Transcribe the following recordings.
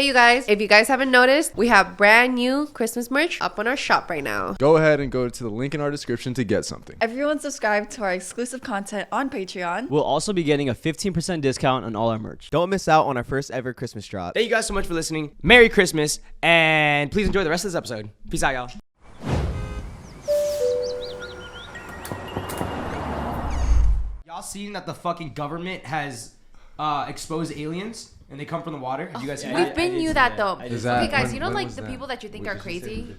Hey you guys, if you guys haven't noticed, we have brand new Christmas merch up on our shop right now. Go ahead and go to the link in our description to get something. Everyone subscribe to our exclusive content on Patreon. We'll also be getting a 15% discount on all our merch. Don't miss out on our first ever Christmas drop. Thank you guys so much for listening. Merry Christmas, and please enjoy the rest of this episode. Peace out, y'all. Y'all seen that the fucking government has exposed aliens and they come from the water? Have you guys seen We've that? been knew that though. that- Okay guys, when- you know when like was the that? people that you think What are did you say? crazy?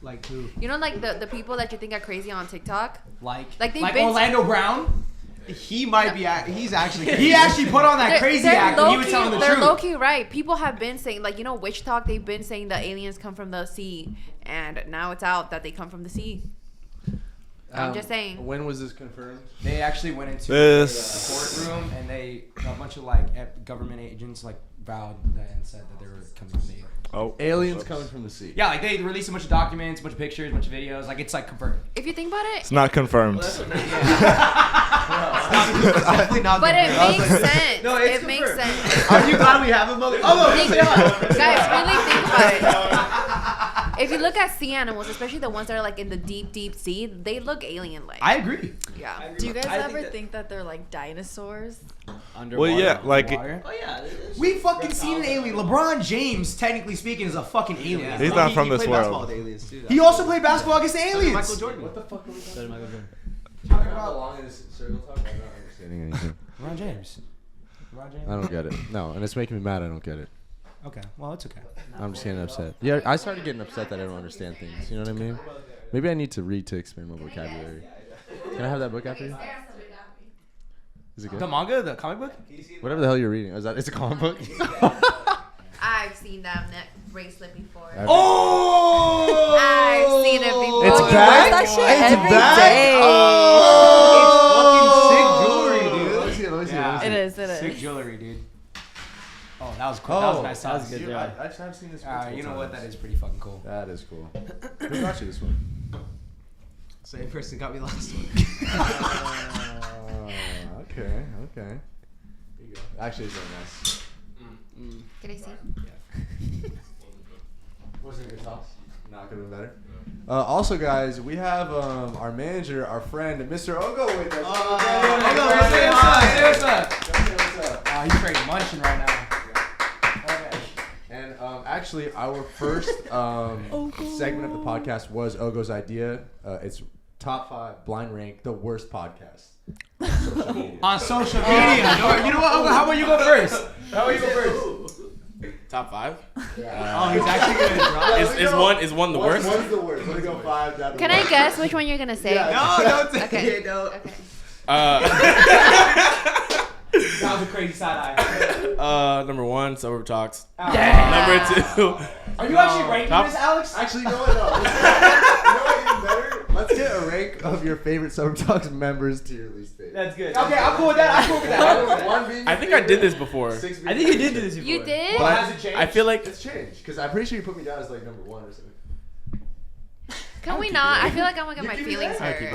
Like who? You know like the people that you think are crazy on TikTok? Like they've been Orlando Brown? He might be. He's actually. He actually put on that crazy act when he was telling the they're truth. low-key right. People have been saying, like, you know, witch talk, they've been saying the aliens come from the sea. And now it's out that they come from the sea. I'm just saying. When was this confirmed? They actually went into This- the courtroom and a bunch of like government agents like vowed that and said that they were coming from the Aliens coming from the sea. Yeah, like they released a bunch of documents, a bunch of pictures, a bunch of videos. Like it's like confirmed. If you think about it, It's not confirmed. Definitely not. but it confirmed. makes sense. No, it's it makes confirmed. sense. Are you glad we have him? Guys, really think about it. If you look at sea animals, especially the ones that are like in the deep sea, they look alien-like. I agree. Yeah. Do you guys ever think that they're like dinosaurs? Well, yeah, like Water. Oh yeah. We fucking seen an alien. LeBron James, technically speaking, is a fucking alien. He's not from He this played world. basketball with aliens too. He also played basketball against the aliens. Michael Jordan. What the fuck are we talking Michael Jordan. about? How long is circle talk? I'm not understanding anything. LeBron James. LeBron James. I don't get it. No, and it's making me mad. I don't get it. Okay, well it's okay. I'm just getting upset. Yeah, I started getting upset that I don't understand things. You know what I mean? Maybe I need to read to expand my vocabulary. Can I have that book after you? Is it good? The manga, the comic book. Whatever the hell you're reading. Is that? It's a comic book. I've seen that neck bracelet before. Oh! I've seen it before. It's He back? wears that shit It's every back? day. Fucking sick jewelry, dude. Let me see it. Let me see it. Let me see It it. is. It Sick is. jewelry, dude. Oh, that was cool. That was a nice. that was size. good. Dude, Yeah. I actually have seen this. You multiple know what? times. That is pretty fucking cool. That is cool. Who got you this one? Same person got me last one. Okay. Actually, it's very nice. Can I see? Wasn't your sauce? Not could have been better. Also, guys, we have our manager, our friend, Mr. Ogo with us. Say what's up. Say what's up. He's straight munching right now. And actually, our first segment of the podcast was Ogo's idea. It's top 5 blind rank the worst podcast. On social media. You know what? Ogo, how about you go first? Top 5? Oh, he's actually gonna drop. Is one the worst? One's the worst. Let me go 5 down. Can I guess which one you're gonna say? Yeah. No, don't say Okay. it. No. Okay. That was a crazy side eye. Number 1, Suburb Talks. Damn. Number 2. Are you actually ranking Top- this, Alex? Actually, you know what? No. You know what? Even better. Let's get a rank of your favorite Suburb Talks members to your least favorite. That's good. Okay, I'm cool with that. One being I think I did this before. 6 being I think you did do this before. You did? Well, has it changed? I feel like It's changed because I'm pretty sure you put me down as like number 1 or something. Can we not? I feel like I'm gonna get my feelings hurt.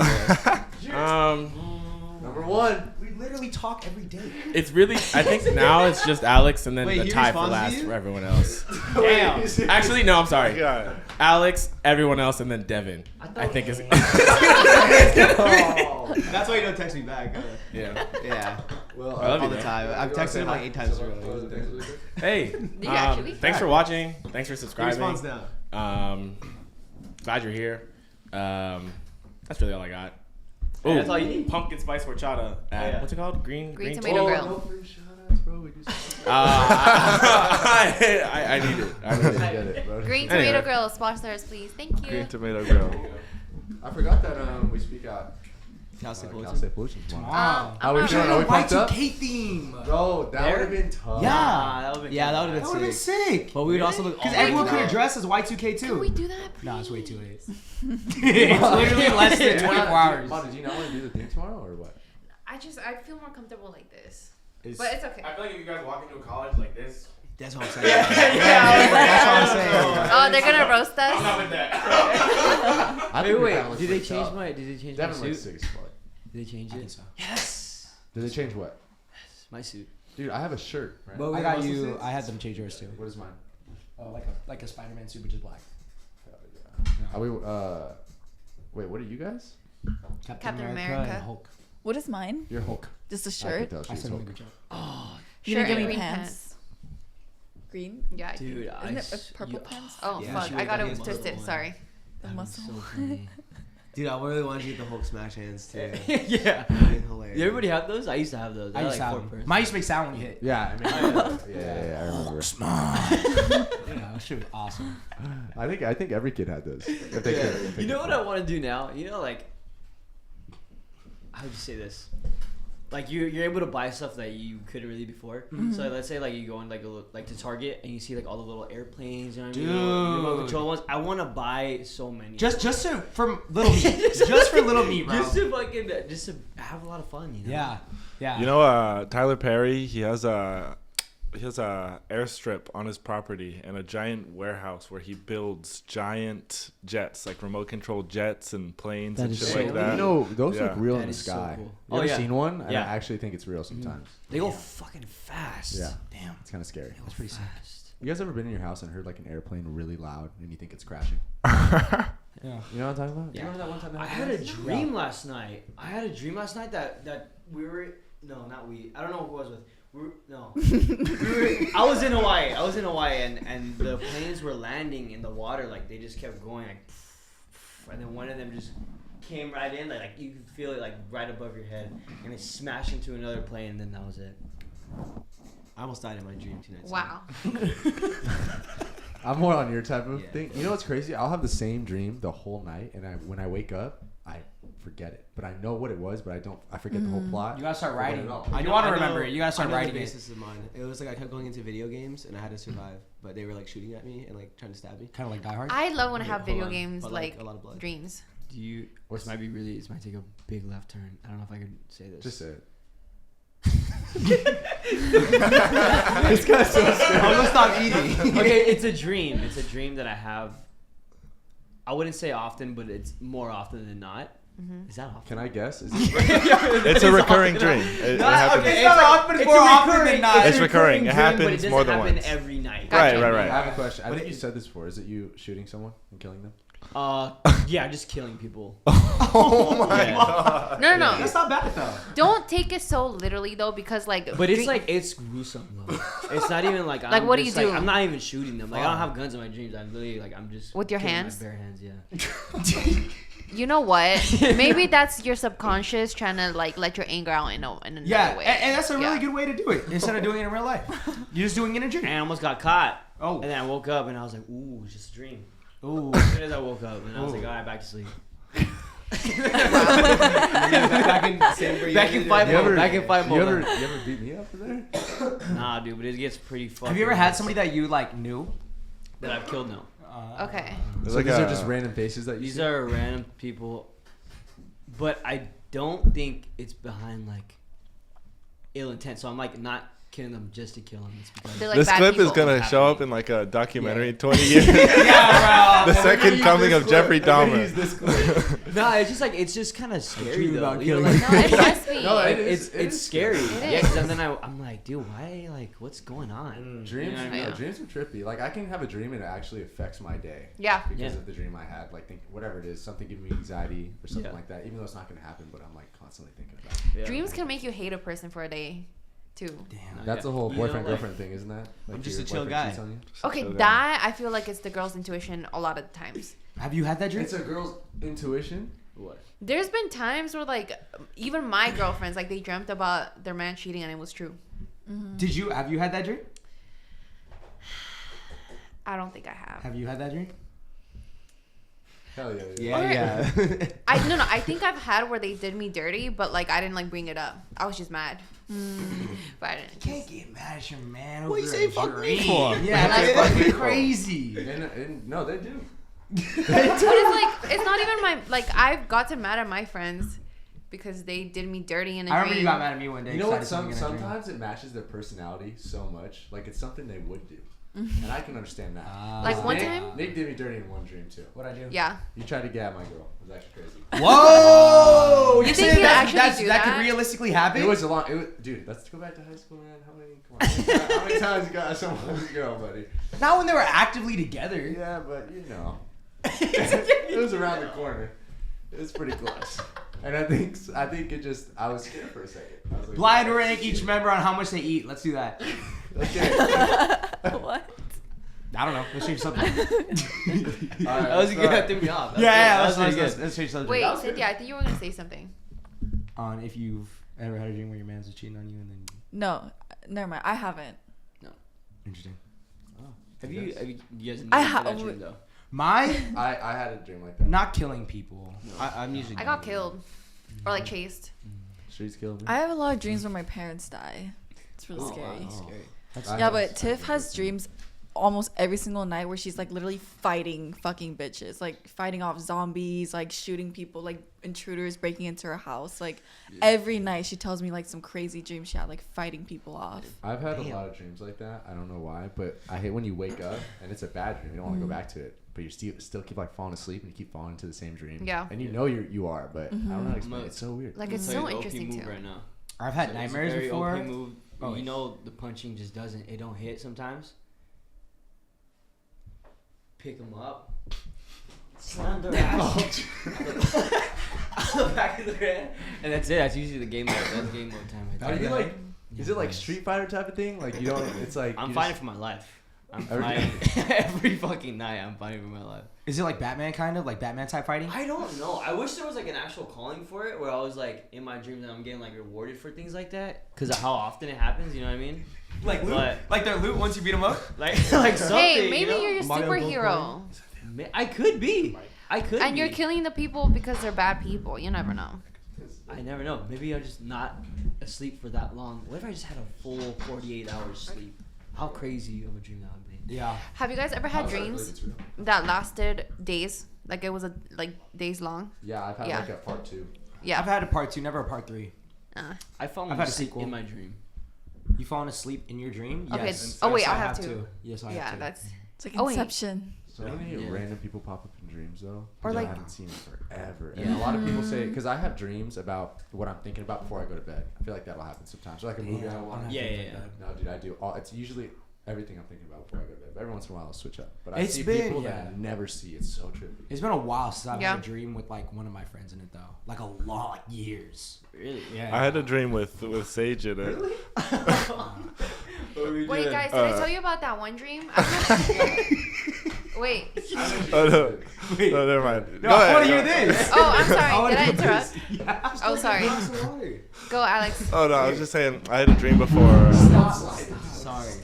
Number 1. We literally talk every day. it's really. I think now it's just Alex and then Wait, the he tie for responds to last you? for everyone else. Damn. Actually, no. I'm sorry. Alex, everyone else, and then Devin. I think is. That's why you don't text me back. Yeah. Yeah. Well, I love All you, the man. time. I've texted him like 8 times already. Hey. You actually? Thanks for watching. Thanks for He subscribing. responds now. Glad you're here. That's really all I got. Yeah, that's all you need. Pumpkin spice horchata. At, yeah. What's it called? Green Tomato Grill. No free shoutouts, bro. We do I need it. I need it. get it, bro. Green Anyway. Tomato Grill, sponsor us, please. Thank you. Green tomato grill. I forgot that we speak out. Cal State Cal Pollution. State Pollution tomorrow. Wow. How we I'm feeling? not- Are we pumped up? Y2K theme. Bro, that would have been tough. Yeah. That would've been Yeah, good. that would That have would have been been sick. sick. But we would also look. Because all everyone like could have that. dressed as Y2K too. Can we do that? No, it's way please? too late. It's literally less than 24 hours. Mom, did you not want to do the thing tomorrow or what? I feel more comfortable like this. It's- But it's okay. I feel like if you guys walk into a college like this, That's what I'm saying. Yeah. That's what I'm saying. Oh, they're gonna roast I'm us? not with that. I think we Wait, kinda look did they freaked change out. my? Did they change Devin my looks suit? sick as fuck. Did they change I think it? so. Yes. Did they change what? My suit. Dude, I have a shirt. Right? But we I got got you. suits. I had them change yours too. What is mine? like a Spider-Man suit, but just black. Are we? Wait, what are you guys? Captain America. and Hulk. What is mine? You're Hulk. Just a I shirt. could tell I she's said Hulk. good job. You Shirt didn't give and me green pants. Green? Yeah. I do. Dude, Isn't it purple pants? Oh Yeah, fuck! she I would've got got it the twisted. muscle Sorry. The muscle. So funny. Dude, I really wanted to get the Hulk smash hands too. Yeah. Fucking hilarious. Did everybody have those? I used to have those. I used to have them. Mine used to make sound when you hit. Yeah, I mean, yeah, I remember. Yeah, that shit was awesome. I think every kid had those. If they could, if they You know could. what I want to do now? You know, like, how would you say this? Like you're able to buy stuff that you couldn't really before. So like, let's say like you go in like to Target and you see like all the little airplanes, you know what I mean? Little remote control ones. I want to buy so many. Just to for little meat. Just for little meat, bro. just to have a lot of fun, you know? Yeah. Yeah. You know, Tyler Perry, he has a airstrip on his property and a giant warehouse where he builds giant jets, like remote control jets and planes That and is shit so like cool. that. You know, those Yeah. look real That in the is so sky. cool. You Oh, ever yeah. seen one? And Yeah. I actually think it's real sometimes. They go fucking fast. Yeah. Damn. It's kind of scary. That's pretty sick. Fast. You guys ever been in your house and heard like an airplane really loud and you think it's crashing? Yeah. You know what I'm talking about? Yeah. You remember that one time? That I happened had to a us? dream last night. That we were not we. I don't know who I was with. I was in Hawaii and the planes were landing in the water, like they just kept going like, and then one of them just came right in, like you could feel it like right above your head, and it smashed into another plane, and then that was it. I almost died in my dream 2 nights. Wow. I'm more on your type of Yeah. thing. You know what's crazy? I'll have the same dream the whole night, and when I wake up, I forget it. But I know what it was, but I forget the whole plot. You gotta start Forget writing. it all. You want to remember it. You gotta start I know writing the it. basis of mine. It was like I kept going into video games and I had to survive, but they were like shooting at me and like trying to stab me. Kind of like Die Hard. I love when I have Hold video on. games But, like a lot of blood. dreams. Do you? What's- This might take a big left turn. I don't know if I could say this. Just say it. This guy's so scared. I'm gonna stop eating. Okay, it's a dream. It's a dream that I have. I wouldn't say often, but it's more often than not. Is that often? Can I guess? Is it, It's a recurring dream. It happens. okay, it's not often, it's more often than not. It's recurring. It dream, but happens it more doesn't than happen once. every night. Right, right, I right. have a question. I think you said this before. Is it you shooting someone and killing them? Yeah, just killing people. Oh my Yeah. god. No. That's not bad though. Don't take it so literally though, because like. But it's like it's gruesome though. It's not even like Like, what do just, you do? I'm not even shooting them. Like I don't have guns in my dreams. I'm literally like I'm just With your killing hands? My bare hands, yeah. You know what? Maybe that's your subconscious trying to like let your anger out in another Yeah, way. and that's a really Yeah. good way to do it. Instead of doing it in real life, you're just doing it in a dream. And I almost got caught. Oh. And then I woke up and I was like, ooh, it's just a dream. Ooh. As soon as I woke up and I was like, all right, back to sleep. Back in same Back in five mode. Back in five You mode. ever beat me up for there? Nah, dude, but it gets pretty fucking. Have you ever had somebody that you like knew? that I've killed? No. Okay. It's So like these a- are just random faces that you These see? are random people, but I don't think it's behind like ill intent. So I'm like not killing them just to kill them. It's because They're like This bad clip is people. gonna show up in like a documentary 20 years. Yeah, bro. The second coming of Jeffrey Dahmer. no, it's just like it's just kind of scary dream though. about You know, killing like, No, it must be. No, like, it is- it it's is scary. It Yeah, is. because then I'm like, dude, why? Like, what's going on? Dreams, You know what I mean? Yeah. dreams are trippy. Like I can have a dream and it actually affects my day. Yeah. Because Yeah. of the dream I had. Like think whatever it is, something giving me anxiety or something Yeah. like that. Even though it's not gonna happen, but I'm like constantly thinking about it. Yeah. Dreams can make you hate a person for a day, too. Damn. That's the whole You know, boyfriend like- girlfriend thing, isn't that? Like I'm just your a chill boyfriend guy. cheats on you? Okay, So that I feel like it's the girl's intuition a lot of the times. Have you had that dream? It's a girl's intuition. What? There's been times where like even my girlfriends like they dreamt about their man cheating and it was true. Have you had that dream? I don't think I have. Have you had that dream? Hell yeah. Yeah, Or- yeah. No, I think I've had where they did me dirty, but like I didn't like bring it up. I was just mad. But I didn't. Can't get mad at your man What over you say a fuck me dream. for? Yeah, that's fucking crazy. And no, they do. But it's like it's not even my like I've gotten mad at my friends because they did me dirty in a I remember dream. you got mad at me one day. You know what? because I did something in a dream. Sometimes it matches their personality so much. Like it's something they would do. And I can understand that. Like one Nick, time? Nick did me dirty in one dream too. What I do? Yeah. You tried to get at my girl. It was actually crazy. Whoa! You You're think saying he'd actually do that that? could realistically happen? It was a long. Dude, let's go back to high school, man. How many times you got someone's girl, buddy? Not when they were actively together. Yeah, but you know, it was around the corner. It was pretty close. And I think I was scared for a second. I was like, Blind rank each member on how much they eat. Let's do that. Okay. What? I don't know. Let's change something. That was good. That threw me off. Let's change something. Wait, Cynthia, I think you were gonna say something. On if you've ever had a dream where your man's cheating on you and then. No, never mind. I haven't. Interesting. Have you guys I never had have- that dream though? My I had a dream like that. not killing people. I'm usually. I got killed or like chased. She's killed me. I have a lot of dreams where my parents die. It's really scary. I Yeah, have- but Tiff has dreams almost every single night where she's like literally fighting fucking bitches, like fighting off zombies, like shooting people, like intruders breaking into her house. Like every night she tells me like some crazy dreams she had, like fighting people off. I've had a lot of dreams like that. I don't know why, but I hate when you wake up and it's a bad dream. You don't want to go back to it, but you still keep like falling asleep and you keep falling into the same dream. Yeah. And you know you are, but I don't know how to explain it. It's so weird. Like it's Tell so you the OP interesting move too. right now. I've had It's a nightmares very before. OP move. Oh, You know the punching just don't hit sometimes. Pick them up. Slam their ass on the back of the head. And that's it. That's usually the game mode. That's game mode time. Are you like? Is it like Street Fighter type of thing? Like you don't? It's like I'm you fighting just- for my life. I'm Every fighting every fucking night. I'm fighting for my life. Is it like Batman kind of like Batman type fighting? I don't know. I wish there was like an actual calling for it, where I was like in my dreams and I'm getting like rewarded for things like that, because of how often it happens. You know what I mean? Like loot? But- Like their loot once you beat them up? Like something. Hey, maybe you know? you're a superhero. I could be. I could. And be. you're killing the people because they're bad people. You never know. I never know. Maybe I'm just not asleep for that long. What if I just had a full 48 hours sleep? How crazy of a dream that would be. Yeah. Have you guys ever had dreams that lasted days? Like it was like days long? Yeah, I've had Yeah. like a part 2. I've Yeah. had a part 2, never a part 3. I fallen I've had a asleep sequel. in my dream. You fallen asleep in your dream? Okay. Yes. Oh wait, Yes, I have to. Yes, I have Yeah, to. that's. It's like Oh, wait. Inception. So many Yeah. random people pop up in dreams though. Or, that like- I haven't seen in forever. Yeah. And a lot of people say because I have dreams about what I'm thinking about before I go to bed. I feel like that'll happen sometimes. So like a movie I want. Yeah. No, dude, I do. It's usually everything I'm thinking about before I go to bed. But every once in a while I'll switch up. But I It's see been- people yeah. that I never see. It's so trippy. It's been a while since I've Yeah. had a dream with like one of my friends in it though. Like a lot, like years. Really? Yeah. I had a dream with Sage in it. Wait, guys, did I tell you about that one dream? Wait. Oh no, no, never mind. No, Go I ahead, want to go hear ahead. this. Oh, I'm I sorry. wanna Did I hear interrupt? this. Yeah. Oh, sorry. Go, Alex. Oh no, I was just saying I had a dream before. Sorry.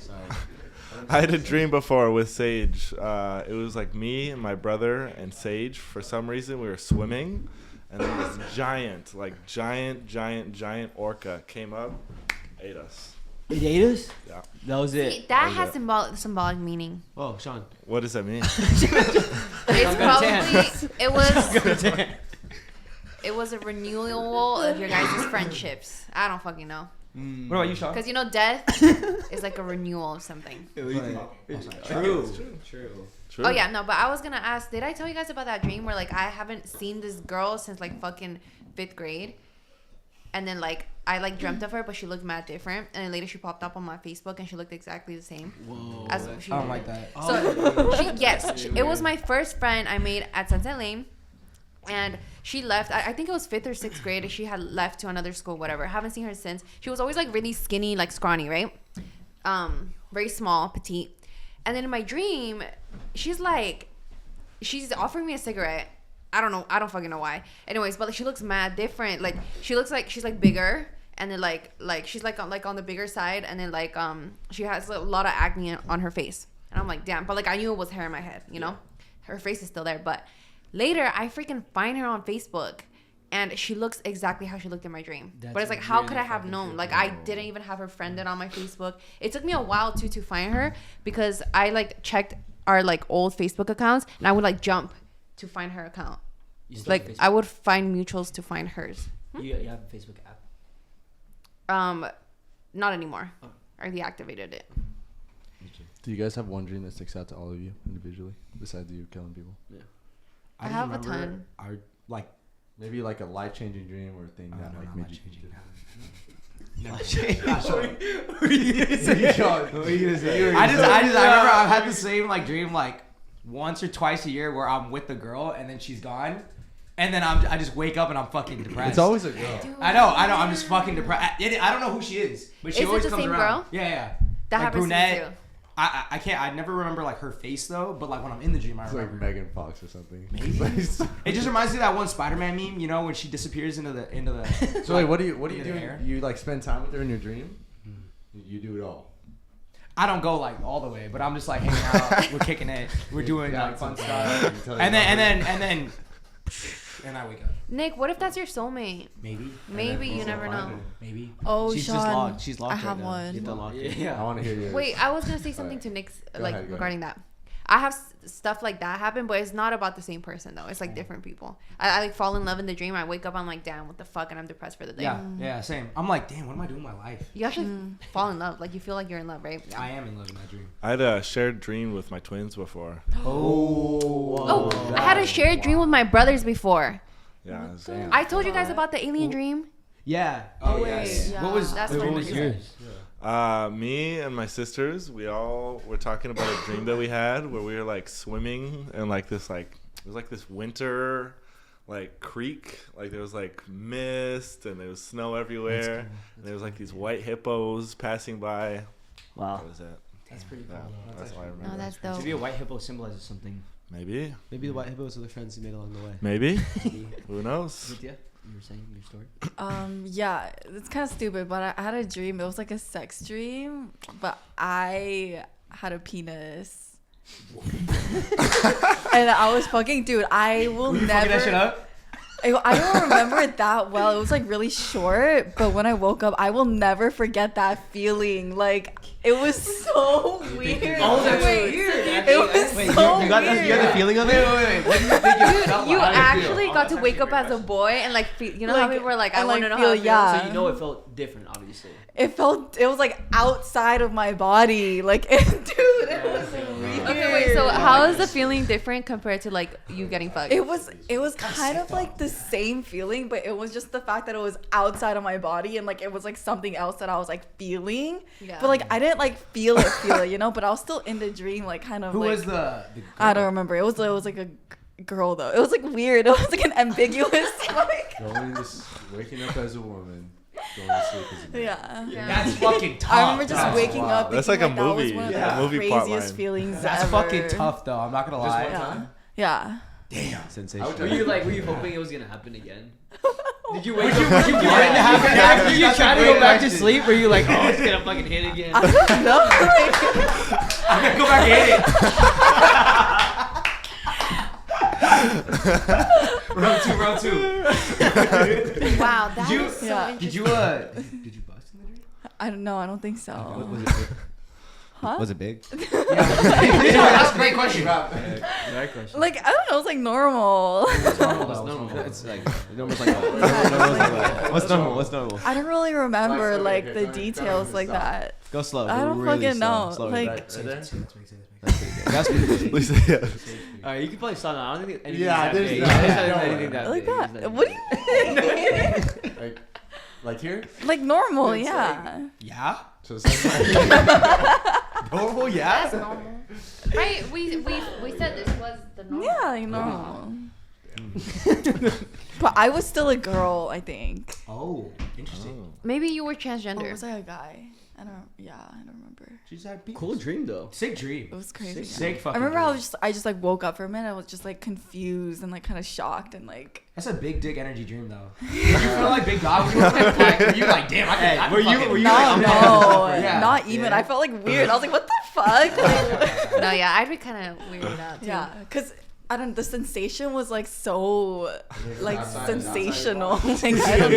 I had a dream before with Sage. It was like me and my brother and Sage. For some reason, we were swimming, and then this giant orca came up, ate us. It ate us? Yeah. That was it. See, that was has it. symbolic meaning. Oh, Sean. What does that mean? It's probably Tan. it was a renewal of your guys' friendships. I don't fucking know. What about you, Sean? Because you know, death is like a renewal of something. True. Oh yeah, no, but I was gonna ask, did I tell you guys about that dream where like I haven't seen this girl since like fucking 5th grade, and then like I like dreamt of her, but she looked mad different, and then later she popped up on my Facebook and she looked exactly the same. Whoa. As she I don't like that. So it was my first friend I made at Sunset Lane, and she left. I think it was 5th or 6th grade. And she had left to another school, whatever. Haven't seen her since. She was always like really skinny, like scrawny, right? Very small, petite. And then in my dream, she's offering me a cigarette. I don't know. I don't fucking know why. Anyways, but like, she looks mad different. Like she looks like she's like bigger, and then like she's like on the bigger side, and then like she has a lot of acne on her face. And I'm like, damn. But like I knew it was hair in my head, you know. Her face is still there. But later, I freaking find her on Facebook, and she looks exactly how she looked in my dream. But it's like, how could I have known? Like I didn't even have her friended on my Facebook. It took me a while to find her because I like checked our like old Facebook accounts, and I would like jump to find her account. You still Like have I would find mutuals to find hers. You have a Facebook app? Not anymore. I deactivated it. Do you guys have one dream that sticks out to all of you individually, besides you killing people? Yeah. I just have a remember ton. Our like Maybe like a life-changing dream or a thing that like made you change it. What were you gonna say? I remember I've had the same like dream like once or twice a year where I'm with the girl and then she's gone, and then I just wake up and I'm fucking depressed. It's always a girl. I know. I'm just fucking depressed. I don't know who she is, but she Is it always the comes same around. girl? Yeah. That like happens brunette. to me too. I can't. I never remember like her face though, but like when I'm in the dream, I It's like remember. Megan Fox or something. Maybe. It just reminds me of that one Spider-Man meme, you know, when she disappears into the. So wait, what do you into do? the air. You like spend time with her in your dream? You do it all. I don't go like all the way, but I'm just like hanging out. We're kicking it. We're doing Yeah, like fun some stuff. stuff. And then I wake up. Nick, what if that's your soulmate? Maybe. Maybe you never know. Maybe. Oh, she's Sean, just locked. She's locked. I have right now. one. You have to unlock it. I Yeah. want to hear yours. Wait, I was gonna say something to Nick's Go like ahead. regarding that. I have stuff like that happen, but it's not about the same person though. It's like different people. I like fall in love in the dream. I wake up, I'm like, damn, what the fuck, and I'm depressed for the day. Yeah, same. I'm like, damn, what am I doing with my life? You actually fall in love, like you feel like you're in love, right? I am in love in that dream. I had a shared dream with my twins before. Oh, I had a shared dream with my brothers before. Yeah. it was- I told you guys about the alien dream. Yeah. Oh, yes. wait, yeah. What was That's what what was it is. yours? Me and my sisters, we all were talking about a dream that we had where we were like swimming in like this like it was like this winter like creek, like there was like mist and there was snow everywhere, and there was like these white hippos passing by. Wow. That was it. That's pretty Yeah, cool. that's all I remember. No, that's dope. Maybe a white hippo symbolizes something. Maybe, Maybe the white hippos are the friends you made along the way. maybe. Who knows? Cynthia, you were saying your story. Yeah, it's kind of stupid, but I had a dream. It was like a sex dream, but I had a penis. And I was fucking, dude, I will Were you never. fucking that shit up? I don't remember it that well. It was like really short, but when I woke up, I will never forget that feeling. Like it was so weird. Oh, that's Wait, weird. It was Wait, so you got weird. the feeling of it? Wait. What do you think it felt You like? How did it feel? actually got to wake up as a boy and like feel, you know how Like, people were like, I and, want like, to know feel- how it feels. yeah. So you know it felt different, obviously. It was like outside of my body. Like, dude, it was weird. Okay, wait. So how is the feeling different compared to like you getting fucked? It was kind of like the same feeling, but it was just the fact that it was outside of my body and like it was like something else that I was like feeling. Yeah. But like I didn't like feel it, you know. But I was still in the dream, like kind of. Who like, was the I don't remember. It was like a girl though. It was like weird. It was like an ambiguous like. Waking up as a woman, going to sleep as a man. Yeah. That's fucking tough. I remember just dog. waking up. That's thinking, like a movie. That was one of Yeah. the Movie plot craziest line. feelings That's ever. fucking tough though. I'm not gonna lie. Yeah. Yeah. Damn. Sensation. Were you hoping it was gonna happen again? Did you wake Would up? you want it to happen after? Did you That's try a to great go back to question. sleep? Were you like, oh, it's gonna fucking hit again? I don't know. I'm gonna go back and hit it. Round two. Wow, that you- was so Yeah. interesting. Did you bust in the dream? I don't know. I don't think so. Was it big? Huh? Was it big? That's a great question. Right question. Like I don't know. It's like normal. It's like normal. What's normal? What's normal? I don't really remember Okay, like okay, the tell me details to like stop. that. Go slow. I don't really fucking slow. know. Slower. Like- Right there? That's pretty good. Please, yeah. Alright, you can probably stop now. I don't think anything's Yeah, that there's big. not- There's yeah, not no anything that Like big. that. There's not What do you Like here? like normal? It's Yeah. Yeah. So it's like, Normal. That's Yeah. normal. Right? We said this was the normal. Yeah, like normal. But I was still a girl, I think. Oh, interesting. Maybe you were Or transgender. was I a guy? I don't remember. She's had Cool dream though. Sick dream. It was crazy. Sick I fucking. remember dream. I just like woke up for a minute. I was just like confused and like kind of shocked and like. That's a big dick energy dream though. You feel like big dog. Were you like, damn? I were you- fucking- were you No, like, no, Yeah. not even. I felt like weird. I was like, what the fuck? No, yeah, I'd be kind of weirded out too. Yeah, because I don't. The sensation was like so, like outside- sensational. outside Like I don't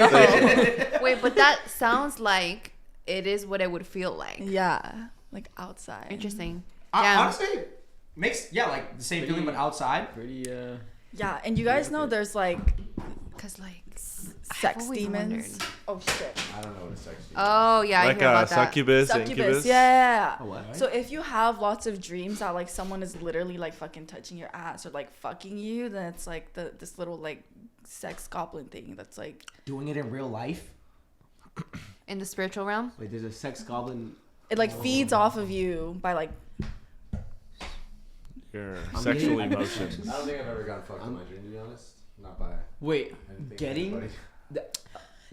know. Wait, but that sounds like it is what it would feel like. Yeah, like outside. Interesting. Yeah. Honestly, makes like the same feeling but outside. Pretty Yeah, and you guys know there's like Cause like sex always demons. wondered. Oh shit. I don't know what a sex demon. Oh yeah, I Like hear about that. succubus, Succubus. incubus. Yeah. Oh, what? So if you have lots of dreams that like someone is literally like fucking touching your ass or like fucking you, then it's like this little like sex goblin thing that's like Doing it in real life. In the spiritual realm. Wait, there's a sex goblin. it like feeds off of you by like Your I'm sexual getting- emotions. I don't think I've ever gotten fucked in my dream, to be honest. Not by. Wait, I didn't think getting? anybody-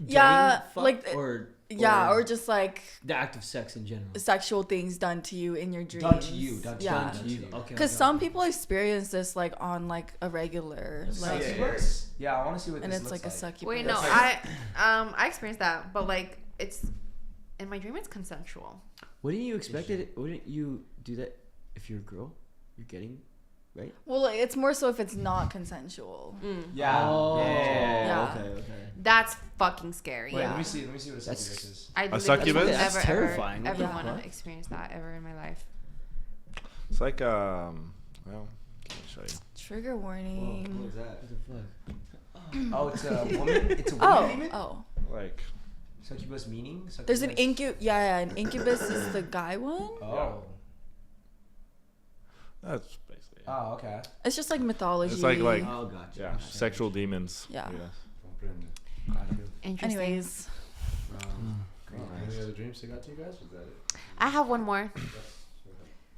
Yeah, Getting like, fucked or just like the act of sex in general. sexual things done to you in your dreams. Done to you. Done to Yeah. you. Done to you. Okay. Because some people experience this like on like a regular like Succubus? Yeah, I want to see what and this it's looks like a succubus. Wait, no, I experienced that, but like it's in my dream it's consensual. Wouldn't you expect it? Wouldn't you do that if you're a girl? You're getting, right? Well, like, it's more so if it's not consensual. Yeah. Oh, Yeah. okay. That's fucking scary. Wait, Yeah. let me see what a succubus That's- is. I literally succubus? would That's never, terrifying. ever Yeah. want to experience that ever in my life. It's like well, can I show you? Trigger What warning. was that? What the fuck? Oh, it's a woman. It's a woman demon. Oh. Like Succubus meaning? There's an Succubus- an incubus is the guy one. Oh. that's basically. It. Oh, okay. It's just like mythology. It's like Oh, gotcha. yeah, sexual demons. Yeah. I guess. Gotcha. Interesting. Anyways, Any other dreams stick out to you guys? Was that it? I have one more.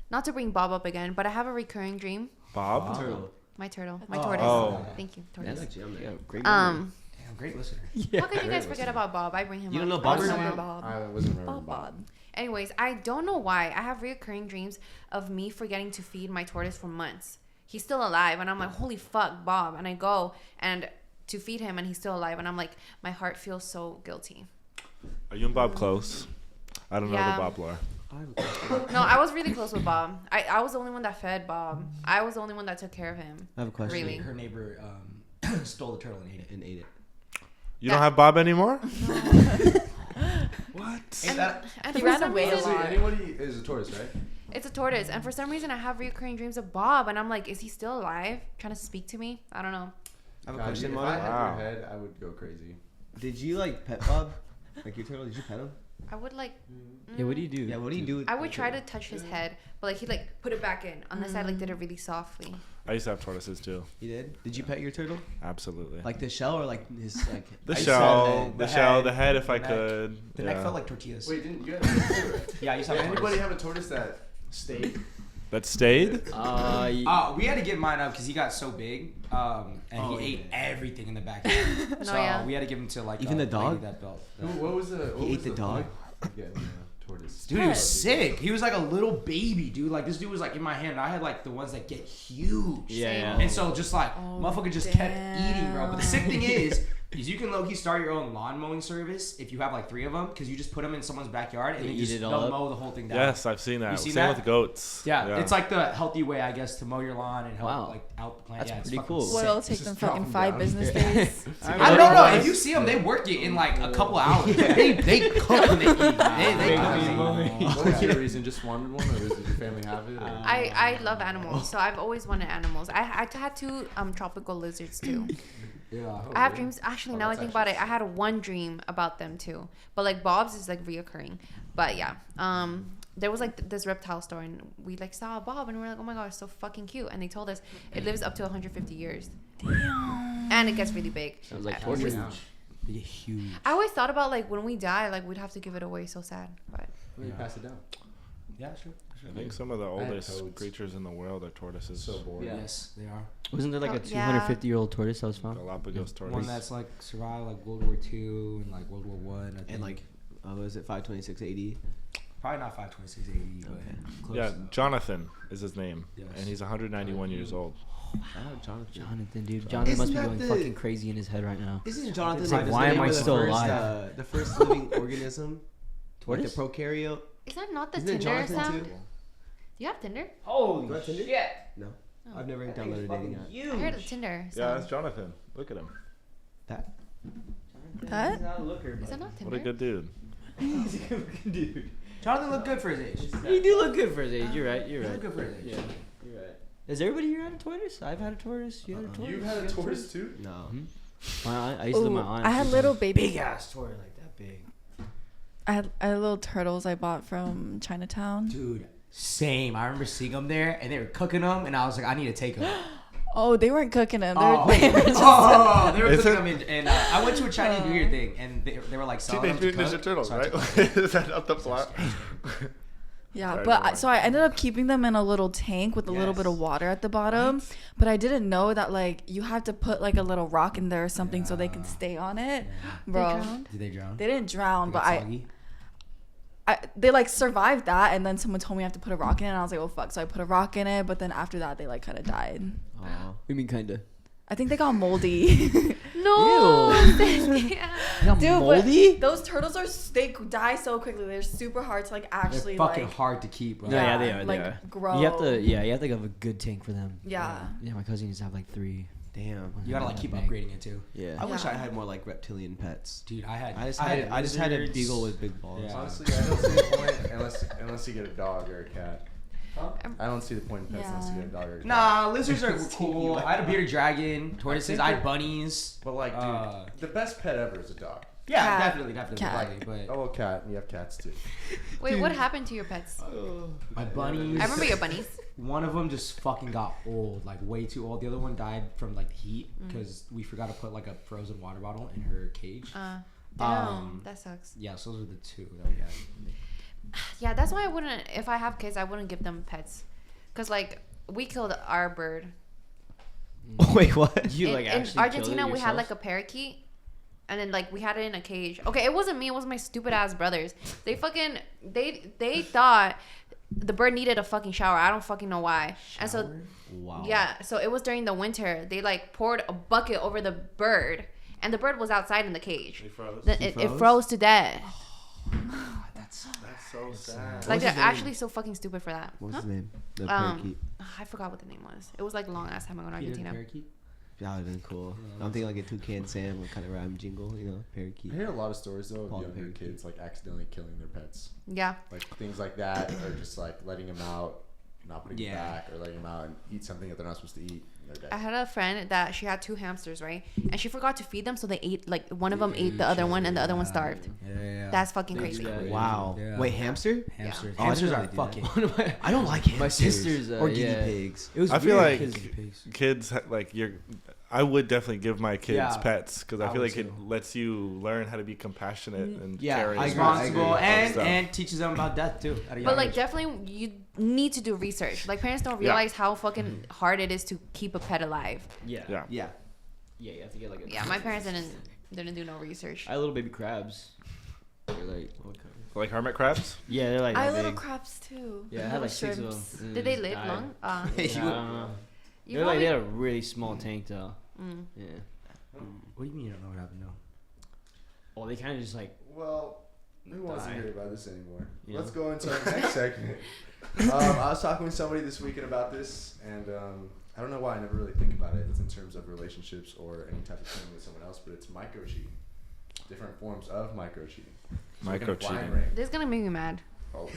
Not to bring Bob up again, but I have a recurring dream. Bob. Turtle. My turtle, my Oh. tortoise. Oh. Thank you, That's tortoise. actually on there. Yeah, great. Damn, great listener. How could you guys forget about Bob? I bring him You up. don't know I Bob's remember name? Bob. I wasn't remembering Bob. Anyways, I don't know why. I have reoccurring dreams of me forgetting to feed my tortoise for months. He's still alive, and I'm like, holy fuck, Bob. And I go and to feed him, and he's still alive, and I'm like, my heart feels so guilty. Are you and Bob close? I don't know Yeah. the Bob lore. No, I was really close with Bob. I was the only one that fed Bob. I was the only one that took care of him. I have a question. Really? Her neighbor stole the turtle and ate it. And ate it. You don't have Bob anymore? What? Ain't that? And He for ran some away a reason, lot. Anybody is a tortoise, right? it's a tortoise, and for some reason, I have reoccurring dreams of Bob, and I'm like, is he still alive? Trying to speak to me? I don't know. I have a God, question, if I Mona. had Wow. your head, I would go crazy. Did you like pet Bob? Like your turtle? Did you pet him? I would like. Yeah, what do you do? Yeah. What do you do? With I would the try to turtle? touch his head, but like he like put it back in. On the side, like did it really softly. I used to have tortoises too. You did? Did you pet your turtle? Absolutely. Like the shell or like his like? the I used to shell, have the the shell, head, the head if the I neck. could. The yeah. neck felt like tortillas. Wait, didn't you have? Yeah, I used to have a Anybody tortoise. have a tortoise that stayed? That stayed? We had to give mine up because he got so big, and Oh, he ate yeah. everything in the backyard. No, So yeah. we had to give him to like Even a the dog? lady that built. What was the? What He was ate the dog? point of getting a tortoise? Dude, he was sick. He was like a little baby, dude. Like this dude was like in my hand. I had like the ones that get huge. Yeah. And so just like Oh, motherfucker just kept eating, bro. But the sick thing damn. is you can low-key start your own lawn mowing service if you have like 3 of them, because you just put them in someone's backyard and They then eat just it all they'll up? mow the whole thing down. Yes, I've seen that. You seen Same that? with goats. Yeah, it's like the healthy way, I guess, to mow your lawn and help Wow. like out the plant. That's Yeah, it's pretty fucking cool. sick. What it'll take Just them drop fucking them 5 down. business Yeah. days. I don't know. If you see them, they work it in like a couple hours. They cook when they eat. They cook. What was your reason? Just wanted one, or did your family have it? Or? I love animals, so I've always wanted animals. I had 2 tropical lizards too. Yeah. I have dreams. Actually, now I think about it, I had one dream about them too. But like Bob's is like reoccurring. But yeah, there was like this reptile store, and we like saw a Bob, and we were like, oh my god, it's so fucking cute. And they told us it lives up to 150 years. Damn. And it gets really big. Sounds like I- torture. They get huge. I always thought about like when we die, like we'd have to give it away. So sad. But Let me pass it down. Yeah, sure. I think some of the had oldest toads. creatures in the world are tortoises. So boring. Yes, they are. Wasn't there like Oh, a yeah. 250-year-old tortoise that was found? Galapagos tortoise. One that's like survived like World War II and like World War One. I think. And like, was it 526 AD? probably not 526 AD, but close Yeah, enough. Jonathan is his name, Yes. and he's 191 years old. Shout out Jonathan. Jonathan, dude. Jonathan must be Isn't going that the- fucking crazy in his head right now. Isn't Jonathan It's like like, the why am name I of the still first, alive? the first living organism? Like Tortoise? the prokaryote? is that not the Isn't it Tinder Jonathan sound? too? You have Tinder? Holy Do I have Tinder? shit! No. Oh. I've never downloaded a dating app. I heard of Tinder. Yeah, Sound. that's Jonathan. Look at him. That? That? He's not a looker, Is that not Tinder? What a good dude. He's a good looking dude. Jonathan looked good for his age. You do look good for his age. You're right. You're He right. looked good for his age. Yeah, you're right. Has everybody here had a tortoise? I've had a tortoise. You had a tortoise? You had a tortoise too? No. Hmm? My aunt, I used to do my aunt. I had little baby. big ass toy like that big. I had little turtles I bought from Chinatown. Dude, same. I remember seeing them there, and they were cooking them, and I was like, I need to take them. Oh, they weren't cooking them. Oh, They were just they were Is cooking it- them, and I went to a Chinese New Year thing, and they were like selling Teenage them to Mutant Ninja cook. Turtles, So I right? took Is that up the plot? Yeah, Sorry, but never mind. so I ended up keeping them in a little tank with a little bit of water at the bottom. But I didn't know that like you have to put like a little rock in there or something so they can stay on it, bro. Did they drown? They didn't drown, They but got soggy? they like survived that, and then someone told me I have to put a rock in it, and I was like, oh fuck. So I put a rock in it, but then after that they like kind of died. Oh, you mean kinda? I think they got moldy. No. Dude, moldy? but those turtles they die so quickly. They're super hard to like actually They're fucking like hard to keep, bro. No, yeah, they are. like they are. grow. You have to, you have to have a good tank for them. Yeah. Yeah, my cousin used to have like 3. Damn. You gotta like keep Big. upgrading it too. Yeah. I wish Yeah. I had more like reptilian pets. Dude, I just had a lizards. beagle with big balls. Yeah. Honestly, I don't see the point unless you get a dog or a cat. I don't see the point in pets unless you get a dog or a cat. Nah, lizards are cool. I had a bearded dragon, tortoises, I had bunnies. But like, dude, the best pet ever is a dog. Yeah, Cat. definitely. Cat. But Oh, a cat. You have cats too. Wait, what happened to your pets? my bunnies. I remember your bunnies. One of them just fucking got old, like way too old. The other one died from like the heat because we forgot to put like a frozen water bottle in her cage. Damn, that sucks. Yeah, so those are the 2 that we had. Yeah, that's why I wouldn't. If I have kids, I wouldn't give them pets, cause like we killed our bird. Wait, what? You in, like in actually Argentina, we had like a parakeet, and then like we had it in a cage. Okay, it wasn't me. It was my stupid ass brothers. They thought the bird needed a fucking shower. I don't fucking know why. And so Wow. yeah, so it was during the winter. They like poured a bucket over the bird, and the bird was outside in the cage. They froze. Then it froze to death. That's so sad. Like What's they're his name? actually so fucking stupid for that. What's his name? The Um, parakeet. I forgot what the name was. It was like long ass time ago in Argentina. That would've been cool. I'm thinking like a Toucan Sam kind of rhyme jingle, you know, parakeet. I hear a lot of stories though of Paul younger parakeet. kids like accidentally killing their pets, Yeah. like things like that, or just like letting them out, not putting them Yeah. back, or letting them out and eat something that they're not supposed to eat. And they're I dead. had a friend that she had 2 hamsters, right? And she forgot to feed them, so they ate like one of them ate the other one, and the other one starved. Yeah. That's fucking crazy. Wow. Yeah. Wait, hamster? Hamsters. Oh, I Hamsters didn't are know they did fucking. that. I don't like hamsters. My sister's, or guinea yeah. pigs. It was I feel weird like 'cause- kids like I would definitely give my kids Yeah, pets because I I feel would like it too. lets you learn how to be compassionate and Yeah, caring. I agree. Responsible and Stuff. and teaches them about death too. At a But young like age. definitely you need to do research. Like parents don't Yeah. realize how fucking hard it is to keep a pet alive. Yeah. Yeah. Yeah. Yeah, you have to get like a. Yeah, my parents didn't do no research. I had little baby crabs. They're like. Like hermit crabs. Yeah, they're like. I that had little big. crabs too. Yeah, I Little had like 6 of shrimps. them. Did they live long? Hey, Yeah, I don't know. You They're like they probably- had a really small tank though. Yeah. What do you mean you don't know what happened? No. Well, they kind of just like. Well, who wants to Die. hear about this anymore? Yeah. Let's go into our next segment. I was talking with somebody this weekend about this, and I don't know why I never really think about it. It's in terms of relationships or any type of thing with someone else, but it's microcheating. Different forms of microcheating. So we're gonna blind Microcheating. rank. This is gonna make me mad. Oh.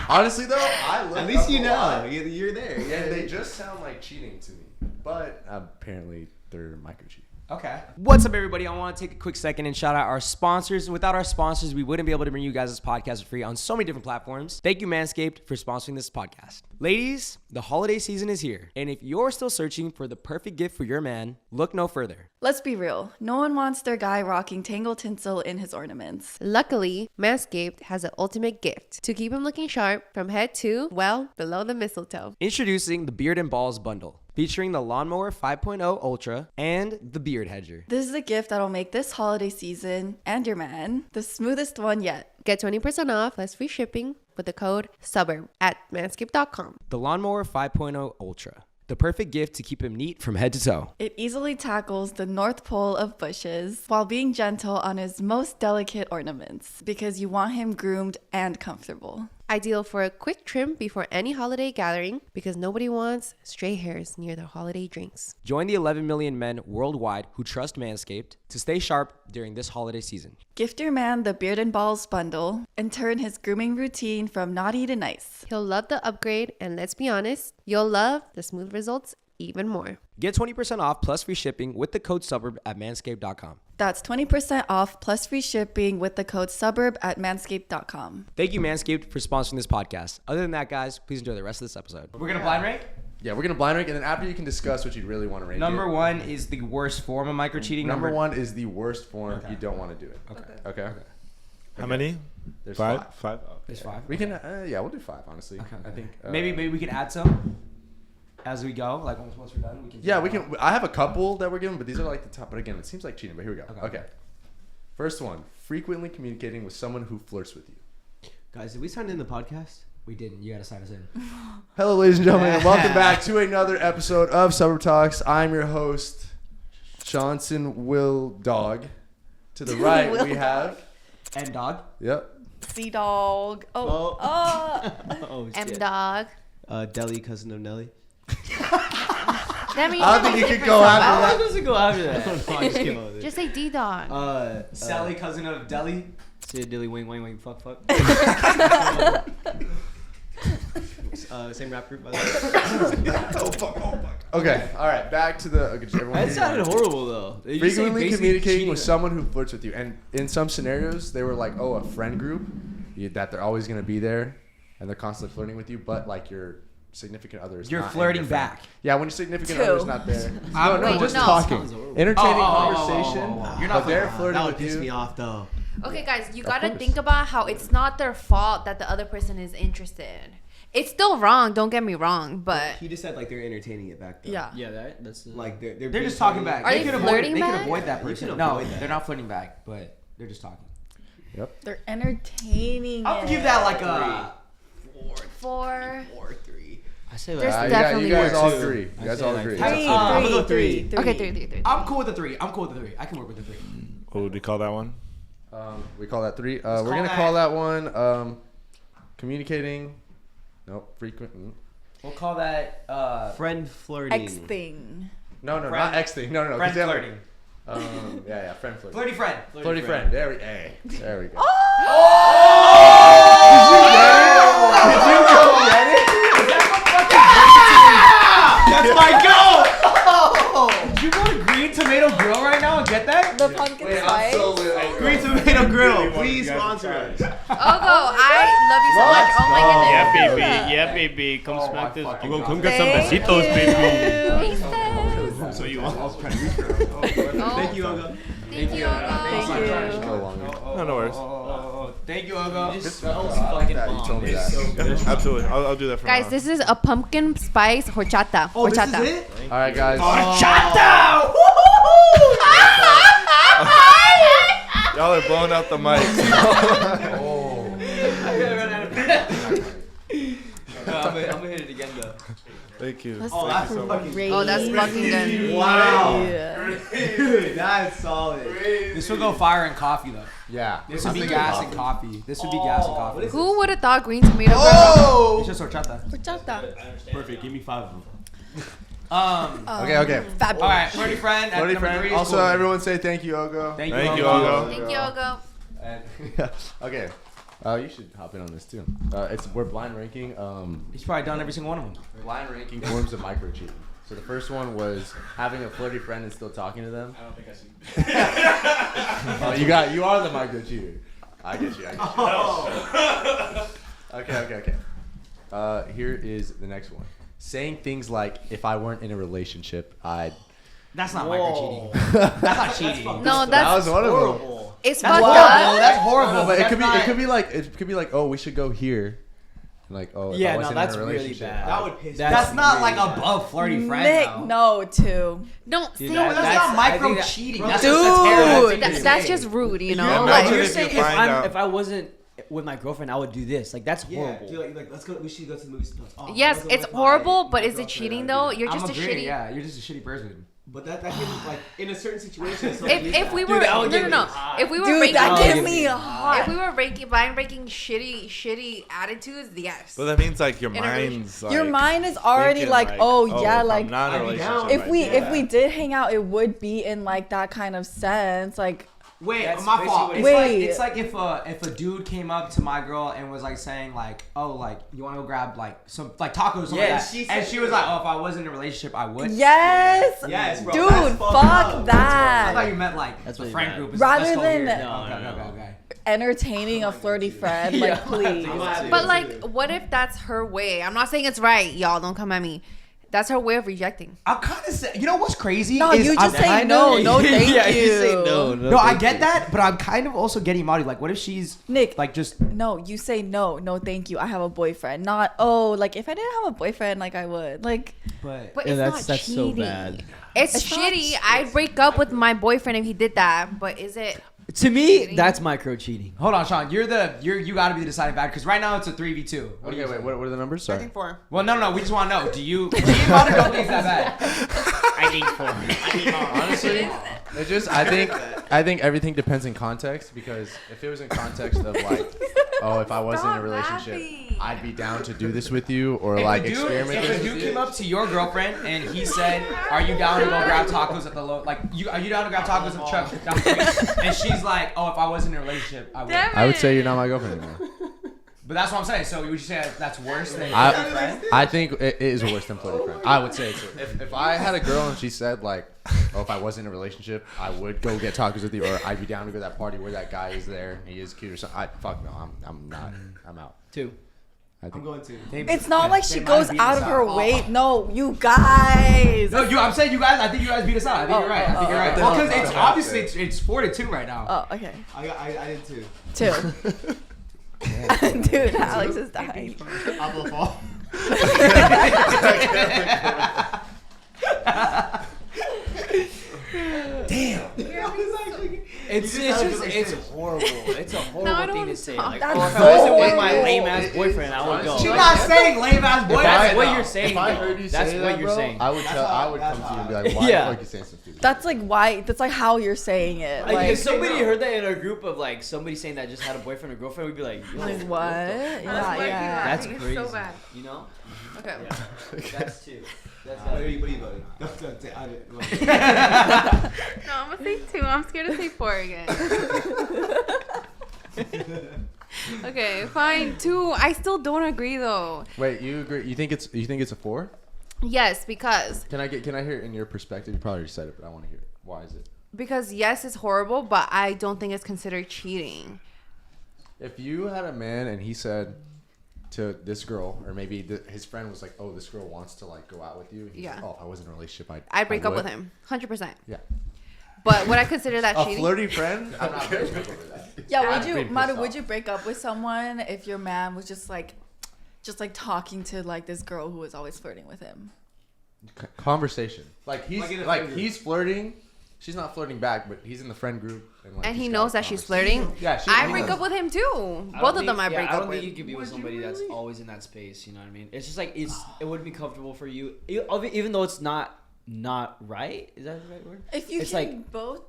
Honestly, though, I looked At least up you a know. lot, You're there. and they just sound like cheating to me. But apparently, they're microcheating. Okay. What's up, everybody? I want to take a quick second and shout out our sponsors. And without our sponsors, we wouldn't be able to bring you guys this podcast for free on so many different platforms. Thank you, Manscaped, for sponsoring this podcast. Ladies, the holiday season is here. And if you're still searching for the perfect gift for your man, look no further. Let's be real. No one wants their guy rocking tangle tinsel in his ornaments. Luckily, Manscaped has an ultimate gift to keep him looking sharp from head to, well, below the mistletoe. Introducing the Beard and Balls Bundle, featuring the Lawnmower 5.0 Ultra and the Beard Hedger. This is a gift that'll make this holiday season and your man the smoothest one yet. Get 20% off plus free shipping with the code SUBURB at manscaped.com. The Lawnmower 5.0 Ultra, the perfect gift to keep him neat from head to toe. It easily tackles the North Pole of bushes while being gentle on his most delicate ornaments because you want him groomed and comfortable. Ideal for a quick trim before any holiday gathering because nobody wants stray hairs near their holiday drinks. Join the 11 million men worldwide who trust Manscaped to stay sharp during this holiday season. Gift your man the Beard and Balls bundle and turn his grooming routine from naughty to nice. He'll love the upgrade, and let's be honest, you'll love the smooth results even more. Get 20% off plus free shipping with the code SUBURB at manscaped.com. That's 20% off plus free shipping with the code SUBURB at manscaped.com. Thank you, Manscaped, for sponsoring this podcast. Other than that, guys, please enjoy the rest of this episode. We're gonna blind rank. Yeah, we're gonna blind rank, and then after you can discuss what you'd really want to rank. Number 1 is the worst form of microcheating. Number 1 is the worst form. Okay. You don't want to do it. Okay. How many? There's 5. five. 5. Oh. There's 5. We can. Yeah, we'll do 5. Honestly, Okay. I think Maybe we can add some as we go. Like once we're done, we can. Yeah, we can. I have a couple that we're giving, but these are like the top. But again, it seems like cheating. But here we go. Okay. First one: frequently communicating with someone who flirts with you. Guys, did we sign in the podcast? We didn't. You gotta sign us in. Hello, ladies and gentlemen, and welcome back to another episode of Suburb Talks. I'm your host, Johnson Will Dog. To the right, we have. And dog. Yep. Sea dog. Oh. Oh, M shit. dog. Deli, cousin of Nelly. That means I don't think you could go after How am I that. supposed to go after that? No, I just came up with it. Just say D dog. Sally, cousin of Deli. Say dilly wing wing wing fuck fuck. Same rap group by the way. Oh fuck! Okay, all right. Back to the. Okay, everyone That hear sounded me? horrible though. You say Frequently basically communicating cheating with on- someone who flirts with you, and in some scenarios, they were like, "Oh, a friend group, that they're always gonna be there, and they're constantly flirting with you." But like your significant other is You're not in flirting your friend. back. Yeah, when your significant Two. other is not there. I'm- No, Wait, just no. talking, Sounds horrible. entertaining Oh, conversation. You're but not they're flirting. flirting That would with piss you. me off, though. Okay, guys, you Of gotta course. think about how it's not their fault that the other person is interested. It's still wrong. Don't get me wrong, but He just said like they're entertaining it back though. Yeah. Yeah, that's Like they're They're being just talking funny. back. Are they could flirting They back? could avoid that You person. can No, avoid that. they're not flirting back, but they're just talking. They're entertaining. I'll it. give that like a. 4. Or 3. I say There's like definitely you guys more. all Two. agree. You I guys say all like agree. three. I'm gonna go three. Okay, 3. I'm cool with the 3. I'm cool with the 3. I can work with the 3. What would we call that one? We call that 3. We're call gonna that- call that one communicating. Nope, frequent. We'll call that Friend flirting. X thing. No, Friend- not X thing. No. 'cause friend they have, like, flirting. Yeah, friend flirting. Flirty friend. Flirty friend. There we go. Did you go get it? That's my goal. Did you go to Green Tomato Grill right now and get that? The pumpkin spice. Green Tomato Grill, please sponsor us. Ogo, I love you so much. Oh my goodness. Yeah, baby. Yeah, baby. Come Oh, smack my this. fucking Come God. get some besitos, baby. Kisses. So you want? Oh, Thank you, Ogo. Thank you, Ogo. Thank you. No worries. Thank you, Ogo. It just I smells like fucking that you told bomb. me It's that. so good. Yeah, absolutely. I'll do that for Guys, now. this is a pumpkin spice horchata. Oh, this Horchata. is it? All right, guys. Chata! Y'all are blowing out the mic. I'm gonna hit it again though. Thank you. That's Oh, that's so much. fucking. Oh, that's fucking good. Wow. Yeah. That's solid. This will go fire in coffee though. Yeah. This would be gas and coffee. This would be gas and coffee. Who would have thought green tomato? Oh! It's just horchata. Horchata. Perfect. Give me 5 of them. Okay. Fabulous. All right, flirty friend. at Flirty number friend. 3 is Also, cool. everyone say thank you, Ogo. Thank Thank you, Ogo. Ogo. Thank you, Ogo. Okay. You should hop in on this too. We're blind ranking. He's probably done every single one of them. Blind ranking forms of microcheating. So the first one was having a flirty friend and still talking to them. I don't think I see. You are the micro cheater. I get you. Okay. Here is the next one. Saying things like, "If I weren't in a relationship, I'd." That's not micro cheating. That's not cheating. No, That that's was one of them. Horrible. it's That's fucked horrible. up. That's horrible. No, but That's it not- could be like, oh, we should go here. And like, oh, if Yeah, I no, wasn't that's in a really relationship, bad. That would piss me That's off. not really like bad. above flirty friend. Nick, though. no, too. Don't Dude, say No, that's that. not I think micro that- cheating. Bro, That's dude, just a terrible thing to That's say. just rude, you know? Yeah, Like, imagine You're if you saying find out- if I wasn't with my girlfriend, I would do this. Like that's Yeah, horrible. dude, like let's go. We should go to the movies. Oh, yes, I'll go it's with my- horrible, my but is it girlfriend, cheating I'd though? do You're I'm just a agreeing, shitty. Yeah, you're just a shitty person. that. But that can like in a certain situation. If we Dude, were that would no get no me no, if we were Dude, ranking, that give gets me hot. if we were ranking blind ranking shitty attitudes, yes. But that means like your In a relationship. mind's like. Your mind is already thinking, like, oh yeah, if like I'm not in a I'd be relationship. down. if I'd we do if that. we did hang out, it would be in like that kind of sense. Like Wait, That's my basically fault. what It's it like is. it's like if a dude came up to my girl and was like saying like, oh, like you want to go grab like some like tacos or something Yeah, like that, she and said she was that. like, oh, if I was in a relationship, I would. Yes. Yes, bro. Dude, That's fucked fuck up. I that. thought you meant like That's the really friend bad. group. Is Rather let's go than- here. No, okay, no, okay, no. okay. Entertaining a flirty friend, like please. But like, what if that's her way? I'm not saying it's right, y'all. Don't come at me. That's her way of rejecting. I'm kind of saying, you know what's crazy? No, is you just I'm say kinda- no, no, thank yeah, you. you say no. No, I get that, but I'm kind of also getting Marty. Like, what if she's Nick, like just no, you say no, no, thank you. I have a boyfriend. Not like if I didn't have a boyfriend, like I would. Like, but But Yeah, it's that's- not that's so cheating. bad. It's It's not shitty. I'd break up with my boyfriend if he did that. But is it? To me, that's micro cheating. hold on, Sean. You got to be the deciding factor because right now it's a 3v2. What do you Okay, wait. think? What are the numbers? I Sorry. think 4. Well, no. We just want to know. Do you? Me and Marty don't think it's that bad. I think 4. Honestly, it just I think everything depends in context because if it was in context of like, oh, if I wasn't in a Stop relationship, laughing. I'd be down to do this with you or If like a dude, experiment if a with dude you. came up to your girlfriend and he said, "Are you down to go grab tacos at the are you down to grab tacos at the truck down the street?" And she's like, "Oh, if I wasn't in a relationship, I would." Damn I would say you're not my girlfriend anymore. But that's what I'm saying. So would you say that's worse than I- your friend? I think it is worse than flirty friend. I would say it's if I had a girl and she said like, oh, if I wasn't in a relationship, I would go get tacos with you, or I'd be down to go to that party where that guy is there. He is cute or something. Fuck no, I'm not. I'm out. 2. I I'm think. going to. it's not like she They goes might beat out us of her out. way. No, you guys. No, I'm saying you guys. I think you guys beat us out. I think you're right. I think you're right. oh, Well, because oh, it's oh, obviously oh. it's 4-2 right now. Oh, okay. I did too. 2. Dude, Alex is dying. I'm gonna fall. It's horrible. It's a horrible I don't thing wanna to say. talk. Like, That's oh, if so I wasn't with my horrible. lame ass boyfriend, I would go. She's Like, not saying lame ass boyfriend. That's what though. you're saying. If I though. heard you That's say what that, you're bro, saying. I would come to you and be like, why Yeah. the fuck you saying something stupid? That's like why. That's like how you're saying it. Like, Like, if somebody heard that in a group of like somebody saying that just had a boyfriend or girlfriend, we'd be like, yo, like the what? fuck? Yeah. That's It's crazy. so bad. You know? Okay. That's 2. That's What are you voting? Don't say. I didn't. No, I'm gonna say 2. I'm scared to say 4 again. Okay, fine. 2. I still don't agree though. Wait, you agree? You think it's a 4? Yes, because Can I hear it in your perspective? You probably already said it, but I want to hear it. Why is it? yes, it's horrible, but I don't think it's considered cheating. If you had a man and he said to this girl, or maybe his friend was like, "Oh, this girl wants to like go out with you," and he's Yeah. like, "Oh, if I was in a relationship, I'd break I up with would." him, 100%. Yeah. But would I consider that A cheating? flirty friend? I'm not breaking up with that. Yeah, I'd would be you, pissed Madu, off. would you break up with someone if your man was just like talking to like this girl who was always flirting with him? Conversation. Like Like in a like friend group. he's flirting. She's not flirting back, but he's in the friend group. Like, And he he's knows got that she's conversation. flirting. Yeah, I he break knows. up with him too. I don't Both of think- them I break I up don't with. think you could be with somebody that's always in that space. You know what I mean? It's just like it wouldn't be comfortable for you, even though it's not right. Is that the right word? If you It's can like- both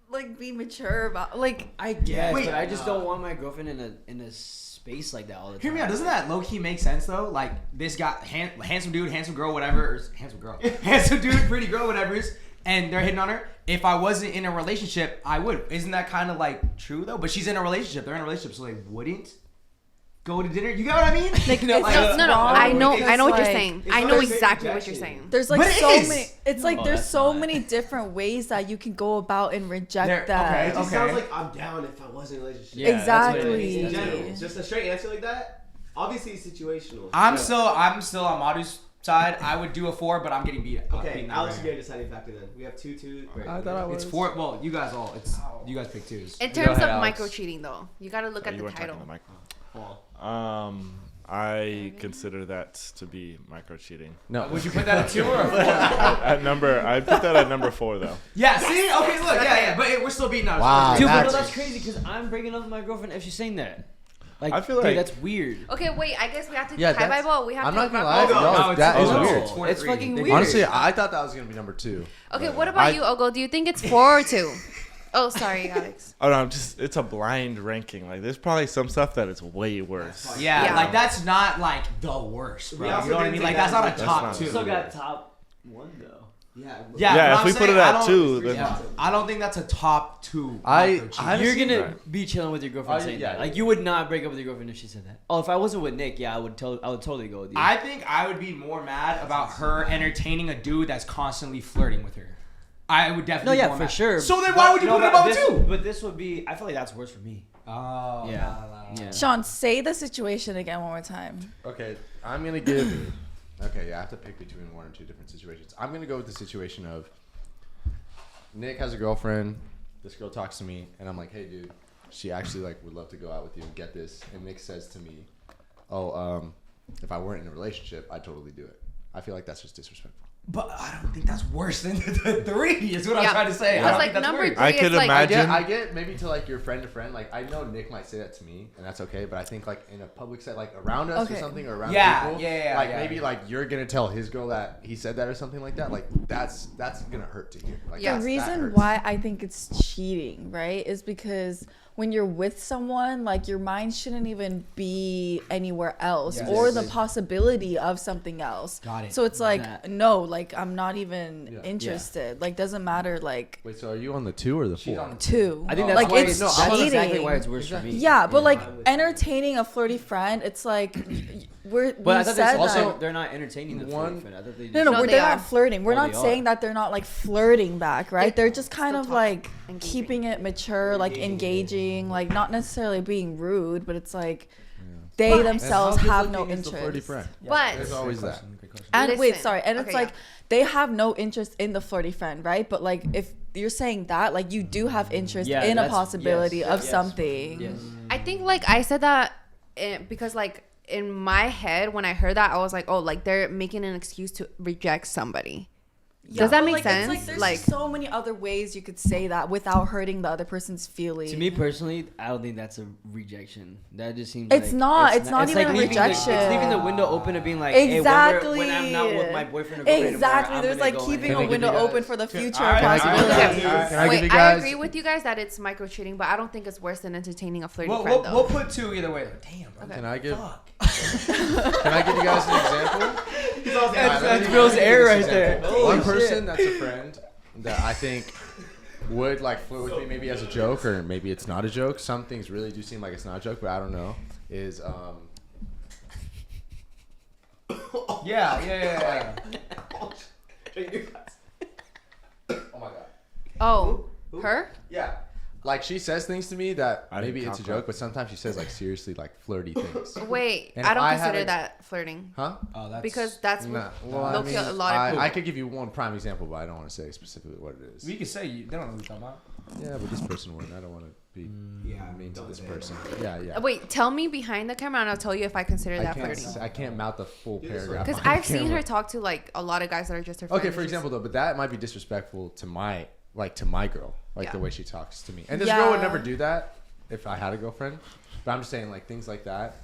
like be mature about like I guess, Wait, but I just don't want my girlfriend in a space like that all the time. Hear me out. Doesn't that low key make sense though? Like this guy, handsome dude, handsome girl, whatever, or handsome girl, handsome dude, pretty girl, whatever is, and they're hitting on her. If I wasn't in a relationship, I would. Isn't that kind of like true though? But she's in a relationship. They're in a relationship, so they wouldn't go to dinner. You get what I mean? Like, No, it's no, no. wrong I know because, what you're like, saying. it's I not know the same exactly what you're rejection. saying. There's like But it so is. many. It's like Oh, there's that's so not. many different ways that you can go about and reject There- that. okay, It just okay. sounds like I'm down if I was in a relationship. Yeah, that's what it Exactly. is. In That's what it general, is. just a straight answer like that. Obviously, it's situational. I'm Yeah. still on Madu's side. I would do a 4, but I'm getting beat. Okay, beaten Alex, out you're a deciding factor then. We have 2-2. Great. I thought I was. It's 4. Well, you guys all. It's you guys pick 2s. In Go terms ahead, of Alex. micro cheating, though, you got to look at you the weren't title. talking to Mike. Paul. I consider that to be micro cheating. No. Would you put that at 2 or a 4? I put that at number 4 though. Yeah. See. Okay. Look. Yeah. But we're still beating out. Wow. Dude, but no, That's- that's crazy because I'm breaking up with my girlfriend if she's saying that. Like, I feel dude, like- that's weird. Okay, wait. I guess we have to Yeah, tie that's- Bible. We have I'm to. not gonna wrap lie. up. No, that is no, weird. it's 4 to It's 3. fucking They- weird. Honestly, I thought that was gonna be number 2. Okay, what about you, Ogo? Do you think it's 4 or 2? Oh, sorry, Alex. Oh no, it's a blind ranking. Like there's probably some stuff that is way worse. Yeah, Yeah. like that's not like the worst, bro. We You also know what I didn't mean? take Like that that's not a into top account. 2. Still got top 1 though. Yeah. Yeah, Yeah, but if I'm we put saying it at I don't- two, then yeah, I don't think that's a top 2. I microcheating. You're gonna Right. be chilling with your girlfriend saying yeah, that. Like yeah. you would not break up with your girlfriend if she said that. Oh, if I wasn't with Nick, yeah, I would totally go with you. I think I would be more mad about her entertaining a dude that's constantly flirting with her. I would no, definitely. yeah, be more for mad. sure. So then why would you put it above this, 2? But this would be. I feel like that's worse for me. Oh, Yeah. Yeah. Sean, say the situation again one more time. Okay, I'm gonna give. Okay, yeah, I have to pick between 1 or 2 different situations. I'm gonna go with the situation of Nick has a girlfriend. This girl talks to me, and I'm like, "Hey, dude, she actually like would love to go out with you and get this." And Nick says to me, "Oh, if I weren't in a relationship, I'd totally do it." I feel like that's just disrespectful. But I don't think that's worse than the 3. Is what I'm Yeah. trying to say. I Because, don't like, think that's number worse. 3, I could it's like, imagine- I get maybe to like your friend to friend. Like I know Nick might say that to me, and that's okay. But I think like in a public set, like around us or Okay. something, or around Yeah, people, yeah, like yeah, maybe yeah. like you're gonna tell his girl that he said that or something like that. Like that's gonna hurt to hear. Like Yeah. The that reason hurts. why I think it's cheating, right, is because when you're with someone, like your mind shouldn't even be anywhere else Yes. or the possibility of something else. Got it. So it's like, That. no, like I'm not even Yeah. interested. Like doesn't matter. Like Wait, so are you on the 2 or the 4? She's on the 2. I think Oh. that's like why it's that's cheating. exactly why it's worse for me. Yeah, but like I'm with entertaining a flirty friend, it's like we But I thought said also- that. they're not entertaining the one- friend. I thought they No, just- no, they they're are. not flirting. We're Oh, not they saying are. that they're not like flirting back, right? They're just kind still of talk- like engaging. keeping it mature, like engaging, like not necessarily being rude, but it's like they But- thesselves And how have no good-looking is the flirty interest. friend? But There's always that. And wait, Listen. sorry, and it's Okay, like yeah. they have no interest in the flirty friend, right? But like if you're saying that, like you do have interest Yeah, in a that's- possibility yes, of yes. something. Yes. I think like I said that because like in my head when I heard that I was like, oh, like they're making an excuse to reject somebody. Yeah, Does that but, make like, sense? It's like there's Like- so many other ways you could say that without hurting the other person's feelings. To me personally, I don't think that's a rejection. That just seems It's like, not. It's not even a leaving rejection. it's leaving the window open to being like, Exactly. hey, when I'm not with my boyfriend or girlfriend Exactly. anymore, There's I'm like gonna go keeping and- Can I a give window you guys- open for the future Alright, possibility. alright. Can I give Wait, you I guys? agree with you guys that it's micro cheating, but I don't think it's worse than entertaining a flirty We'll, friend we'll, though. we'll put 2 either way. Damn, bro. Okay. Can I give? Fuck. Can I give you guys an example? That's Bill's air right there. One person that's a friend that I think would like flirt with me maybe as a joke, or maybe it's not a joke. Some things really do seem like it's not a joke, but I don't know. Is Yeah. oh my god. Oh, her? Yeah. Like she says things to me that I maybe didn't it's a count joke, that. but sometimes she says like seriously like flirty things. Wait, And I if don't I had consider a- that flirting Huh? Oh, that's because that's Nah. what Well, I low-key mean, a lot of people. I could give you one prime example, but I don't want to say specifically what it is. we could say they don't know what you're talking about. Yeah, but this person wouldn't. I don't want to be Yeah, mean to don't this say person. Yeah. Wait, tell me behind the camera and I'll tell you if I consider that flirting. I can't mouth the full paragraph. Because on I've seen camera. her talk to like a lot of guys that are just her friends. Okay, for and she's- example though, but that might be disrespectful to my girl, like Yeah. the way she talks to me. And this girl would Yeah. never do that if I had a girlfriend. But I'm just saying like things like that.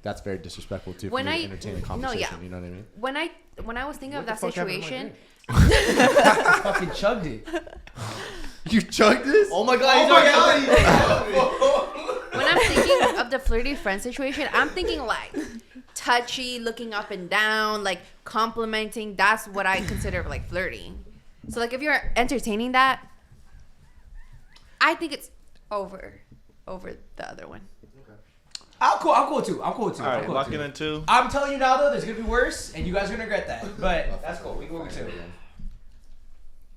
That's very disrespectful too. When for me I- to entertain a no, conversation. yeah. You know what I mean? when I was thinking of that What the fuck happened to my situation, drink? Fucking chugged it. You chugged this? Oh my god, when I'm thinking of the flirty friend situation, I'm thinking like touchy, looking up and down, like complimenting. That's what I consider like flirting. So like if you're entertaining that, I think it's over the other one. I'm cool too. I'm cool too. All I'm right, cool locking too. in 2. I'm telling you now though, there's gonna be worse, and you guys are gonna regret that. But that's cool. We can go with 2.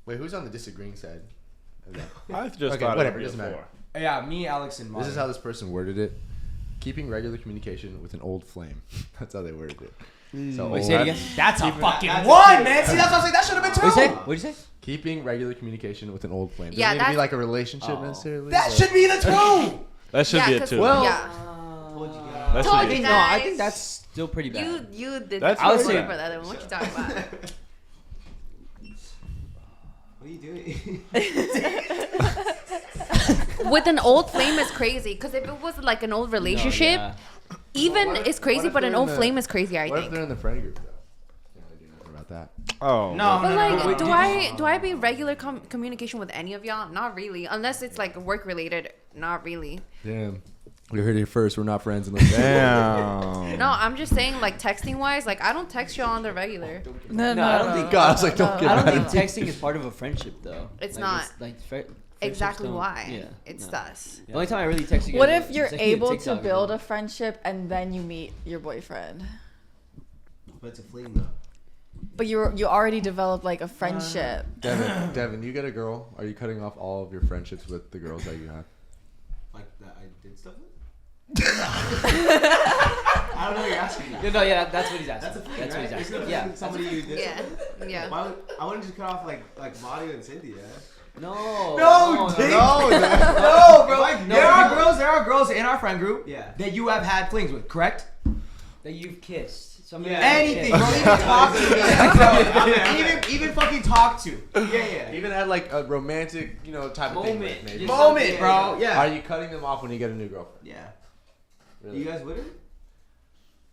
Wait, who's on the disagreeing side? of that? I just Okay, thought whatever, it it would doesn't be a matter. 4. Yeah, me, Alex, and This is Molly. how this person worded it. Keeping regular communication with an old flame. That's how they worded it. So Wait, say it again. That's a fucking 1, man. See, that's what I'm saying. That should have been 2. What'd you say? What'd you say? keeping regular communication with an old flame. Doesn't Yeah, need to be that's- like a relationship Oh. necessarily. That but- should be the 2. That should Yeah, be a 'cause- 2. Well- yeah. that Told should be you a No, I guys. think that's still pretty bad. You did That's I was pretty waiting bad. for the other one. What you talking about? What are you doing? With an old flame is crazy because if it was like an old relationship, No, yeah. even What if- it's crazy, what if but an they're old in the- flame is crazier. I What if think. they're in the friend group though? Can't really do nothing about that. Oh. No, But no, like, no, no, do no. I be regular communication with any of y'all? Not really, unless it's like work related. Not really. Damn. You heard it first. We're not friends unless. Damn. No, I'm just saying, like, texting wise, like, I don't text y'all on the regular. No, I don't think- God, I was like, don't get I don't mad think at me. texting is part of a friendship though. It's Like, not. friendships Exactly don't- why. Yeah, It's no. thus. The only time I really text you guys What is if you're send you able to TikTok or build a something. friendship and then you meet your boyfriend? But it's a fling though. But you already developed like a friendship. Devin, you get a girl. Are you cutting off all of your friendships with the girls that you have? Like that I did stuff with? I don't know what you're asking me. Yeah, that's what he's asking. That's a fling, That's what right? he's Isn't asking. it Yeah. fling somebody you did Yeah. something? Yeah. Why would, I wouldn't just cut off like Mario and Cynthia. No. Dick. No, No, bro. Like, no, there are no. girls in our friend group Yeah. that you have had flings with, correct? That you've kissed. Somebody Yeah. Anything, you've bro. kissed. Even talk to me. I'm there. Even fucking talk to. Yeah. Even had like a romantic, type of thing. Moment. With, maybe. Just Moment, something, bro. Yeah. Are you cutting them off when you get a new girlfriend? Yeah. Really? You guys wouldn't?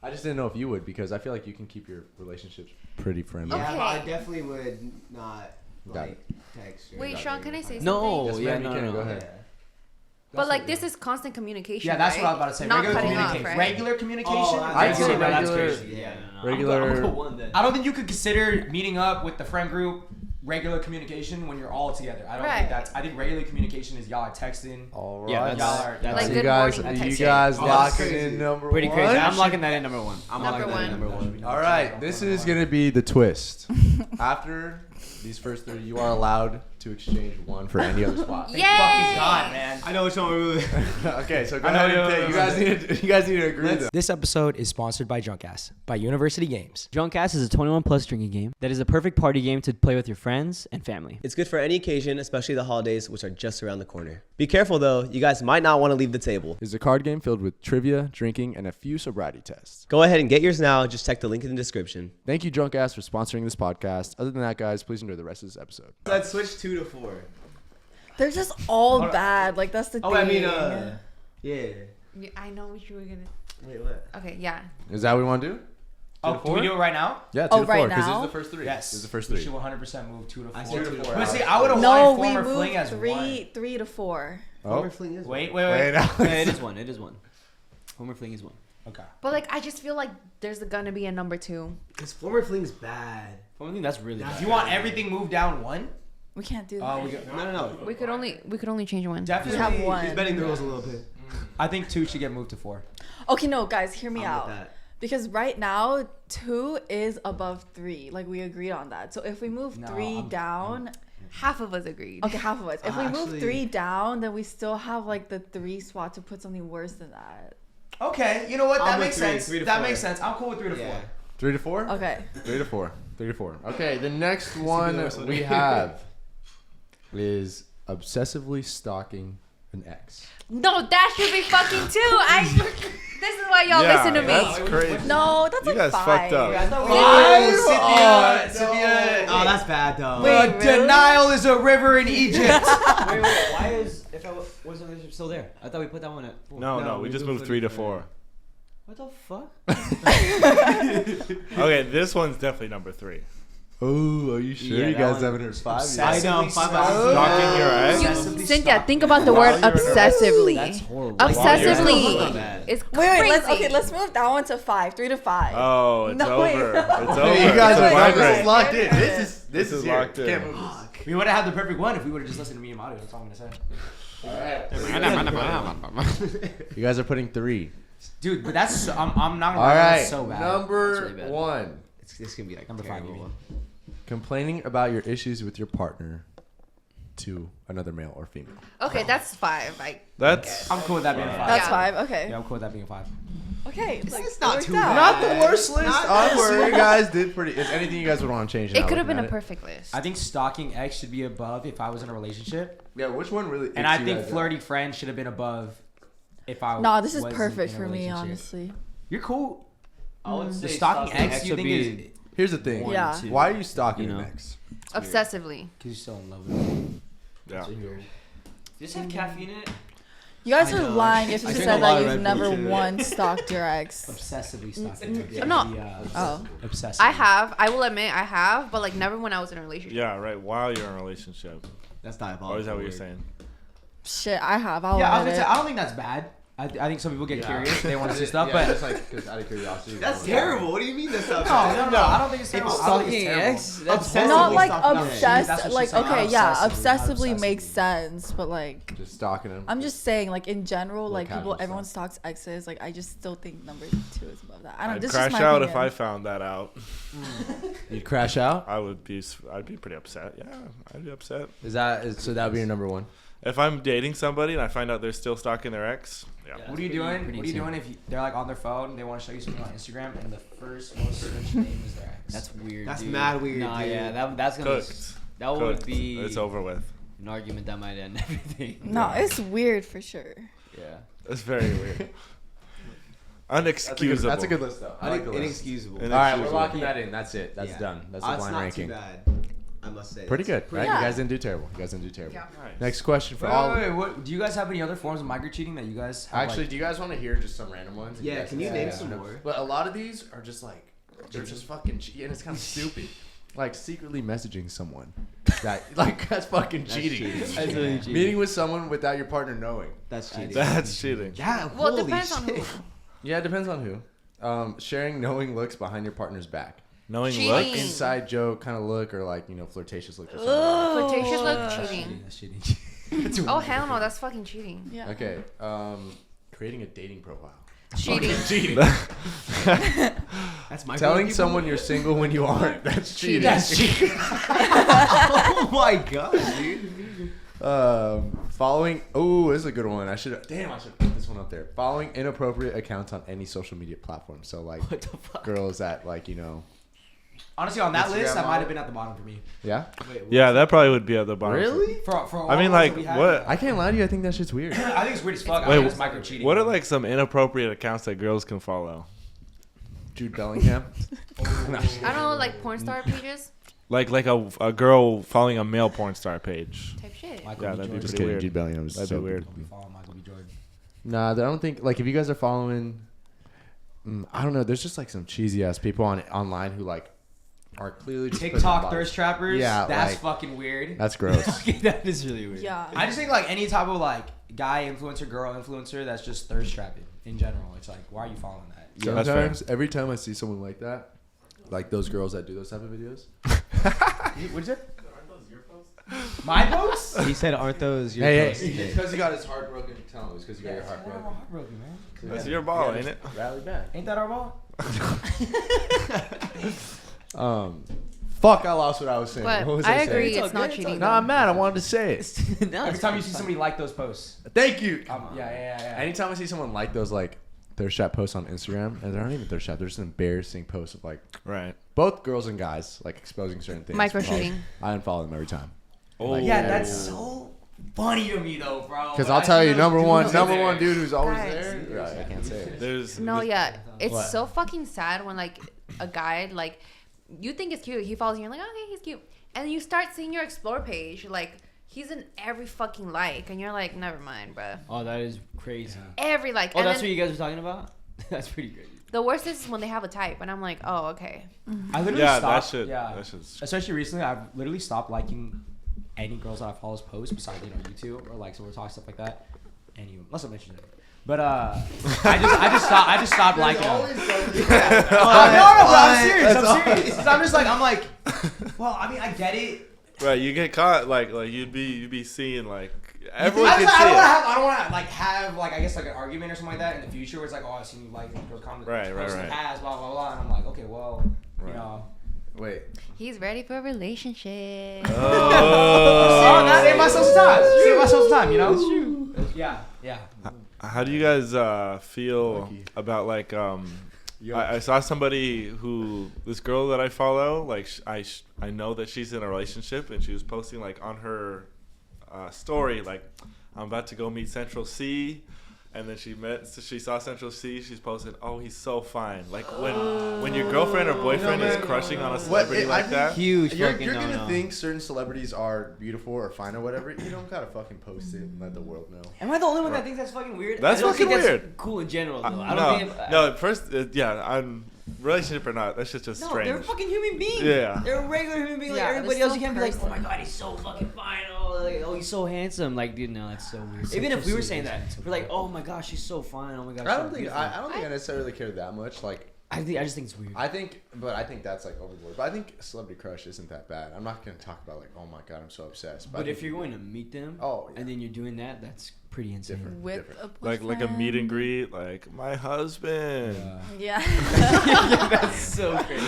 I just didn't know if you would because I feel like you can keep your relationships pretty friendly. Yeah, Okay. but I definitely would not Got like text. or Wait, got Sean, it. can I say something? No. Yes, Yeah. ma'am, you No. can. No. Go Yeah. ahead. But, like, this is constant communication. Yeah, that's right? what I was about to say. Not regular cutting off, communication. right? Regular communication. Oh, I'd regular- say that's regular- crazy. Yeah. regular- I'm go one then. I don't think you could consider meeting up with the friend group regular communication when you're all together. I don't Right. think that's. I think regular communication is y'all are texting. All right. Yeah, Y'all are. that's Like, So good you guys, morning, you text. guys Oh, that's locking crazy. in number Pretty one. crazy. I'm locking that in number one. I'm Number locking that in one. number one. All right, this is gonna be the twist. After these first 3, you are allowed to exchange one for any other spot. Yay! Fucking God, man. I know which one we're moving. Okay, so go I know ahead and you- pick. You guys need to agree. Though. This episode is sponsored by Drunkass by University Games. Drunkcast is a 21 plus drinking game that is a perfect party game to play with your friends and family. It's good for any occasion, especially the holidays, which are just around the corner. Be careful though, you guys might not want to leave the table. It's a card game filled with trivia, drinking, and a few sobriety tests. Go ahead and get yours now. Just check the link in the description. Thank you, Drunk Ass, for sponsoring this podcast. Other than that, guys, please enjoy the rest of this episode. Let's switch 2 to 4. They're just all bad. Like that's the Oh, thing. I mean, yeah. Yeah, I know what you were gonna. Wait, what? Okay, yeah. Is that what we want to do? Oh, can we do it right now? Yeah, 2 Oh, to 4, right because this now? is the first 3. Yes. This is the first We 3. should 100% move 2 to 4. I said 2 to 4. But see, I would have No, wanted we former fling as moved one. 3 to 4. Oh, Fling is Wait. wait. Yeah, it is one. It is one. Homer Fling is one. Okay. But, like, I just feel like there's gonna be a number 2. Because former fling's bad. Homer Fling, that's really bad. Do you want everything moved down one? We can't do that. Oh, we got. No. We could only change one. Definitely. We have one. He's bending the rules a little bit. I think 2 should get moved to 4. Okay, no, guys, hear me I'm out. with that. Because right now, 2 is above 3. Like we agreed on that. So if we move No, 3 I'm- down, Half of us agreed. okay, half of us. If we move Actually- 3 down, then we still have like the 3 spot to put something worse than that. Okay, you know what? That I'm with makes 3, sense. 3 to That 4. makes sense. I'm cool with 3 to 4. Yeah. 3 to 4? Okay. 3 to 4. 3 to 4. Okay, the next the one worst one. we have is obsessively stalking an ex. No, that should be fucking 2. This is why y'all listen to me. That's crazy. No, that's You like guys 5. fucked up. Oh, Cynthia. Oh, that's bad though. Wait, really? Denial is a river in Egypt. Wait, why is if I wasn't relationship still there? I thought we put that one at 4. No, we just moved 3 to 4. What the fuck? Okay, this one's definitely number 3. Oh, are you sure? Yeah, you that guys one- haven't heard 5 yet? I know. 5 hours. Stalking your ex? You, Cynthia, think about the word obsessively. That's horrible. Obsessively. It's Wait, crazy. let's move that one to 5. 3 to 5. Oh, it's No, wait. over. It's over. Hey, you guys It's a are blind this is race. locked in. This is is locked here. in. Can't move this. We would have had the perfect one if we would have just listened to me and Mario. That's all I'm gonna say. You guys are putting 3. Dude, but that's I'm not gonna All lie, right, that's so bad. number really bad. 1. It's gonna be like Number 5, terrible. you mean? Complaining about your issues with your partner to another male or female. Okay, that's 5. That's I'm cool with that being a 5. That's Yeah. 5. Okay. Yeah, I'm cool with that being a 5. Okay. It's not too out. bad. Not the worst list. Not Honestly, you guys did pretty. Is anything you guys would want to change? It could have been a perfect list. I think stalking ex should be above if I was in a relationship, Yeah, which one really? and I think flirty friend should have been above if I. No, this is wasn't perfect in a for me, relationship. honestly. You're cool. I would The say stalking ex, you would think be is Here's the thing. one, Yeah. 2. Why are you stalking You know. an ex? Obsessively. because you're still in love with them. yeah. Does this have caffeine in it? You guys I are know. lying if I you drink said a lot that of you've Red Bull, never too. once stalked your ex. Obsessively stalking. No. Oh. Obsessively. I have. I will admit I have, but like never when I was in a relationship. Yeah, right. While you're in a relationship. That's diabolical. Or is that what you're saying? Shit, I have. I'll Yeah, I was admit gonna say it. I don't think that's bad. I think some people get curious. They want to see stuff, Yeah, but just like 'cause out of curiosity. That's terrible. What do you mean that's not? no, I don't think it's terrible. I don't think Stalking it's terrible. ex. That's Not like stalking. No, obsessed. that's what Like she's saying. okay, yeah, Obsessively. obsessively makes sense, but like Just stalking them. I'm just saying, like in general, Little like people, casual everyone stuff. stalks exes. Like I just still think number 2 is above that. I don't know. I'd This is crash just my out opinion. if I found that out. You'd crash out. I'd be pretty upset. Yeah, I'd be upset. So that would be your number 1? If I'm dating somebody and I find out they're still stalking their ex, yeah. What are you doing? pretty What are you soon. doing if they're like on their phone? They want to show you something on Instagram, and the first most searched name is their ex. That's weird. That's dude. mad weird, Nah, dude. yeah, that's gonna. Cooked. That would Cooked. be. It's over with. An argument that might end everything. No, it's weird for sure. Yeah. It's very weird. Unexcusable. That's a good list though. I like the list. Inexcusable. And All right, we're Inexcusable. locking that in. That's it. That's Yeah. done. That's the That's blind not ranking. too bad. I must say. Pretty That's good, right? Yeah. You guys didn't do terrible. Yeah. Nice. Next question for Wait, all. wait, what? Do you guys have any other forms of microcheating that you guys have, Actually, like, do you guys want to hear just some random ones? Yeah, guys can you say name yes or some no? more? But a lot of these are just like they're just fucking and it's kind of stupid. Like secretly messaging someone that like that's fucking cheating. cheating. That's really cheating. Meeting with someone without your partner knowing. That's cheating. That's cheating. Yeah. Well, it holy depends on shit. who. Yeah, it depends on who. Sharing knowing looks behind your partner's back. Knowing Cheating. looks. Inside joke kind of look or like, flirtatious look or something. Flirtatious look, cheating. That's cheating. Oh hell no, that's fucking cheating. Yeah. Okay. Creating a dating profile. Cheating. Cheating. That's my Telling someone you're single when you aren't. That's cheating. That's cheating. Oh my god, dude. Following. Oh, this is a good one. I should put this one up there. Following inappropriate accounts on any social media platform. So like What the fuck? girls that like Honestly, on that Instagram list, that might model. have been at the bottom for me. yeah. Wait, Yeah, that probably would be at the bottom. Really? For I mean, all like, that we had, what- I can't lie to you. I think that shit's weird. I think it's weird as fuck. Wait, I think it's microcheating. What are like some inappropriate accounts that girls can follow? Jude Bellingham. I don't know, like porn star pages Like a girl following a male porn star page. type shit. Michael Yeah, B. that'd be Jordan. Just pretty kidding. weird. Jude Bellingham is That'd so be weird. We follow Michael B. Jordan. Nah, I don't think like if you guys are following. I don't know. There's just like some cheesy ass people online who like are clearly just putting TikTok their thirst trappers. Yeah, that's like- fucking weird. That's gross. That is really weird. Yeah. I just think like any type of like guy influencer, girl influencer, that's just thirst trapping in general. It's like, why are you following that? Yeah, that's fair. Sometimes, every time I see someone like that, like those girls that do those type of videos. What'd you say? My posts? He said, "Aren't those your Hey, posts?" it's because you got his heart broken. Tell him it's because you got your heart broken. Heartbroken, man. That's your ball, ain't it? Rally back. Ain't that our ball? Fuck, I lost what I was saying. But What was I saying? agree, It's it's not okay, cheating. No, I'm mad. I wanted to say it. Every time you see somebody like those posts. Thank you. Yeah. Anytime I see someone like those like thirst trap posts on Instagram, and they're not even thirst trap, they're just embarrassing posts of like Right. both girls and guys like exposing certain things. Micro-cheating. I unfollow them every time. Oh, Yeah, that's so funny to me though, bro. Because When I'll I tell see you, those number dudes one there. dude who's always Guys. there. Right, I can't say it. There's No, yeah, it's What? so fucking sad when like a guy like you think it's cute, he follows you, you're like, okay, he's cute, and then you start seeing your explore page, like he's in every fucking like, and you're like, never mind, bruh. Oh, that is crazy. Every like. Oh, and that's then what you guys were talking about? That's pretty crazy. the worst is when they have a type, and I'm like, oh, okay. I literally yeah, stopped. that shit's Especially recently, I've literally stopped liking any girls that I follow's posts besides YouTube or like Silver Talk stuff like that. Unless I mentioned it. But I just stopped liking them. No, but I'm serious. I'm like, well, I mean, I get it. right. You get caught like you'd be seeing like I everyone can don't see it. want to have I guess like an argument or something like that in the future where it's like, oh, I've seen you like girls comment Right. in the Right. past, blah blah blah, and I'm like, okay, well, you Right. know. Wait. He's ready for a relationship. Oh, that ain't myself some time. Give myself some time, you know. It's true. Yeah. How do you guys feel about like I saw somebody this girl that I follow, like I know that she's in a relationship, and she was posting like on her story like, I'm about to go meet Central C, and then she saw Central C, she's posted, oh, he's so fine. Like when your girlfriend or boyfriend is crushing on a celebrity like that. Huge You're fucking gonna no-no. think certain celebrities are beautiful or fine or whatever. You don't gotta fucking post it and let the world know. Am I the only one that thinks that's fucking weird? That's I don't fucking think that's weird. cool in general, though. I don't think. No, at first, yeah, relationship or not, that's just No, strange. they're fucking human beings. Yeah. They're a regular human being like Yeah, everybody they're else. You still can't be like, oh my person. god, he's so fucking fine. Oh, he's so handsome. Like, dude, no, that's so weird. Even if we were saying that, we're like, oh my gosh, she's so fine. Oh my gosh. I so don't think beautiful. I don't think I necessarily care that much. Like I just think it's weird. I think that's like overboard. But I think celebrity crush isn't that bad. I'm not gonna talk about like, oh my god, I'm so obsessed. But if you're going to meet them, and then you're doing that, that's pretty insane. Different. With a like a meet and greet, like my husband. Yeah. That's so crazy.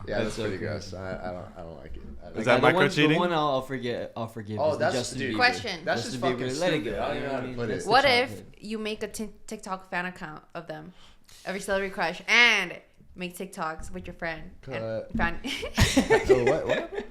yeah, that's so pretty crazy. gross. I don't like it. Is that micro-cheating? The one I'll forgive. Oh, is that's Justin dude. Bieber. Question. That's Justin just fucking Bieber, let it stupid. go. I don't even know how to put That's it. What the if childhood. you make a TikTok fan account of them, every celebrity crush, and make TikToks with your friend and fan Oh, what?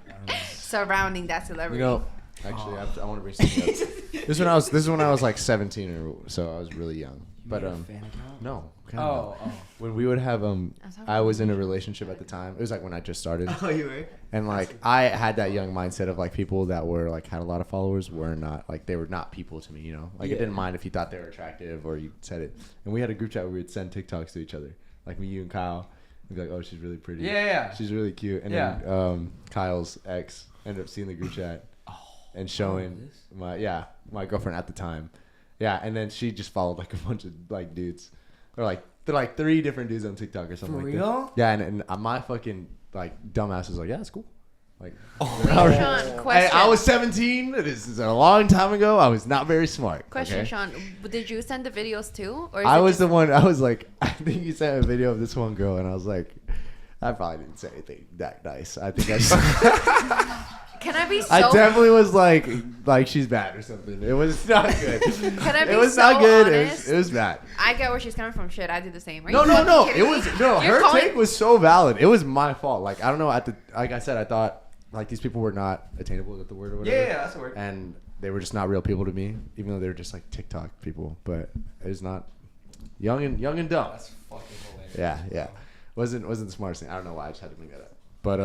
surrounding that celebrity? You know, actually, I want to bring something up. This is when I was like 17 or so. I was really young. But Fan account? no. Oh. When we would have talking I was in a relationship at the time. It was like when I just started. Oh, you were? And like I had that young mindset of like people that were like had a lot of followers were not like they were not people to me, you know. Like it didn't mind if you thought they were attractive or you said it. And we had a group chat where we would send TikToks to each other. Like me, you, and Kyle. We'd be like, oh, she's really pretty. Yeah. She's really cute. And Yeah. then Kyle's ex ended up seeing the group chat and showing my girlfriend at the time. Yeah, and then she just followed like a bunch of like dudes. They're like 3 different dudes on TikTok or something For like real? that. Yeah, and my fucking like dumbass was like, yeah, it's cool. Like, Wait, Sean, question. I was 17. This is a long time ago. I was not very smart. Question, okay? Sean. Did you send the videos too? Or is I it was just- the one. I was like, I think you sent a video of this one girl, and I was like, I probably didn't say anything that nice. I think I just. Can I be so? I definitely was like she's bad or something. It was not good. Can I be It was so not good. honest? It was bad. I get where she's coming from. Shit, I did the same. Are No. you fucking kidding It was me? no. You're Her calling- take was so valid. It was my fault. Like I don't know. Like I said, I thought like these people were not attainable. Is that the word or whatever? Yeah, that's the word. And they were just not real people to me, even though they were just like TikTok people. But it was not young and dumb. That's fucking hilarious. Yeah. Wasn't the smartest thing. I don't know why I just had to bring that up. But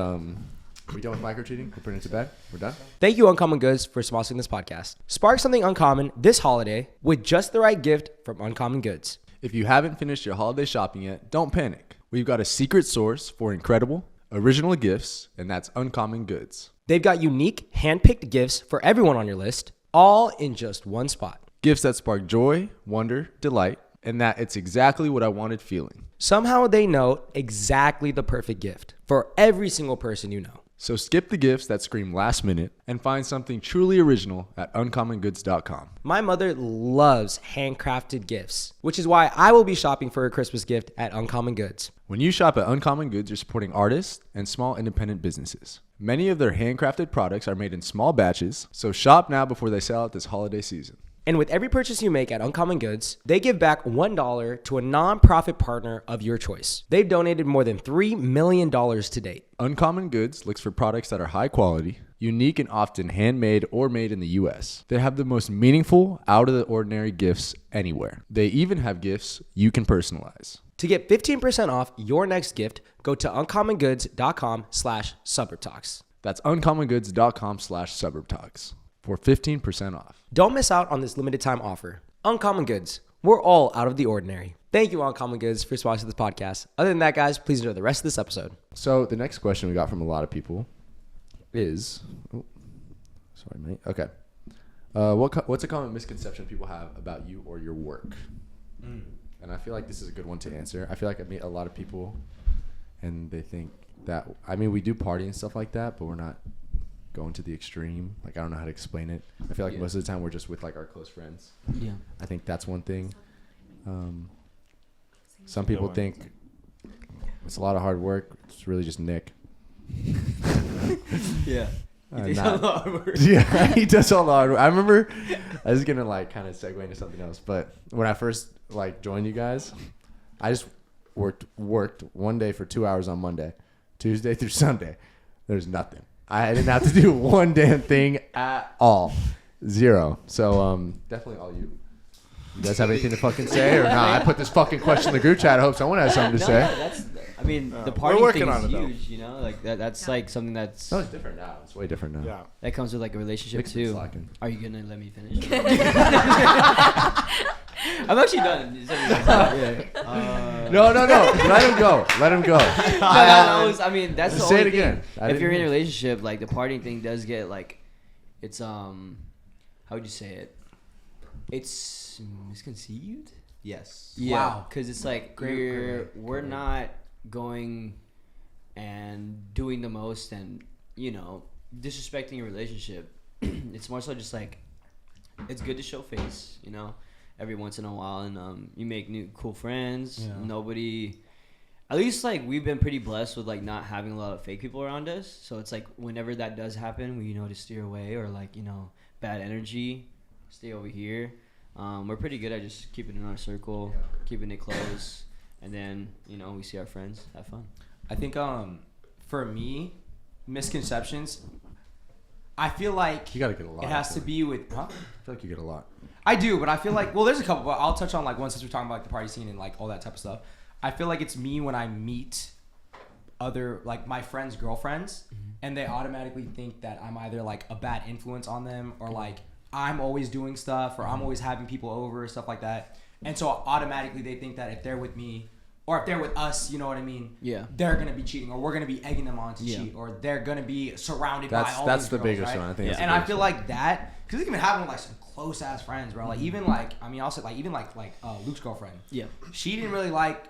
we done with micro-cheating? We're putting it to bed? We're done? Thank you, Uncommon Goods, for sponsoring this podcast. Spark something uncommon this holiday with just the right gift from Uncommon Goods. If you haven't finished your holiday shopping yet, don't panic. We've got a secret source for incredible, original gifts, and that's Uncommon Goods. They've got unique, hand-picked gifts for everyone on your list, all in just one spot. Gifts that spark joy, wonder, delight, and that it's exactly what I wanted feeling. Somehow they know exactly the perfect gift for every single person you know. So skip the gifts that scream last minute and find something truly original at uncommongoods.com. My mother loves handcrafted gifts, which is why I will be shopping for a Christmas gift at Uncommon Goods. When you shop at Uncommon Goods, you're supporting artists and small independent businesses. Many of their handcrafted products are made in small batches, so shop now before they sell out this holiday season. And with every purchase you make at Uncommon Goods, they give back $1 to a nonprofit partner of your choice. They've donated more than $3 million to date. Uncommon Goods looks for products that are high quality, unique, and often handmade or made in the US. They have the most meaningful, out-of-the-ordinary gifts anywhere. They even have gifts you can personalize. To get 15% off your next gift, go to uncommongoods.com/suburbtalks. That's uncommongoods.com/suburbtalks for 15% off. Don't miss out on this limited time offer. Uncommon Goods. We're all out of the ordinary. Thank you, Uncommon Goods, for sponsoring this podcast. Other than that, guys, please enjoy the rest of this episode. So the next question we got from a lot of people is, sorry, mate. Okay. What's a common misconception people have about you or your work? And I feel like this is a good one to answer. I feel like I meet a lot of people, and they think that, I mean, we do party and stuff like that, but we're not going to the extreme. Like, I don't know how to explain it. I feel like most of the time we're just with, like, our close friends. Yeah. I think that's one thing. Some people think it's a lot of hard work. It's really just Nick. Yeah. Yeah, he does all the hard work. I remember, I was gonna like kind of segue into something else, but when I first like joined you guys, I just worked one day for 2 hours on Monday, Tuesday through Sunday. There's nothing. I didn't have to do one damn thing at all, 0. So definitely all you. You guys have anything to fucking say or not? I put this fucking question in the group chat. I hope someone has something to say. That's. I mean, the we're party working thing on is it, though. huge. You know, like that's like something that's No, it's different now. It's way different now. Yeah. that comes with like a relationship Nick's been too. slacking. Are you gonna let me finish? I'm actually done. No. Let him go. I mean, that's the Say only it again. thing. If you're in a relationship, like the partying thing does get like, it's how would you say it? It's misconceived. Yes. Yeah, Wow. because it's like Great. we're not going and doing the most and disrespecting your relationship. It's more so just like it's good to show face, every once in a while, and you make new cool friends. Yeah. Nobody, at least like we've been pretty blessed with like not having a lot of fake people around us. So it's like whenever that does happen, we to steer away, or like bad energy, stay over here. We're pretty good at just keeping it in our circle, keeping it close, and then we see our friends have fun. I think for me, misconceptions, I feel like You gotta get a lot. it has to be with I feel like you get a lot. I do, but I feel like there's a couple, but I'll touch on like one since we're talking about like the party scene and like all that type of stuff. I feel like it's me when I meet other like my friends' girlfriends, and they automatically think that I'm either like a bad influence on them, or like I'm always doing stuff, or I'm always having people over, stuff like that. And so automatically they think that if they're with me, or if they're with us, you know what I mean? Yeah. They're gonna be cheating, or we're gonna be egging them on to Yeah. cheat, or they're gonna be surrounded by all That's these the girls, biggest right? one. I think. That's And the I biggest feel one. like that, because it can even happen with like some close ass friends, bro. Like even like I'll say like even like Luke's girlfriend. Yeah. She didn't really like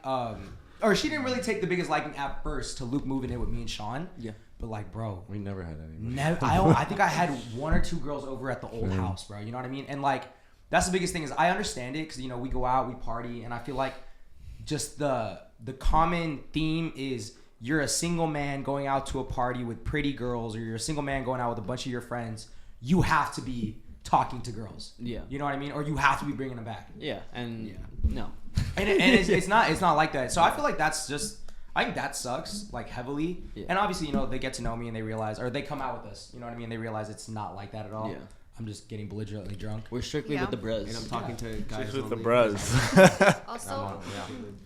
or she didn't really take the biggest liking at first to Luke moving in with me and Sean. Yeah. But like, bro, we never had any. I think I had one or two girls over at the old house, bro. You know what I mean? And like that's the biggest thing is I understand it because we go out, we party, and I feel like just the common theme is you're a single man going out to a party with pretty girls, or you're a single man going out with a bunch of your friends. You have to be talking to girls. Yeah. You know what I mean? Or you have to be bringing them back. Yeah. And Yeah. no. And it's not like that. So I feel like that's just, I think that sucks like heavily. Yeah. And obviously, they get to know me and they realize, or they come out with us, you know what I mean? They realize it's not like that at all. Yeah. I'm just getting belligerently drunk. We're strictly Yeah. with the bros. And I'm talking to guys Just with the only. bros. Also,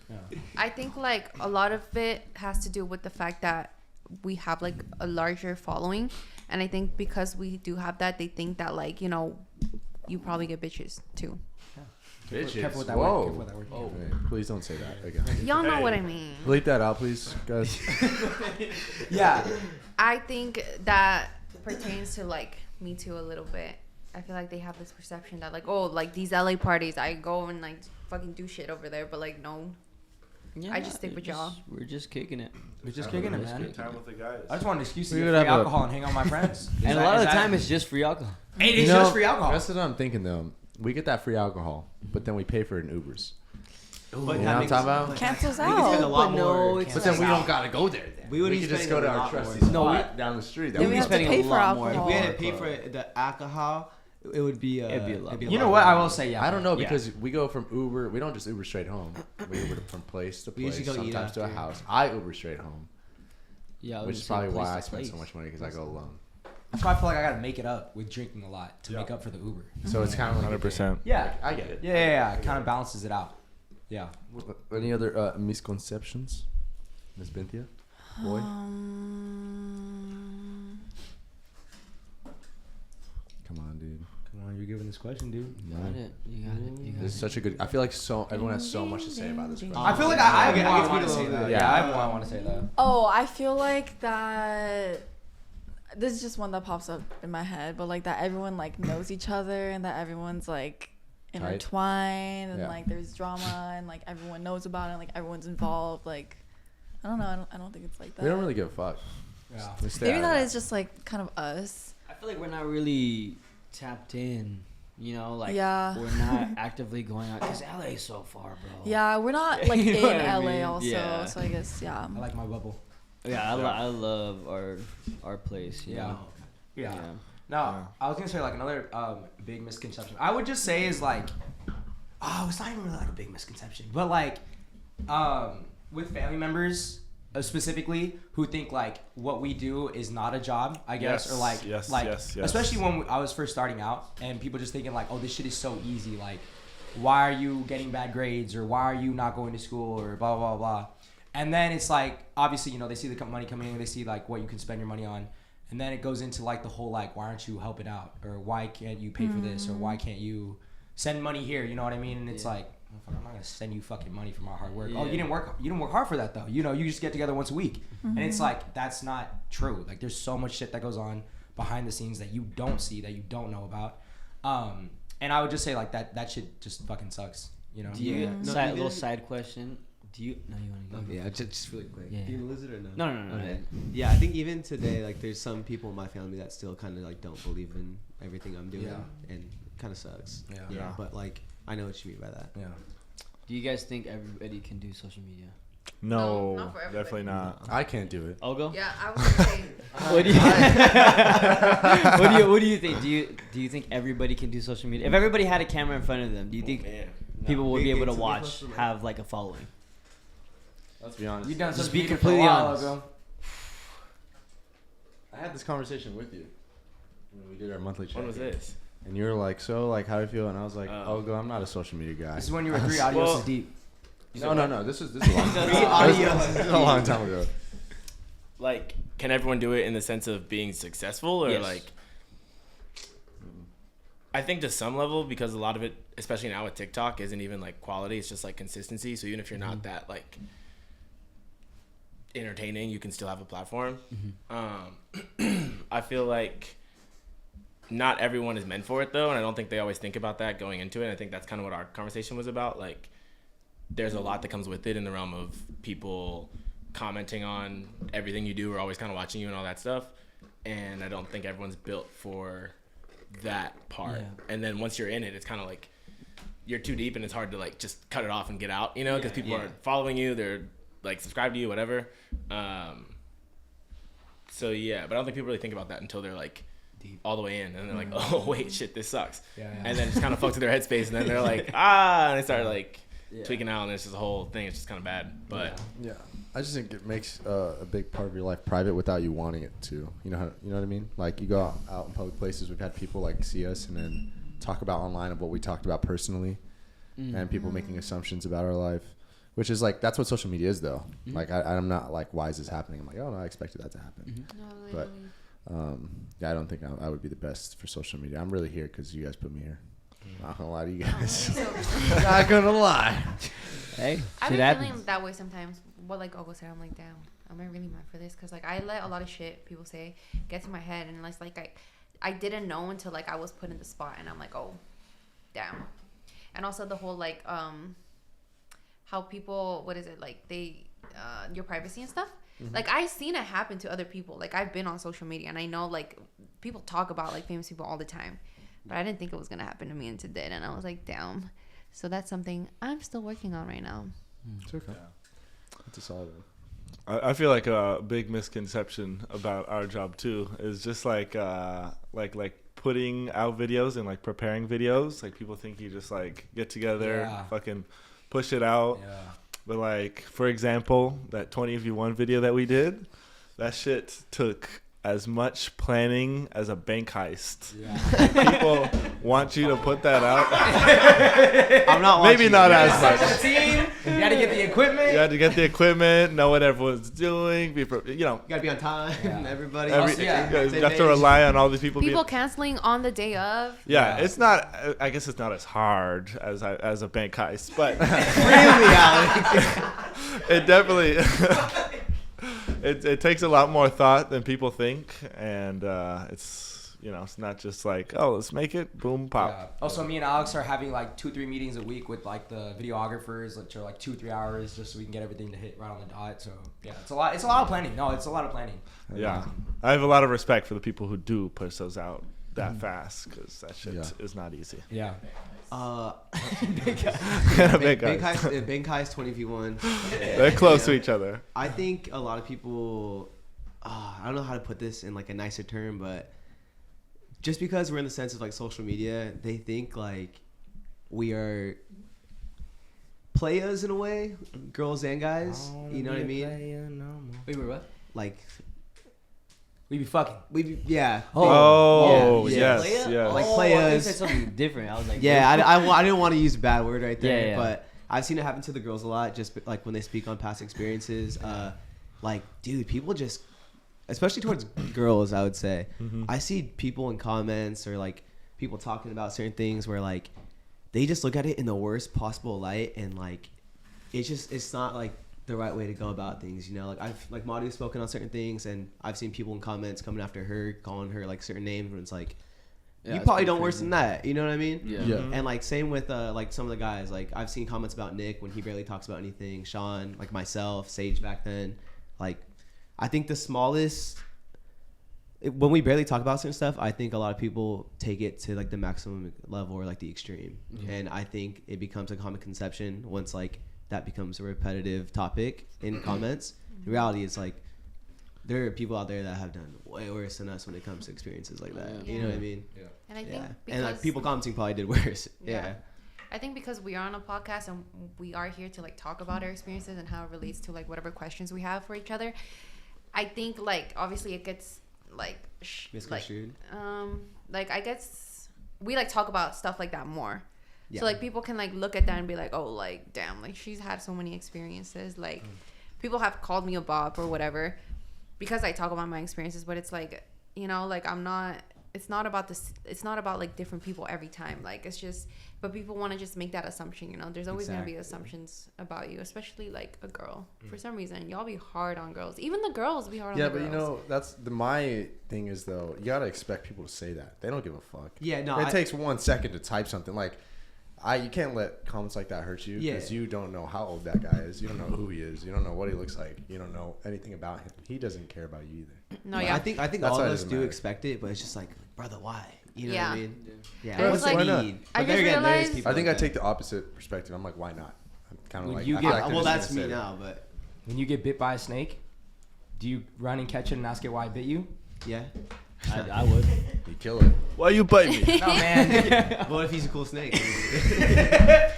Yeah. I think like a lot of it has to do with the fact that we have like a larger following, and I think because we do have that, they think that like you probably get bitches too. Bitches. Careful with that Whoa. word. Careful with that word. Oh, please don't say that again. Y'all know what I mean. Bleep that out, please, guys. Yeah. I think that pertains to like Me Too a little bit. I feel like they have this perception that like, oh, like these LA parties, I go and like fucking do shit over there, but like no. Yeah, I just stick with y'all. We're just kicking it. We're just kicking it, Just man. kicking Time with the guys. I just want an excuse to We get would free have a- alcohol and hang out with my friends. And a lot of the time, it's just free alcohol. it is just free alcohol. That's what I'm thinking though. We get that free alcohol, but then we pay for it in Ubers. But You know that what I'm makes- talking about? Cancels We could spend a out. lot But no, more. it's But then we don't gotta go there. Then. We would we be could just spending go to a our lot trusty more. spot down the street. That Then would we be have to spending pay a for lot more. If alcohol. we had to pay for the alcohol, it would be It'd be a lot. You know what? I will say, yeah. I don't know Yeah. because we go from Uber. We don't just Uber straight home. We Uber from place to We place. usually go eat Sometimes to a after. house. I Uber straight home, Yeah, which is probably why I spend so much money because I go alone. That's why I feel like I gotta make it up with drinking a lot to make up for the Uber. So it's kind of like a 100%. Yeah. I get it. Yeah. It kind of balances it out. Yeah. Any other misconceptions, Miss Cynthia? Boy, come on, dude. Come on, you're giving this question, dude. You got it. You got it. You got This is it. such a good. I feel like everyone has so much to say about this. question. I feel like I get want speed to a say little that. bit. Yeah, I want to say that. Oh, I feel like that. This is just one that pops up in my head, but like that everyone like knows each other and that everyone's like intertwined and Yeah. like there's drama and like everyone knows about it and like everyone's involved. Like I don't know. I don't think it's like that. They don't really give a fuck. Yeah. They stay Maybe out of that is just like kind of us. I feel like we're not really tapped in. Like Yeah. we're not actively going out because LA is so far, bro. Yeah, we're not like You in know what I LA mean? also, Yeah. so I guess yeah. I like my bubble. Yeah, I love our place. You Yeah. know? Yeah. Yeah. No, I was gonna say like another big misconception. I would just say is like, it's not even really like a big misconception, but like, with family members specifically who think like what we do is not a job, I guess, Yes, or like, yes. especially when I was first starting out and people just thinking like, oh, this shit is so easy. Like, why are you getting bad grades or why are you not going to school or blah blah blah blah. And then it's like, obviously, they see the money coming in, they see like what you can spend your money on. And then it goes into like the whole like, why aren't you helping out? Or why can't you pay for this? Or why can't you send money here. You know what I mean? And it's like, I'm not gonna send you fucking money for my hard work. Yeah. Oh, you didn't work hard for that though. You know, you just get together once a week, and it's like that's not true. Like there's so much shit that goes on behind the scenes that you don't see, that you don't know about. And I would just say like that shit just fucking sucks. You know? Do you No, little side question? Do you? No, you want to go? Yeah, just really quick. Yeah. Do you lose it or no? No. Okay. Yeah, I think even today, like, there's some people in my family that still kind of like don't believe in everything I'm doing, and it kind of sucks. Yeah. But like, I know what you mean by that. Yeah. Do you guys think everybody can do social media? No, No, not for everybody. definitely not. I can't do it. I'll go. Yeah, I was gonna say. What do you think? Do you think everybody can do social media? If everybody had a camera in front of them, do you think people would be able to watch, have like a following? Let's be honest. You done Just social be media for a completely while, honest. bro. I had this conversation with you when we did our monthly check. When was this? And you were like, so, like, how do you feel? And I was like, Oh. I'm not a social media guy. This is when you were 3 audios Well- deep. No. This is a long time. This is a long time ago. Like, can everyone do it in the sense of being successful, or Yes. like? I think to some level, because a lot of it, especially now with TikTok, isn't even like quality. It's just like consistency. So even if you're not that like entertaining, you can still have a platform. I feel like not everyone is meant for it though, and I don't think they always think about that going into it. I think that's kind of what our conversation was about. Like, there's a lot that comes with it in the realm of people commenting on everything you do, or always kind of watching you and all that stuff. And I don't think everyone's built for that part. Yeah. And then once you're in it, it's kind of like you're too deep, and it's hard to like just cut it off and get out, you know, because people are following you, they're like subscribed to you, whatever. So yeah, but I don't think people really think about that until they're like all the way in, and they're like, oh wait, shit, this sucks. And then just kind of fuck to their headspace, and then they're like, and they start like tweaking out, and it's just a whole thing. It's just kind of bad. But Yeah. I just think it makes a big part of your life private without you wanting it to. You know what I mean? Like, you go out in public places. We've had people like see us and then talk about online of what we talked about personally, and people making assumptions about our life, which is like, that's what social media is though. Like, I'm not like, why is this happening? I'm like, oh no, I expected that to happen. No, But yeah, I don't think I would be the best for social media. I'm really here because you guys put me here. Not gonna lie to you guys. Not gonna lie. Hey, I've shit been happens. feeling that way sometimes. What like Ogo said, I'm like, damn, am I really mad for this? Because like I let a lot of shit people say get to my head, and it's like I didn't know until like I was put in the spot, and I'm like, oh, damn. And also the whole like how people, what is it, like they your privacy and stuff. Like, I've seen it happen to other people. Like, I've been on social media, and I know like people talk about like famous people all the time, but I didn't think it was gonna happen to me until it did, and I was like, damn. So that's something I'm still working on right now. It's okay. It's a solid one. I feel like a big misconception about our job too is just like putting out videos and like preparing videos. Like, people think you just like get together, fucking push it out. Yeah. But like, for example, that 20v1 video that we did, that shit took as much planning as a bank heist. Yeah. People want you to put that out. I'm not Maybe not as Set much. the team. You had to get the equipment. You had to get the equipment, know what everyone's doing, you know. You gotta be on time. Yeah. Everybody. You have to rely on all these people. People canceling on the day of. Yeah, it's not. I guess it's not as hard as a bank heist, but Really, Alex. it definitely it takes a lot more thought than people think, and it's it's not just like, oh, let's make it, boom, pop. Yeah. Also, me and Alex are having like 2-3 meetings a week with like the videographers, which are like 2-3 hours, just so we can get everything to hit right on the dot. So yeah, it's a lot. It's a lot of planning. No, it's a lot of planning. Yeah, I have a lot of respect for the people who do push those out that fast, because that shit is not easy. Yeah. Big guys. Bank heist 20v1. They're close to each other. I think a lot of people, I don't know how to put this in like a nicer term, but just because we're in the sense of like social media, they think like we are players in a way, girls and guys. You know what I mean? Wait, what? Like, We be fucking. yeah. Oh, Yeah. yes, Playa? yes. Like I thought players. you said something different. I was like, Yeah, I didn't want to use a bad word right there, Yeah. but I've seen it happen to the girls a lot, just like when they speak on past experiences. Like, dude, people just, especially towards girls, I would say, I see people in comments or like people talking about certain things where like they just look at it in the worst possible light, and like it's not like the right way to go about things, you know. Like I've like Madi's spoken on certain things, and I've seen people in comments coming after her, calling her like certain names, when it's like you probably don't worse than that, you know what I mean? Yeah. And like same with like some of the guys, like I've seen comments about Nick when he barely talks about anything, Sean, like myself, Sage back then. Like I think the smallest, when we barely talk about certain stuff, I think a lot of people take it to like the maximum level or like the extreme. And I think it becomes a common conception once like that becomes a repetitive topic in comments. The reality is like there are people out there that have done way worse than us when it comes to experiences like that. You know what I mean? Yeah. And I think and like people commenting probably did worse. I think because we are on a podcast and we are here to like talk about our experiences and how it relates to like whatever questions we have for each other. I think like obviously it gets like misconstrued. Like I guess we like talk about stuff like that more. So like people can like look at that and be like, oh, like damn, like she's had so many experiences. Like people have called me a bop or whatever because I talk about my experiences, but it's like, you know, like it's not about this. It's not about like different people every time. Like it's just, but people want to just make that assumption. You know, there's always gonna be assumptions about you, especially like a girl. For some reason, y'all be hard on girls. Even the girls be hard on the girls. Yeah, but you know, that's my thing is though. You gotta expect people to say that. They don't give a fuck. Yeah, no. It takes 1 second to type something like. You can't let comments like that hurt you because you don't know how old that guy is. You don't know who he is. You don't know what he looks like. You don't know anything about him. He doesn't care about you either. No, I think That's all of why it us doesn't do matter. expect it, but it's just like, brother, why? You know what I mean? Yeah. And it's like, why not? I just realized. I think I take the opposite perspective. I'm like, why not? I'm kind of like, you I feel get- like they're well, just that's gonna me say now, but When you get bit by a snake, do you run and catch it and ask it why it bit you? yeah. I would. it. You kill it. Why you bite me? No, man. What if he's a cool snake?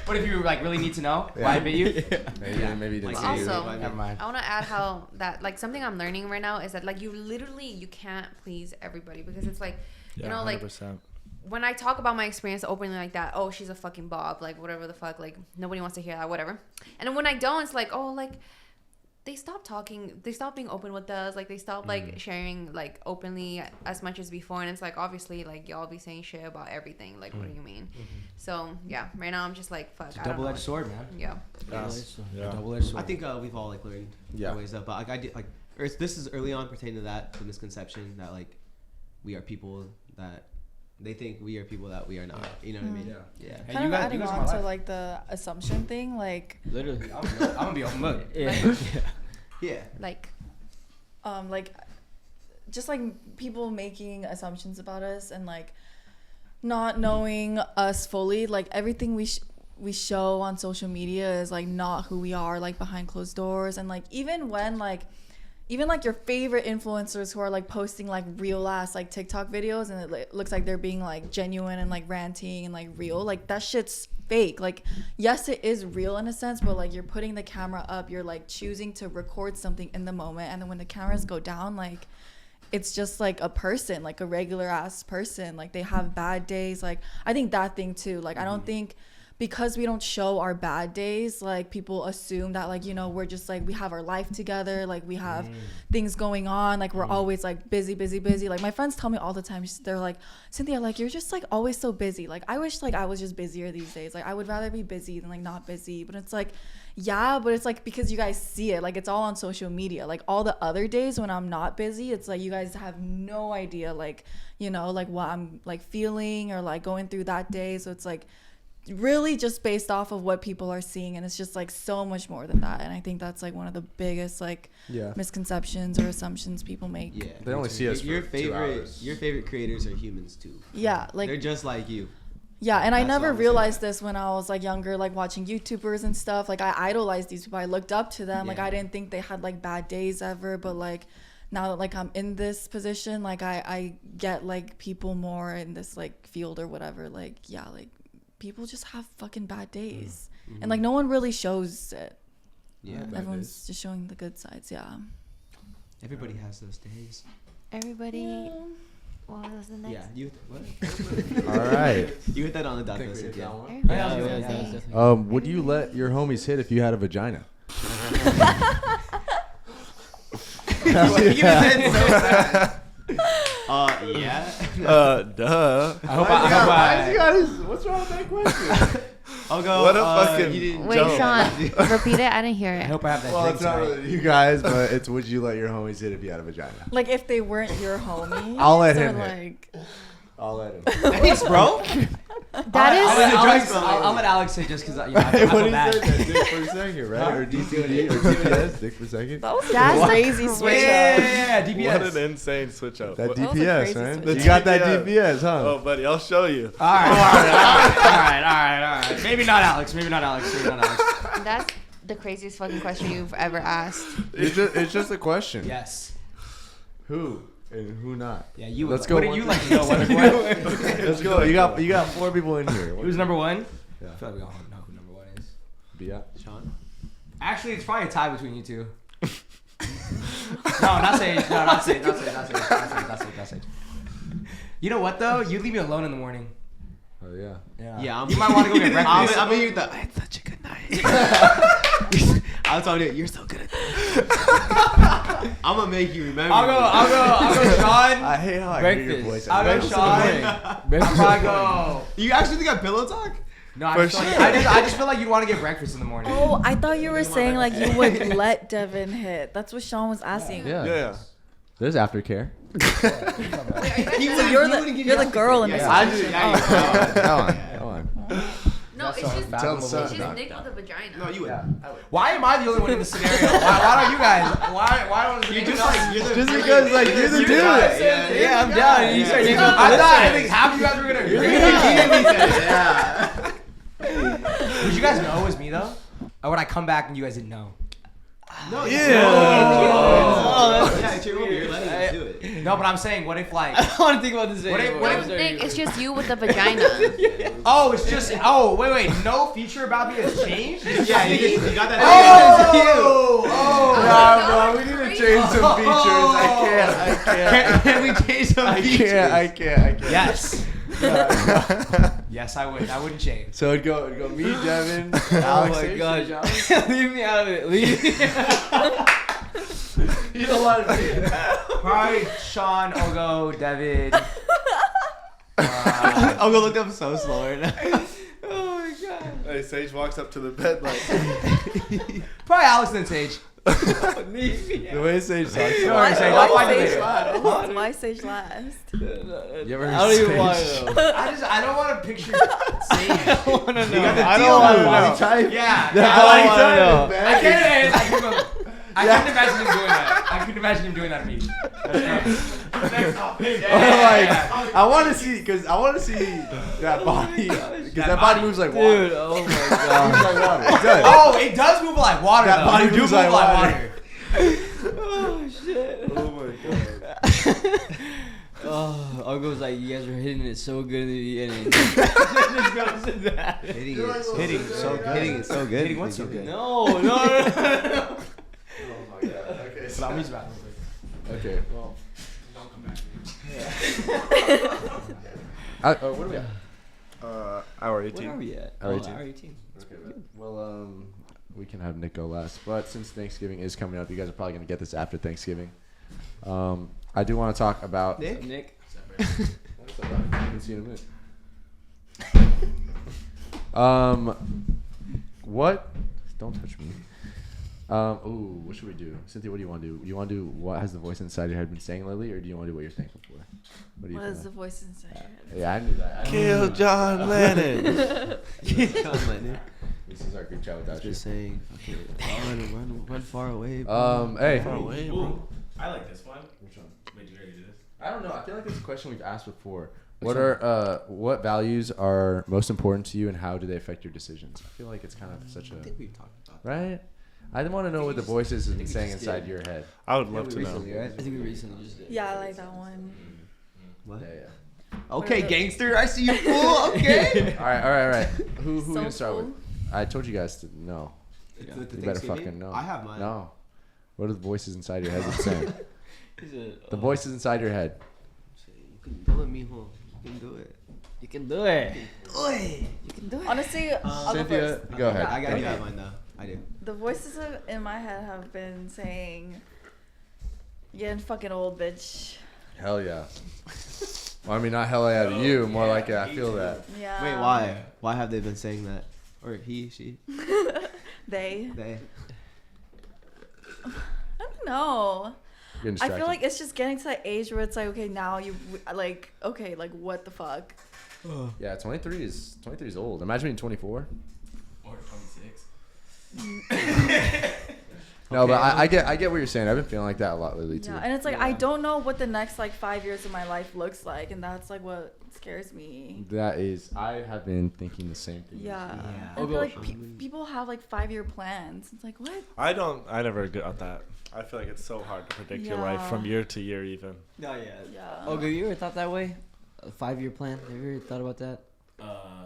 What if you like really need to know why it bit you? Maybe he didn't Like, say it. Also, Never mind. I want to add how that like something I'm learning right now is that like you can't please everybody because it's like you know like 100%. when I talk about my experience openly like that, oh, she's a fucking bob, like whatever the fuck, like nobody wants to hear that, whatever. And then when I don't, it's like, oh, like they stop talking, they stop being open with us, like they stop like sharing like openly as much as before. And it's like obviously like y'all be saying shit about everything, like what do you mean? So yeah, right now I'm just like fuck. It's a I don't know. double-edged sword, man. Yeah. Yeah. Double-edged sword. I think we've all like learned Yeah. ways up, but like I did like, or this is early on pertaining to that, the misconception that like we are people that they think we are people that we are not. You know what I mean? Yeah. Hey, Kind you of guys, adding you guys are on my to life. like the assumption thing, like Literally. I'm gonna be open book. Yeah. Like just like people making assumptions about us and like not knowing us fully, like everything we show on social media is like not who we are, like behind closed doors. And like even your favorite influencers who are like posting like real ass like TikTok videos and it looks like they're being like genuine and like ranting and like real, like that shit's fake. Like yes, it is real in a sense, but like you're putting the camera up, you're like choosing to record something in the moment, and then when the cameras go down, like it's just like a person, like a regular ass person, like they have bad days. Like I think that thing too, like I don't think because we don't show our bad days, like people assume that like, you know, we're just like we have our life together, like we have things going on, like we're always like busy. Like my friends tell me all the time, they're like, Cynthia, like you're just like always so busy. Like I wish like I was just busier these days. Like I would rather be busy than like not busy. But it's like, yeah, but it's like because you guys see it, like it's all on social media. Like all the other days when I'm not busy, it's like you guys have no idea, like, you know, like what I'm like feeling or like going through that day. So it's like really just based off of what people are seeing, and it's just like so much more than that. And I think that's like one of the biggest like misconceptions or assumptions people make. Yeah. They only see us your for 2 favorite hours. your favorite creators are humans too. Yeah, like They're just like you. yeah, and I That's never what I'm realized this when I was like younger, like watching YouTubers and stuff. Like I idolized these people, I looked up to them. Like I didn't think they had like bad days ever, but like now that like I'm in this position, like I get like people more in this like field or whatever, like yeah, like people just have fucking bad days, and like no one really shows it. Yeah. Everyone's just showing the good sides. Yeah. Everybody has those days. everybody. What was the next? Yeah. You what? All right. You hit that on the dot. Though, Cynthia. Would you let your homies hit if you had a vagina? Yeah. Duh. I hope I. What's wrong with that question? I'll go. What a you fucking didn't- Wait, Joke. Sean, repeat it. I didn't hear I it. hope I have that Well, drink it's not tonight. really you guys, but it's would you let your homies hit if you had a vagina? Like if they weren't your homies. I'll let or him hit. like I'll let him. Thanks, bro. That is. I'll let Alex say just because I Hey, feel what did he bad. say? That dick per second, right? Or DPD or DPS, dick per second. that was That's a the crazy switch up. Yeah, What DPS. an insane switch up. That What- was a DPS, crazy man. switch. You got that DPS. DPS, huh? Oh, buddy, I'll show you. All right. Maybe not Alex. That's the craziest fucking question you've ever asked. It's just a question. Yes. Who and who not? Yeah, you. Let's go What do one you through- like to know? What? Let's go. You got 4 people in here. Who's number one? Yeah. I feel like we all know who number one is. Yeah. Sean. Actually, it's probably a tie between you two. No, not Sage. No, not Sage. Not Sage. You know what though? You leave me alone in the morning. Oh yeah. Yeah, You might want to go get breakfast. I'm you the. It's such a good night. I was telling you, you're so good at that. I'm gonna make you remember. I'll go, Sean. I hate how I hear your Breakfast. voice. I'll go, Breakfast Sean. in the morning. I'll probably go. You actually think I pillow talk? No, For I just, feel sure. like, I just feel like you'd want to get breakfast in the morning. Oh, I thought you were saying like you would let Devin hit. That's what Sean was asking. Yeah. Yeah. There's aftercare. So you're the girl in this. I situation. just. Oh. Go on. No, it's just Tell the son. it's just Nick with a vagina. No, you would. Why am I the only one in this scenario? Why don't you guys? Why don't you Just like you're the. Just because like you're the dude. Yeah, I'm down. And you start naming off the I thought I list. think half of you guys were gonna agree. Yeah. Would you guys know it was me though? Or would I come back and you guys didn't know? No. Yeah. Oh, that's yeah. You're letting us do it. No, but I'm saying, what if like? I want to think about this. What if- anymore. what No, if- Nick, it's just you with the vagina. Oh, it's just. Oh, wait. No feature about me has changed. It's Yeah, just you me? got that. Oh. Nah, bro, we need to change some features. I can't. Can we change some I features? can't. Yes. Yes, I would. I wouldn't change. So it'd go me, Devin, Oh Alex. my Sage, gosh. Alex. Leave me out of it. Leave me. You don't want to be. Probably Sean, Ogo, David. I'm gonna look up so slow right now. Oh my god. Hey, Sage walks up to the bed like. Probably Alex and Sage. Leave me The way Sage talks. You know what I'm saying? I'll find it Why later. Why Sage last? You ever I don't even Sage? want to know. I don't want to picture Sage. I want to know. I I don't want to body know. type. Yeah. That I body don't wanna type know. is bad. I can't. I couldn't imagine him doing that. I couldn't imagine him doing that to me. I want to see that body because that body moves like water. Dude, oh my Moves god. like water. It does. Oh, it does move like water. That though. body You do moves move like like water. water. Oh shit. Oh my god. Oh, Uncle's like, you guys were hitting it so good in the beginning. Hitting it so good. Hitting it so good. Hitting what's so good? No. Oh my god. Okay. So I'm used to that. Okay. Well. Don't come back. What are we at? Hour Where 18. are we at? Hour 18. Hour 18. Okay. Well, we can have Nick go last, but since Thanksgiving is coming up, you guys are probably gonna get this after Thanksgiving. I do want to talk about Nick? That's all right. You can see in a minute. What? Don't touch me. Ooh, what should we do? Cynthia, what do you want to do? You want to do what has the voice inside your head been saying lately, or do you want to do what you're thankful for? What do you What is the feel? voice inside your head? Yeah, I knew that. Kill John Lennon. This is our group chat without you. Just saying, run far away. Hey. Far away, bro. I like this one. Which one? Wait, you ready to do this? I don't know. I feel like it's a question we've asked before. What values are most important to you, and how do they affect your decisions? I feel like it's kind of such a We've talked about right. I want to know what the voices have been saying inside your head. I would love to know. recently, right? I think we recently just did. Yeah, I like that one. What? Yeah. Okay, gangster, I see you, fool. Okay. All right. Who So gonna start with? cool. I told you guys to know. With the You better Thanksgiving? fucking know. I have mine. No. What are the voices inside your head that saying? Is it, The voices inside your head. You can do it, mijo. You can do it. You can do it. You can do it. Honestly, I'll go Cynthia, first. go ahead. I got Go you ahead. got mine though. I do. The voices in my head have been saying, "You're getting fucking old, bitch. Hell yeah. Well, I mean, not hell yeah to you. More like I feel that. Yeah. Wait, why? Why have they been saying that? Or he, she, They. they? I don't know. Getting I distracted. feel like it's just getting to that age where it's like, okay, now you like, okay, like what the fuck? Yeah, 23 is old. Imagine being 24. Or 26. No, but I get what you're saying. I've been feeling like that a lot lately too. Yeah, and it's like I don't know what the next like 5 years of my life looks like, and that's like what scares me. That is, I have been thinking the same thing. Yeah. Yeah. I feel like people have like 5-year plans. It's like what? I never got that. I feel like it's so hard to predict your life from year to year even. Oh yeah. Yeah. Oh, have you ever thought that way? A 5-year plan? Have you ever thought about that?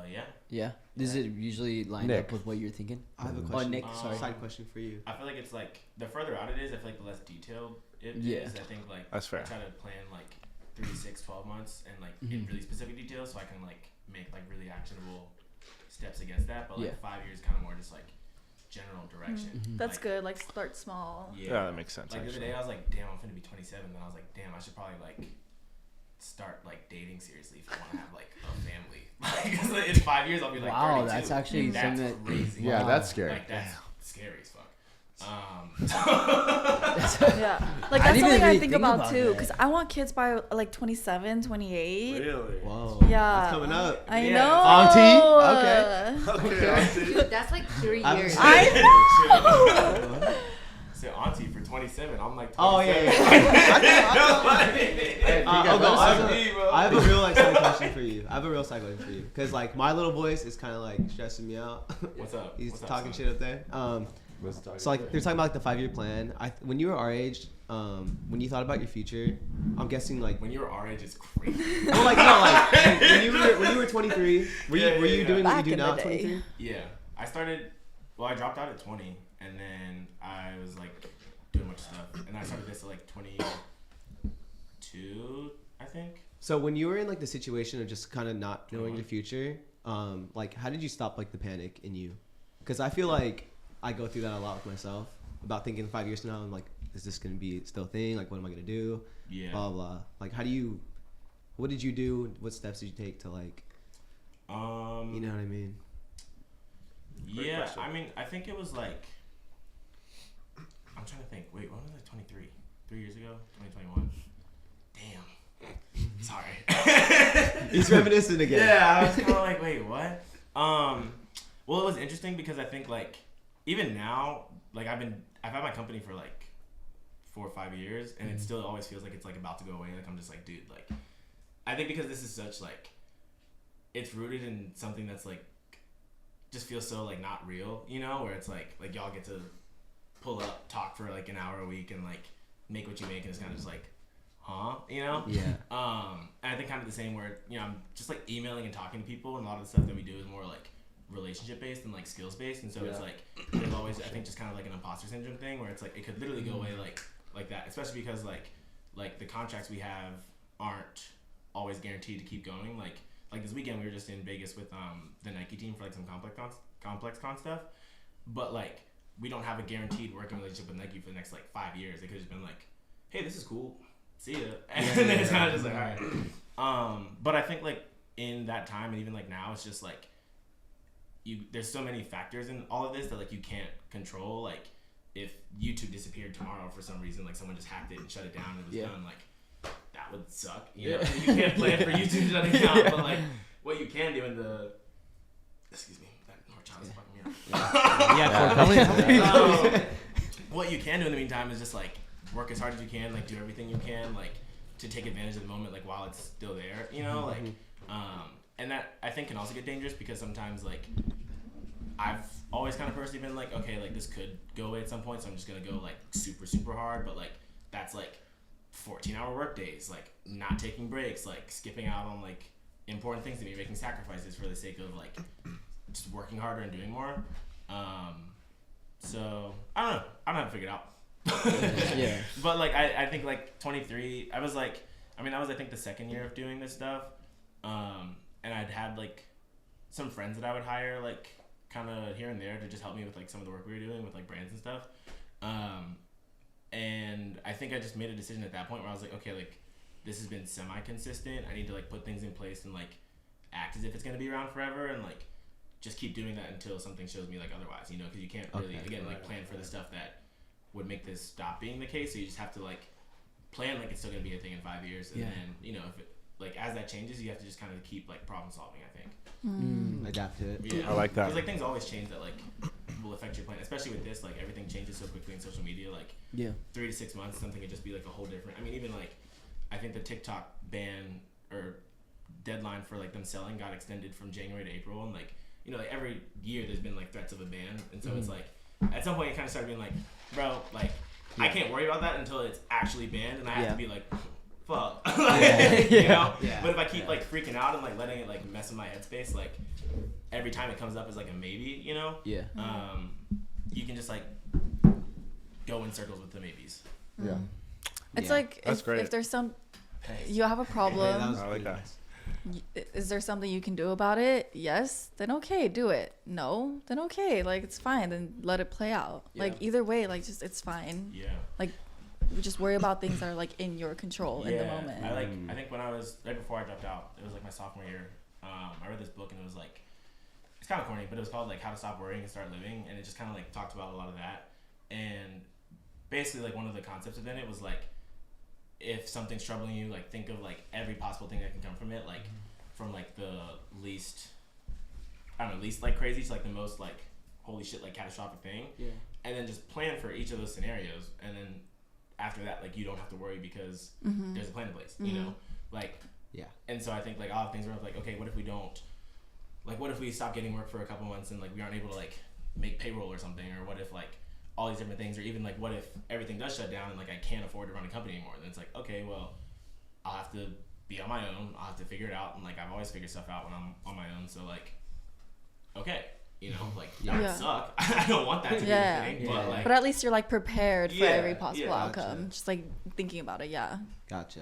Yeah. Yeah. Does it usually line Nick. up with what you're thinking? I have a Oh, question. Nick, sorry. Side question for you. I feel like it's like the further out it is, I feel like the less detailed it is. Yeah. I think like That's fair. I try to plan like 3, 6, 12 months and like in really specific details so I can like make like really actionable steps against that. But like 5 years kind of more just like general direction. That's Like, good. Like start small. Yeah, that makes sense. Like the other Actually. day I was like, damn, I'm finna be 27. Then I was like, damn, I should probably like start like dating seriously if I want to have like a family. Like 'cause in 5 years I'll be like, Wow, 32. that's actually That's something that. crazy. Yeah, Wow. that's scary. Like that's scary as fuck. Yeah. Like I that's didn't something even I really think think about about too, that. because I want kids by like 27, 28. Really? Whoa. Yeah. That's coming up. I Yeah. know. Auntie? Okay. Dude, that's like 3 I'm years. I know. Say auntie for 27. I'm like 27. Oh, yeah. Hey, Oh, you no, guys- I have a real like side question for you. I have a real side question for you, cause like my little voice is kind of like stressing me out. What's up? He's What's up, talking son? shit up there. So like they're talking about like the 5-year plan. When you were our age, when you thought about your future, I'm guessing like When you're our age, it's crazy. well like no like when you were 23, were you doing what Back you do in the now at day. 23? Yeah, I started. Well, I dropped out at 20, and then I was like doing a bunch of stuff, and I started this at like 22, I think. So when you were in like the situation of just kind of not knowing your future, like how did you stop like the panic in you? Because I feel like I go through that a lot with myself about thinking 5 years from now. I'm like, is this gonna be still a thing? Like, what am I gonna do? Yeah. Blah blah. Like, what did you do? What steps did you take to like, you know what I mean? Yeah, question. I mean, I think it was like. I'm trying to think. Wait, when was I 23? 3 years ago? 2021? Damn. Sorry. He's reminiscing again. Yeah, I was kind of like, wait, what? Well, it was interesting because I think like even now, like I've had my company for like 4 or 5 years, and it still always feels like it's like about to go away. Like I'm just like, dude, like I think because this is such like it's rooted in something that's like just feels so like not real, you know, where it's like y'all get to pull up, talk for like an hour a week, and like make what you make, and it's kind of just like, huh, you know? Yeah. And I think kind of the same where, you know, I'm just like emailing and talking to people, and a lot of the stuff that we do is more like relationship based and like skills based, and so it's like there's always I think just kind of like an imposter syndrome thing where it's like it could literally go away like that, especially because like the contracts we have aren't always guaranteed to keep going. Like this weekend we were just in Vegas with the Nike team for like some complex con stuff, but like we don't have a guaranteed working relationship with Nike for the next like 5 years. It could have just been like, hey, this is cool, see ya, and then it's kind of just like, all right. But I think like in that time and even like now, it's just like there's so many factors in all of this that like you can't control. Like if YouTube disappeared tomorrow for some reason, like someone just hacked it and shut it down and it was done, like that would suck. You know, you can't plan for YouTube shutting down, but like what you can do in the excuse me, that horchata is fucking me up. What you can do in the meantime is just like work as hard as you can, like do everything you can, like to take advantage of the moment, like while it's still there, you know, like and that I think can also get dangerous because sometimes like I've always kind of personally been like, okay, like this could go away at some point, so I'm just gonna go like super hard, but like that's like 14-hour work days, like not taking breaks, like skipping out on like important things to me, making sacrifices for the sake of like just working harder and doing more. So I don't know how to figure it out. Yeah. But like I think like 23, I was like, I mean that was I think the second year of doing this stuff, and I'd had like some friends that I would hire like kind of here and there to just help me with like some of the work we were doing with like brands and stuff. And I think I just made a decision at that point where I was like, okay, like this has been semi-consistent. I need to like put things in place and like act as if it's gonna be around forever, and like just keep doing that until something shows me like otherwise, you know, because you can't really like plan for the stuff that would make this stop being the case. So you just have to like plan like it's still gonna be a thing in 5 years, and then you know if it like as that changes, you have to just kind of keep like problem solving. I think Adapt to it. yeah, I like that. because like things always change that like will affect your plan, especially with this. Like everything changes so quickly in social media. Like 3 to 6 months, something could just be like a whole different. I mean, even like I think the TikTok ban or deadline for like them selling got extended from January to April, and like you know like every year there's been like threats of a ban, and so it's like at some point it kind of started being like, bro, like I can't worry about that until it's actually banned, and I have to be like, fuck, you know. But if I keep like freaking out and like letting it like mess with my headspace, like every time it comes up as like a maybe, you know, you can just like go in circles with the maybes. Yeah. It's like That's great. if there's some, you have a problem. I like that. Is there something you can do about it? Yes, then okay, do it. No, then okay, like it's fine, then let it play out. Like either way, like just it's fine. Yeah. Like we just worry about things that are like in your control in the moment. I think when I was right before I dropped out, it was like my sophomore year. I read this book and it was like, it's kind of corny, but it was called like How to Stop Worrying and Start Living, and it just kind of like talked about a lot of that. And basically like one of the concepts within it was like, if something's troubling you, like think of like every possible thing that can come from it, like from like the least, I don't know, least like crazy to like the most like holy shit like catastrophic thing, and then just plan for each of those scenarios, and then after that like you don't have to worry because there's a plan in place, you know, like and so I think like all the things were like, okay, what if we don't, like what if we stop getting work for a couple months and like we aren't able to like make payroll or something, or what if like all these different things, or even like what if everything does shut down and like I can't afford to run a company anymore, then it's like, okay, well I'll have to be on my own, I'll have to figure it out, and like I've always figured stuff out when I'm on my own, so like okay, you know, like that would suck. I don't want that to be the thing, but like but at least you're like prepared for every possible gotcha. outcome, just like thinking about it. Gotcha.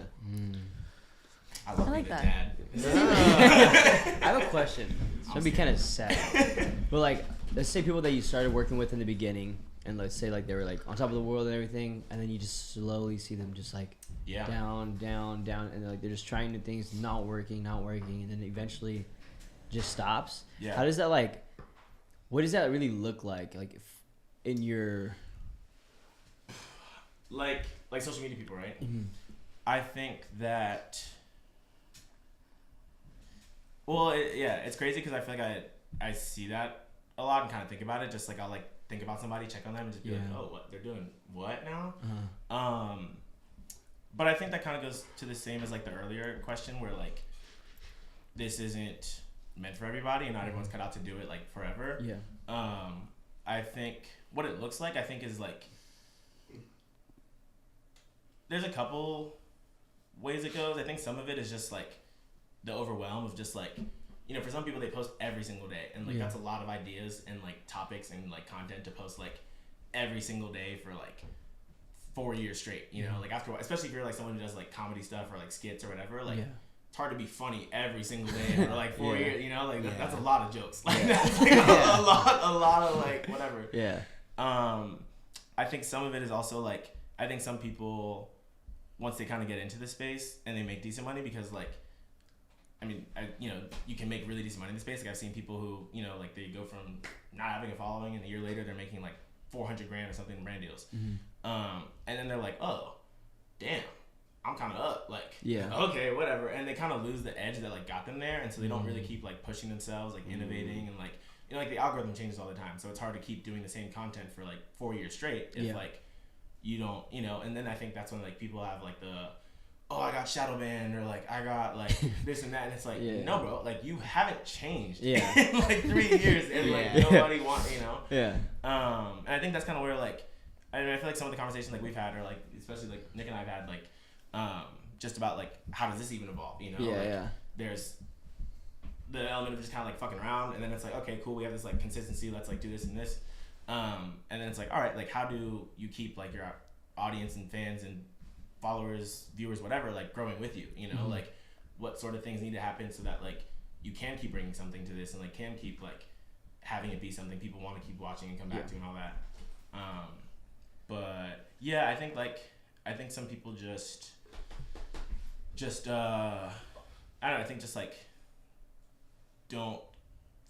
I love I like being a that. I have a question. It's gonna be kind of sad, but like, let's say people that you started working with in the beginning, and let's say like they were like on top of the world and everything, and then you just slowly see them just like down, and like they're just trying new things, not working, and then eventually just stops. Yeah. How does that like? What does that really look like? Like if in your like social media people, right? I think that. Well, it's crazy because I feel like I see that a lot and kind of think about it. Just like I'll like think about somebody, check on them, and just be like, oh, what they're doing? What now? But I think that kind of goes to the same as like the earlier question, where like this isn't meant for everybody, and not everyone's cut out to do it like forever. I think what it looks like, I think, is like there's a couple ways it goes. I think some of it is just like the overwhelm of just like, you know, for some people they post every single day, and like that's a lot of ideas and like topics and like content to post like every single day for like 4 years straight, you know, like after, especially if you're like someone who does like comedy stuff or like skits or whatever, like it's hard to be funny every single day for like 4 years, you know, like that's a lot of jokes, like that's like a lot of like whatever. I think some of it is also like, I think some people, once they kind of get into the space and they make decent money, because like, I mean, you know, you can make really decent money in the space. Like I've seen people who, you know, like they go from not having a following, and a year later they're making like 400 grand or something in brand deals. And then they're like, oh, damn, I'm kind of up. Like, okay, whatever. And they kind of lose the edge that like got them there, and so they don't really keep like pushing themselves, like innovating, and like, you know, like the algorithm changes all the time, so it's hard to keep doing the same content for like 4 years straight if like you don't, you know. And then I think that's when like people have like the, oh, I got shadow banned, or like I got like this and that, and it's like, no, bro, like you haven't changed in like 3 years, and like nobody wants, you know. And I think that's kind of where like, I mean, I feel like some of the conversations like we've had, or like especially like Nick and I've had, like just about like how does this even evolve, you know? There's the element of just kind of like fucking around, and then it's like, okay, cool, we have this like consistency, let's like do this and this, and then it's like, all right, like how do you keep like your audience and fans and followers, viewers, whatever, like growing with you, you know, like what sort of things need to happen so that like you can keep bringing something to this, and like can keep like having it be something people want to keep watching and come back to and all that. But yeah, I think some people just just I don't know. I think just like don't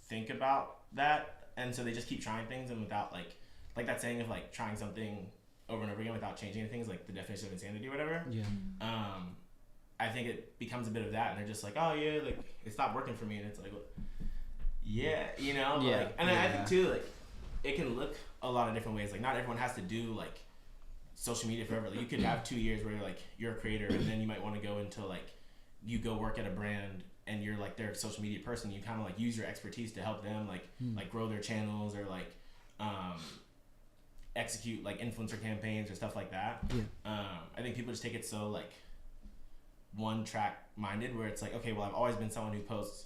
think about that, and so they just keep trying things, and without like that saying of like trying something over and over again without changing anything is like the definition of insanity or whatever. Yeah. I think it becomes a bit of that, and they're just like, oh yeah, like it stopped working for me, and it's like, well, yeah, you know, Yeah. like, and I think too, like, it can look a lot of different ways. Like, not everyone has to do like social media forever. Like, you could have 2 years where you're a creator, and then you might want to go into like you go work at a brand, and you're like their social media person. You kind of like use your expertise to help them like grow their channels or like execute like influencer campaigns or stuff like that. Yeah. I think people just take it so like one track minded, where it's like, okay, well, I've always been someone who posts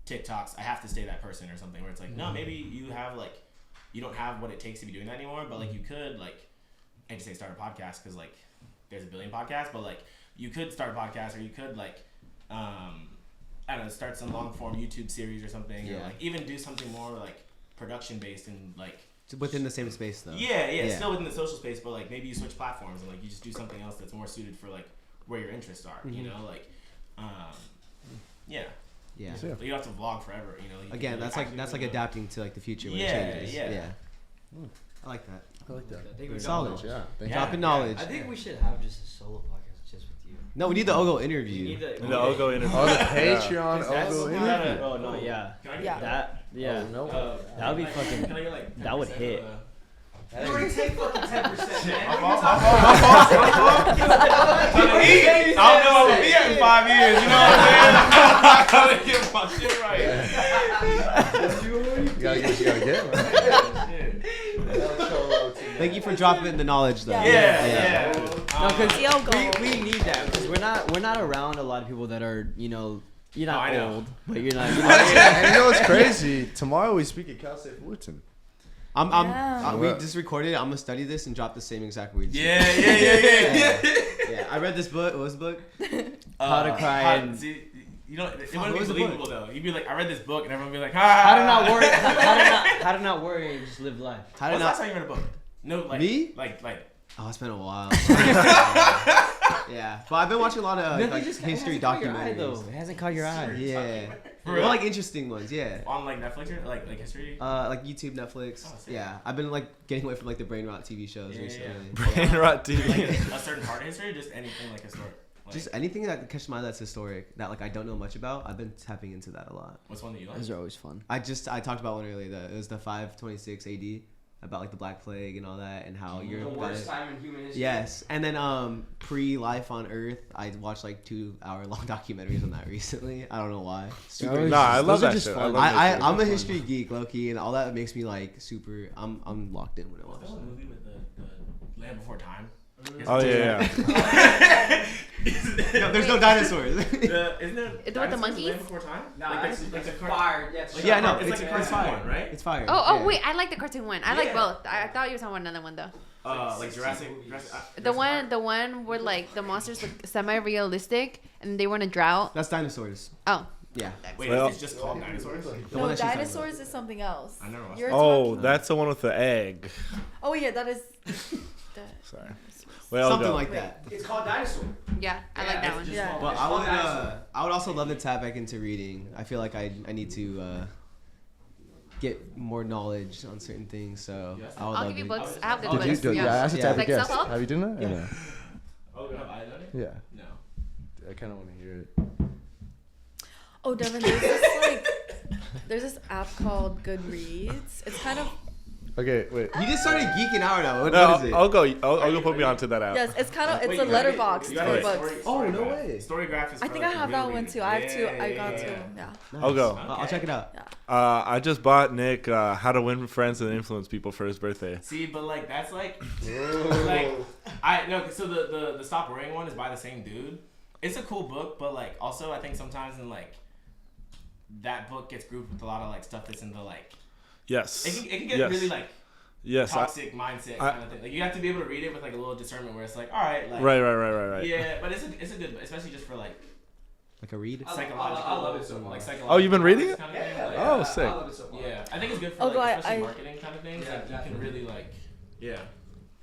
TikToks, I have to stay that person or something, where it's like, no, maybe you have like, you don't have what it takes to be doing that anymore, but like you could like, I hate to say start a podcast because like there's a billion podcasts, but like you could start a podcast, or you could like I don't know, start some long form YouTube series or something, or like even do something more like production based and like Within the same space though. yeah, still within the social space, but like maybe you switch platforms and like you just do something else that's more suited for like where your interests are, you know, like yeah. But you don't have to vlog forever, you know. Again, that's like adapting to like the future when it changes. Yeah. I like that. I like that. I think we Solid, yeah. Thank you. Dropping knowledge. I think we should have just a solo podcast just with you. No, we need the Ogo interview. You need The Ogo interview. Oh, the Patreon That's Ogo not interview. Oh no, yeah. Can I get Yeah. That yeah. Oh, no. That would be can I fucking. get, like, That would 10% hit. of the- You already take fucking 10%, man. I don't know what we'll be at in 5 years, you know what I'm saying? I gotta get my shit right. You gotta get it, right? Thank you for dropping the knowledge though. Yeah. No, because Yo, go. we need that because we're not around a lot of people that are, you know, you're Oh, I not know. old, but you're not. You know, And you know what's crazy? Tomorrow we speak at Cal State Fullerton. We just recorded it. I'm gonna study this and drop the same exact words. Yeah. Yeah. I read this book. What was the book? How to cry and See, you know, it wouldn't what be was the believable though. You'd be like, I read this book, and everyone would be like, how to not worry. How to not worry and just live life. How When's did the last not? time you read a book? No, like Me? Like. Oh, it's been a while. Yeah, but I've been watching a lot of like history documentaries. It hasn't caught your eye. Yeah, For real? well, like interesting ones. Yeah. On like Netflix or like history. Like YouTube, Netflix. Oh, sick. Yeah, I've been like getting away from like the brain rot TV shows Yeah, recently. Brain rot TV. Like a certain part of history, or just anything like historic. Like, Just anything that catches my eye that's historic that like I don't know much about. I've been tapping into that a lot. what's one that you like? Those are always fun. I talked about one earlier. It was the 526 AD about like the Black Plague and all that and how Europe got it. time in human history. Yes, and then pre-life on Earth, I watched like 2-hour-long documentaries on that recently. I don't know why. Super. Nah, I love Those are that just shit. fun. I'm a history geek, low key, and all that makes me like super. I'm locked in when I watch What's that that. movie with the Land Before Time? Oh yeah. No, there's no dinosaurs. Isn't there? Is it with the dinosaurs in monkeys? Land Before Time? Nah, Like it's a car- fire. Yeah, like Yeah, a no, car- it's like a cartoon fire. one, right? It's fire. Oh yeah. wait, I like the cartoon one. I like Yeah. both. I thought you were talking about another one though. Like Jurassic. The one where like the monsters look semi-realistic and they were in a drought. That's dinosaurs. Oh, Yeah. Wait, Well- it's just called dinosaurs? The one No, that she's talking dinosaurs is something else. I never watched You're Oh, talking- that's the one with the egg. Oh yeah, that is. Sorry. about. Well, Something go. like that. It's called Dinosaur. yeah, I like that one. Just Yeah. called Well, dinosaurs. I would also love to tap back into reading. I feel like I need to get more knowledge on certain things. So I would I'll love give you to. books. I have good Did you books. do? Yeah, I asked it to Yeah. have a Like guest. self-help? Have you done that? Or no? Oh, have I done it? Yeah. No. I kind of want to hear it. Oh, Devin, there's this app called Goodreads. It's kind of Okay, wait. You just started geeking out now. What No, is it? I'll go put me onto that app. yes, it's kind of Wait, it's you a got it? letterbox You got it? for books. Story no graph. way. Storygraph is I for, think like, I have the that real one readers. too. I have two. Yeah, I got yeah, two. yeah. Yeah. I'll go. Okay. I'll check it out. I just bought Nick How to Win Friends and Influence People for his birthday. See, but like that's like I no. So the Stop Worrying one is by the same dude. It's a cool book, but like also I think sometimes in like that book gets grouped with a lot of like stuff that's into like Yes. it can get Yes. really like Yes. toxic mindset kind of thing. Like you have to be able to read it with like a little discernment where it's like, all right, like Right. yeah, but it's a good, especially just for like Like a read. psychological. I love it so much. Like psychological. Oh, you've been reading it? kind of thing, like, Oh, sick. I love it so much. yeah, I think it's good for Although like, I- especially I- marketing kind of things. Yeah, Like you can definitely. really like, yeah.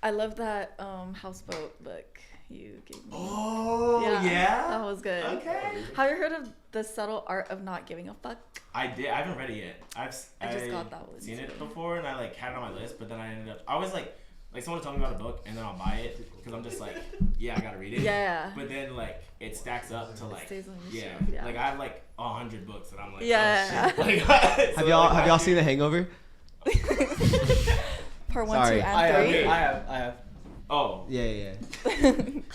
I love that houseboat book. You Gave Me. Oh That was good. Okay. Have you heard of The Subtle Art of Not Giving a Fuck? I did. I haven't read it yet. I just got that one. Seen it before, and I like had it on my list, but then I ended up. I was like someone told me about a book, and then I'll buy it because I'm just like, yeah, I gotta read it. Yeah. But then like it stacks up to like, stays on your yeah, shelf, yeah. like I have like 100 books, and I'm like, Yeah. oh, shit. Like, so, Have y'all like, seen The Hangover? Part 1, Sorry. 2, and 3. I have. Oh. Yeah.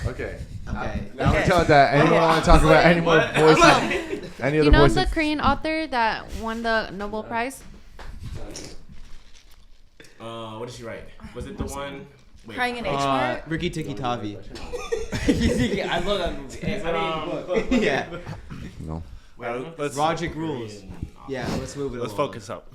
Okay. Okay. Now we're done with that. Anyone want to talk about any more voices? Any other You know voices? the Korean author that won the Nobel Prize? What did she write? Was it the one? Wait, Crying in H Mart? Ricky Tikki Tavi. I love that movie. Hey, I mean, Yeah. No. Let's Roderick Rules. Yeah, let's move it let's along. focus up.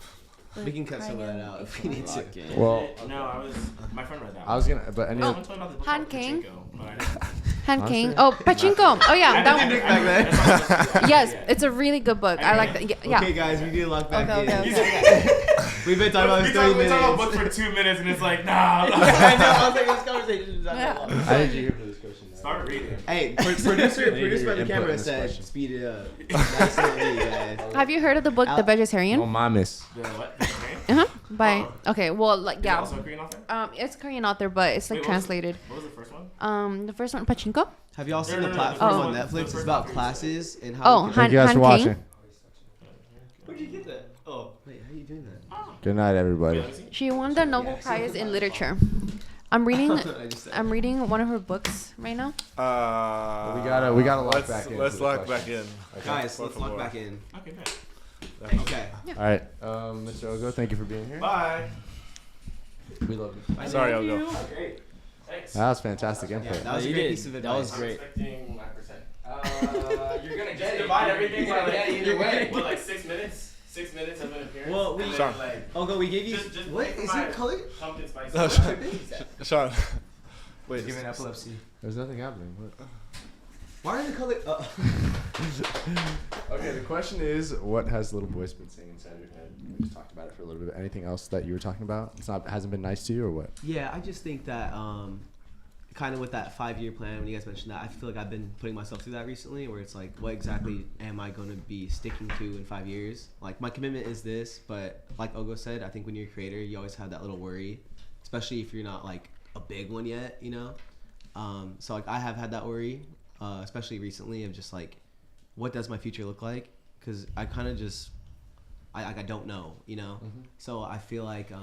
We can cut some of that out if we need to. Well, No, my friend read that. I was gonna, but any. Someone told me about the book Han called King. Pachinko, but I didn't- Han King. Oh, Pachinko. Oh yeah, that one. one. Yes, it's a really good book. I like that. Yeah. Okay, guys, we need to lock back in. Okay. We've been talking about this 30 We talk about minutes. books for 2 minutes, and it's like, nah. I know. I was like, this conversation is not that long. I didn't hear for this question. Start reading. Hey, producer by your the input in camera this said question. speed it up. That's not me, guys. Have you heard of the book The Vegetarian? Oh, my miss. The what? The Korean? By okay, well, like Is it yeah. also a Korean author? It's Korean author, but it's like Wait, what was- translated. What was the first one? The first one, Pachinko. Have y'all seen No, the no, no, platform oh. on the Netflix? It's first about one. classes and how. Oh, we can- Thank you guys Han for watching. King. Where'd you get that? Oh. Wait, how are you doing that? Good night, everybody. She won the Nobel Prize in literature. I'm reading. I'm reading one of her books right now. We gotta lock let's, back in. Let's to the lock question. back in. Guys, Por let's lock favor. back in. Okay, bet. Okay. All right, Mr. Ogo, thank you for being here. Bye. We love you. Sorry, I'll go. Great. Thanks. That was fantastic Yeah, input. that was a You great did. piece of That advice. was great. Expecting my percent. You're gonna Just divide everything by like, either way. what, like 6 minutes? 6 minutes of an appearance? Well, we- And then, Sean. like, Ogo, we gave you. just What pick is my it colored? Pumpkin spice. No, Sean. Wait. Giving epilepsy. There's nothing happening. What? Why are the color? Okay, the question is, what has little voice been saying inside your head? We just talked about it for a little bit. Anything else that you were talking about? It's not hasn't been nice to you, or what? Yeah, I just think that kind of with that 5-year plan, when you guys mentioned that, I feel like I've been putting myself through that recently, where it's like, what exactly am I going to be sticking to in 5 years? Like, my commitment is this, but like Ogo said, I think when you're a creator, you always have that little worry, especially if you're not like a big one yet, you know? So like, I have had that worry, especially recently, of just like, what does my future look like? Because I kind of just, I don't know, you know? So I feel like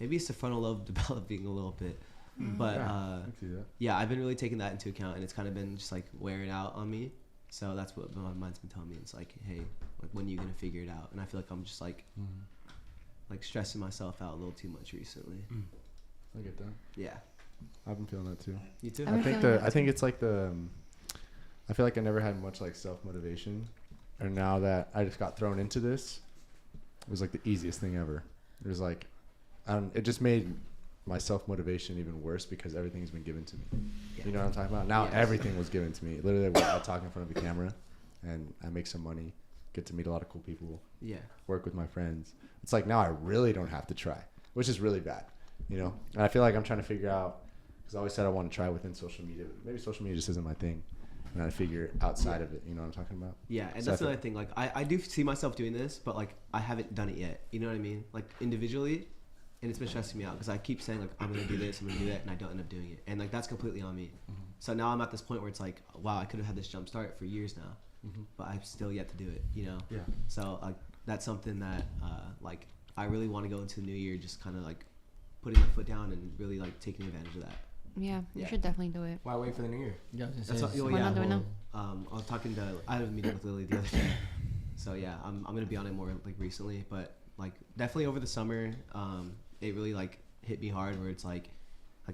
maybe it's the frontal lobe developing a little bit. But I can see that. yeah, I've been really taking that into account, and it's kind of been just like wearing out on me. So that's what my mind's been telling me. It's like, hey, like, when are you gonna figure it out? And I feel like I'm just like stressing myself out a little too much recently. I get that. Yeah, I've been feeling that too. you too. I'm I think feeling that I think it's like I feel like I never had much like self motivation, and now that I just got thrown into this, it was like the easiest thing ever. It was like, it just made my self motivation even worse because everything's been given to me. You know what I'm talking about? Now Yes. everything was given to me. Literally, I talk in front of a camera, and I make some money, get to meet a lot of cool people, Yeah, work with my friends. It's like now I really don't have to try, which is really bad, you know? And I feel like I'm trying to figure out, because I always said I want to try within social media, but maybe social media just isn't my thing. And I figure outside of it, you know what I'm talking about? yeah, and So that's I the other thing. Like, I do see myself doing this, but like I haven't done it yet. You know what I mean? Like individually, and it's been stressing me out because I keep saying like I'm gonna do this, I'm gonna do that, and I don't end up doing it. And like that's completely on me. So now I'm at this point where it's like, wow, I could have had this jump start for years now, but I've still yet to do it. You know? Yeah. So like that's something that like I really want to go into the new year just kind of like putting my foot down and really like taking advantage of that. Yeah, you Yeah. should definitely do it. Why wait for the new year? That's what, Why not do it now? I was talking to, I had a meeting with Lily the other day. So yeah, I'm gonna be on it more like recently, but like definitely over the summer, it really like hit me hard where it's like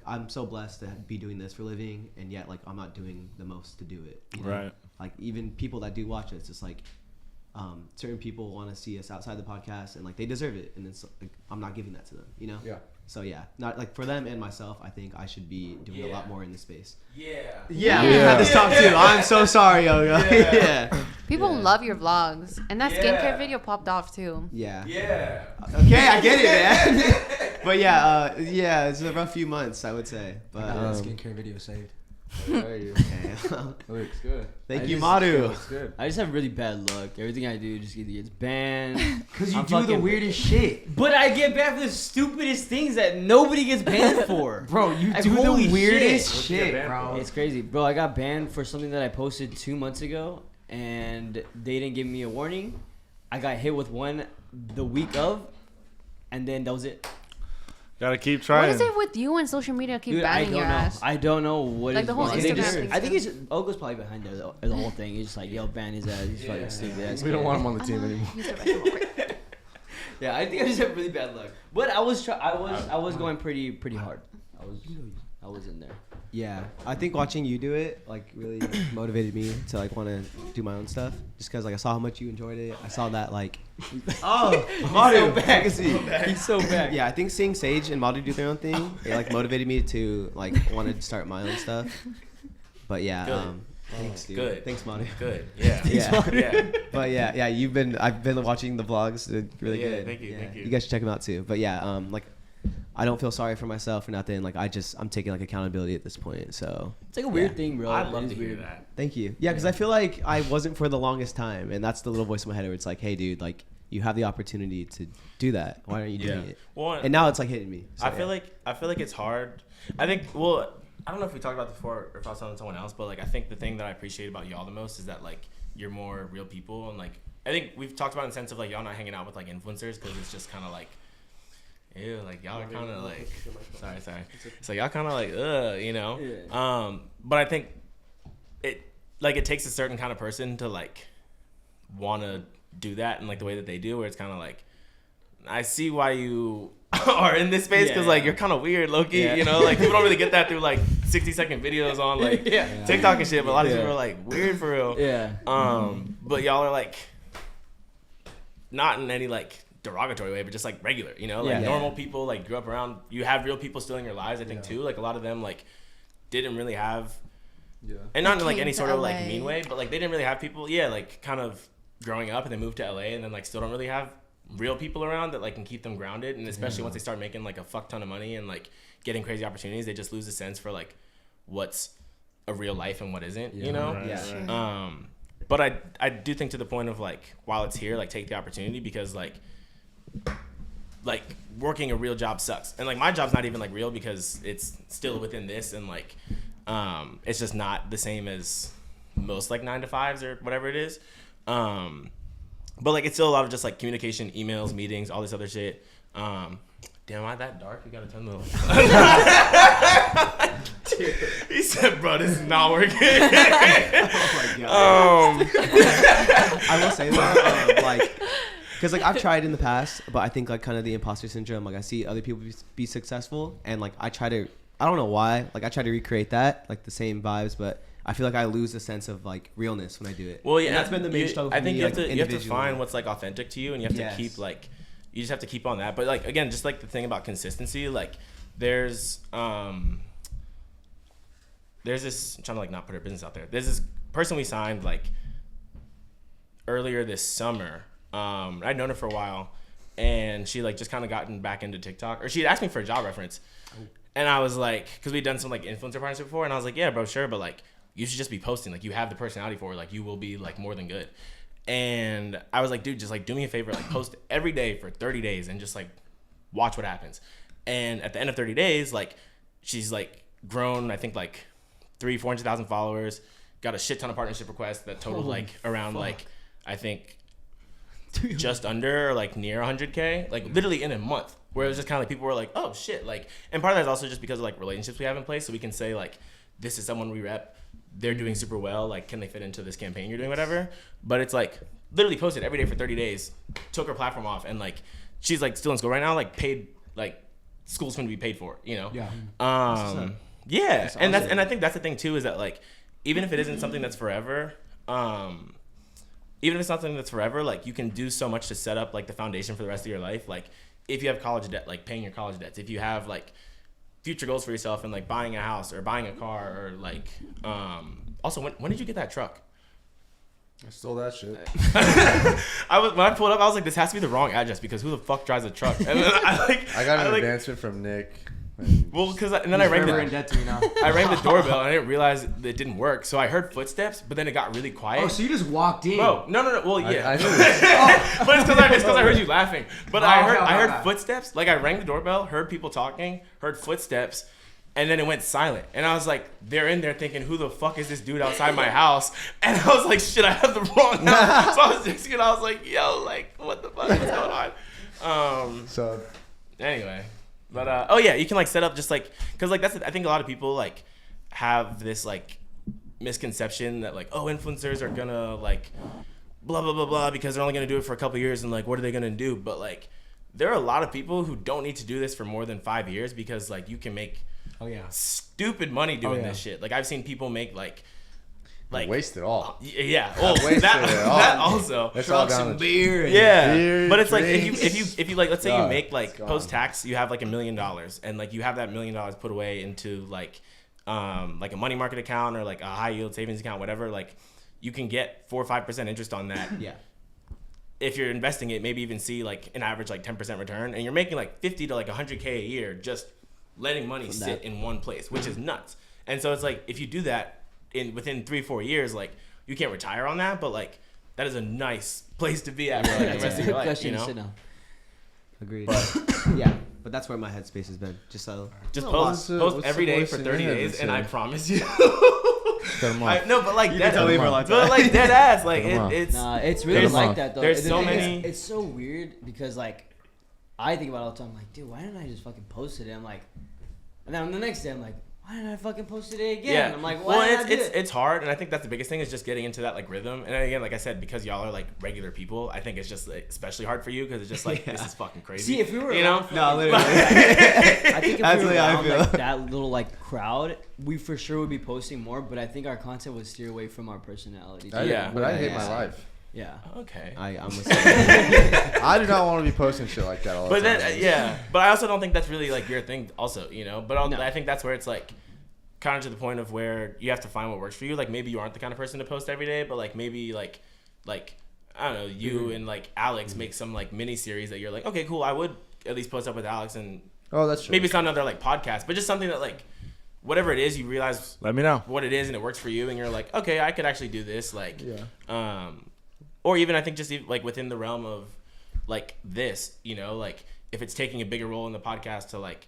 I'm so blessed to be doing this for a living, and yet like I'm not doing the most to do it. You know? Right. Like even people that do watch it, it's just like certain people want to see us outside the podcast, and like they deserve it, and it's like I'm not giving that to them. You know? Yeah. So yeah, not like for them and myself, I think I should be doing a lot more in this space. Yeah. Yeah, we had this talk too. I'm so sorry, Yoga. Yeah. People Yeah. love your vlogs, and that Yeah. skincare video popped off too. Yeah. Yeah. Okay, I get it, man. But yeah, it's a rough few months, I would say. But I got that skincare video saved. There you Okay. It looks good. Thank I you, just- Madu. Looks good. I just have really bad luck. Everything I do just either gets banned. Because you I'm do the fucking- weirdest shit. But I get banned for the stupidest things that nobody gets banned for. Bro, you Like, do the holy weirdest What'd you get shit, banned bro. It's crazy, bro. I got banned for something that I posted 2 months ago, and they didn't give me a warning. I got hit with one the week of, and then that was it. Gotta keep What trying. is it with you and social media keep Dude, I banning don't your know. ass? I don't know what Like is the whole going on. Instagram They just- thing I think too. it's Ogo's probably behind the whole thing. He's just like, yo, ban his ass. He's fucking stupid ass. We don't kid. want him on the team anymore. Use the restroom real quick. Yeah, I think I just have really bad luck. But I was going pretty hard. I was in there. Yeah, I think watching you do it like really motivated me to like want to do my own stuff. Just because like I saw how much you enjoyed it. I saw that like Oh, Madu, legacy. he's so bad. Yeah, I think seeing Sage and Madu do their own thing, it like motivated me to like want to start my own stuff. But yeah, Good. thanks, dude. Good. Thanks, Madu. Good. Yeah. Yeah. Yeah. But yeah, I've been watching the vlogs. They're really Yeah, good. thank you, Yeah. thank you. You guys should check them out too. But yeah, like I don't feel sorry for myself or nothing. Like I'm taking like accountability at this point. So It's like a weird Yeah. thing, bro. I'd It love is to hear weird. that. thank you. Yeah, because I feel like I wasn't for the longest time, and that's the little voice in my head where it's like, hey, dude, like you have the opportunity to do that. Why aren't you doing it? Well, And now it's like hitting me. So, I feel like it's hard. I think. Well, I don't know if we talked about this before or if I was telling someone else, but like I think the thing that I appreciate about y'all the most is that like you're more real people, and like I think we've talked about it in the sense of like y'all not hanging out with like influencers because it's just kind of like. Ew, like y'all are kind of like, sorry. So y'all kind of like, you know. Yeah. But I think it takes a certain kind of person to like want to do that and like the way that they do, where it's kind of like, I see why you are in this space because like you're kind of weird, low-key, you know. Like people don't really get that through like 60-second videos on like TikTok and shit. But a lot of people are like weird for real. Yeah. But y'all are like not in any like derogatory way, but just like regular, you know, like normal people like grew up around. You have real people still in your lives, I think too. Like a lot of them like didn't really have, and not in like Came any to sort of like LA. mean way, but like they didn't really have people, like kind of growing up and then moved to LA and then like still don't really have real people around that like can keep them grounded. And especially once they start making like a fuck ton of money and like getting crazy opportunities, they just lose the sense for like what's a real life and what isn't, you know? Right. But I do think to the point of like while it's here, like take the opportunity because like working a real job sucks. And like my job's not even like real because it's still within this and like it's just not the same as most like 9-to-5s or whatever it is. But like it's still a lot of just like communication, emails, meetings, all this other shit. Damn, am I that dark? We gotta turn the He said, bro, this is not working. oh my god. I will say that like because like I've tried in the past, but I think like kind of the imposter syndrome, like I see other people be successful and like I don't know why, like I try to recreate that, like the same vibes, but I feel like I lose a sense of like realness when I do it. Well, yeah, and that's been the main struggle for I think me, you have like, to you have to individually. find what's like authentic to you, and you have to keep like you just have to keep on that. But like again, just like the thing about consistency, like there's this, I'm trying to like not put her business out there. There's this person we signed like earlier this summer. I'd known her for a while, and she like just kind of gotten back into TikTok, or she had asked me for a job reference, and I was like, because we'd done some like influencer partnership before, and I was like, yeah, bro, sure, but like you should just be posting, like you have the personality for it, like you will be like more than good. And I was like, dude, just like do me a favor, like post every day for 30 days and just like watch what happens. And at the end of 30 days, like she's like grown, I think like 300,000-400,000 followers, got a shit ton of partnership requests that totaled like around like I think just under or like near 100K, like literally in a month, where it was just kind of like people were like, oh shit, like, and part of that is also just because of like relationships we have in place, so we can say like, this is someone we rep, they're doing super well, like can they fit into this campaign you're doing, whatever. But it's like literally posted every day for 30 days, took her platform off, and like she's like still in school right now, like paid, like school's going to be paid for, you know. And that's, and I think that's the thing too, is that like even if it isn't something that's forever, even if it's not something that's forever, like you can do so much to set up like the foundation for the rest of your life. Like if you have college debt, like paying your college debts, if you have like future goals for yourself and like buying a house or buying a car, or like also when did you get that truck? I stole that shit. When I pulled up, I was like, this has to be the wrong address because who the fuck drives a truck? And then I got an advancement from Nick. Well, because and then I rang Forever in the debt to me now. I rang the doorbell and I didn't realize that it didn't work. So I heard footsteps, but then it got really quiet. Oh, so you just walked in? Bro, no. Well, yeah. I knew this. But it's because I heard you laughing. But I heard okay. footsteps. Like I rang the doorbell, heard people talking, heard footsteps, and then it went silent. And I was like, they're in there thinking, who the fuck is this dude outside my house? And I was like, shit, I have the wrong house. So I was just, I was like, yo, like, what the fuck? What's going on? So Anyway, but oh yeah, you can like set up just like, cause like I think a lot of people like have this like misconception that like, oh, influencers are gonna like blah blah blah blah because they're only gonna do it for a couple years and like what are they gonna do? But like there are a lot of people who don't need to do this for more than 5 years because like you can make stupid money doing this shit. Like I've seen people make like waste it all. Yeah, well, Wasted it all. that also. That's all down the beer. Yeah, beer, but it's like drinks. if you like, let's say you make like gone. post tax, you have like $1 million, and like you have that $1 million put away into like a money market account or like a high yield savings account, whatever. Like you can get 4 or 5% interest on that. Yeah. If you're investing it, maybe even see like an average like 10% return, and you're making like 50 to like 100K a year just letting money sit in one place, which is nuts. And so it's like if you do that within 3-4 years, like you can't retire on that, but like that is a nice place to be at for like, the rest of your life, you know? Agreed. But that's where my headspace has been. Just so. Just what's post the every day voice for in your 30 head days, that and I said- promise you. Cut 'em off. No, but like dead, tell me for a long but like dead ass, like Cut 'em off. it's Nah, it's really There's- like that though. there's The so thing is, many- It's so weird because like I think about it all the time. I'm like, dude, why didn't I just fucking post it? I'm like, and then the next day I'm like, why didn't I fucking post it again? Yeah. I'm like, why didn't I do it? It's hard, and I think that's the biggest thing is just getting into that like rhythm. And again, like I said, because y'all are like regular people, I think it's just like, especially hard for you because it's just like this is fucking crazy. See, if we were you know, around No, literally. I think if That's we were the way I around feel. like that little like crowd, we for sure would be posting more. But I think our content would steer away from our personality. Yeah. But I hate Yeah. my life. Yeah. okay. I'm with I do not want to be posting shit like that all the But time. then but I also don't think that's really like your thing also, you know. But No. I think that's where it's like kind of to the point of where you have to find what works for you. Like maybe you aren't the kind of person to post every day, but like maybe like I don't know, you and like Alex make some like mini series that you're like, okay, cool, I would at least post up with Alex, and Oh, that's true. maybe it's not another like podcast, but just something that like whatever it is, you realize Let me know. what it is and it works for you, and you're like, okay, I could actually do this, like Yeah. or even I think just like within the realm of like this, you know, like if it's taking a bigger role in the podcast to like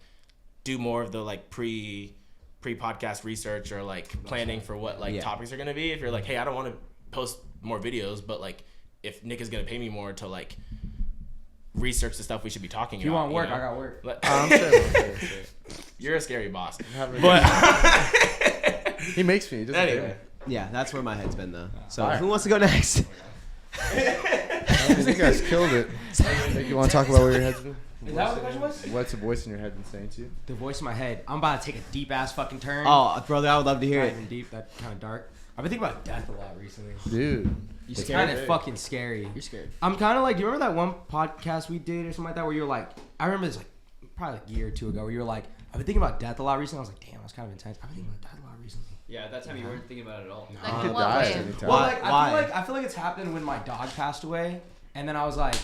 do more of the like pre-podcast research or like planning for what like topics are going to be. If you're like, hey, I don't want to post more videos, but like if Nick is going to pay me more to like research the stuff we should be talking If you about. want work, know? I got work. Like- I'm sure. You're a scary boss. Have a- But He makes me. He doesn't Anyway. pay me. Yeah, that's where my head's been though. So Alright. who wants to go next? I think you guys killed it. Think you want to talk about where your head's been? Is that what the question was? What's the voice in your head been saying to you? The voice in my head. I'm about to take a deep ass fucking turn. Oh, brother, I would love to hear Not it. even deep. That kind of dark. I've been thinking about death a lot recently. Dude. It's scared? kind of fucking scary. You're scared. I'm kind of like, do you remember that one podcast we did or something like that where you were like, I remember this like probably like a year or two ago where you were like, I've been thinking about death a lot recently. I was like, damn, that's kind of intense. I've been thinking about death a lot recently. Yeah, that time you weren't thinking about it at all. Like, Could in what die way? anytime. Well, Why- like why? I feel like it's happened when my dog passed away, and then I was like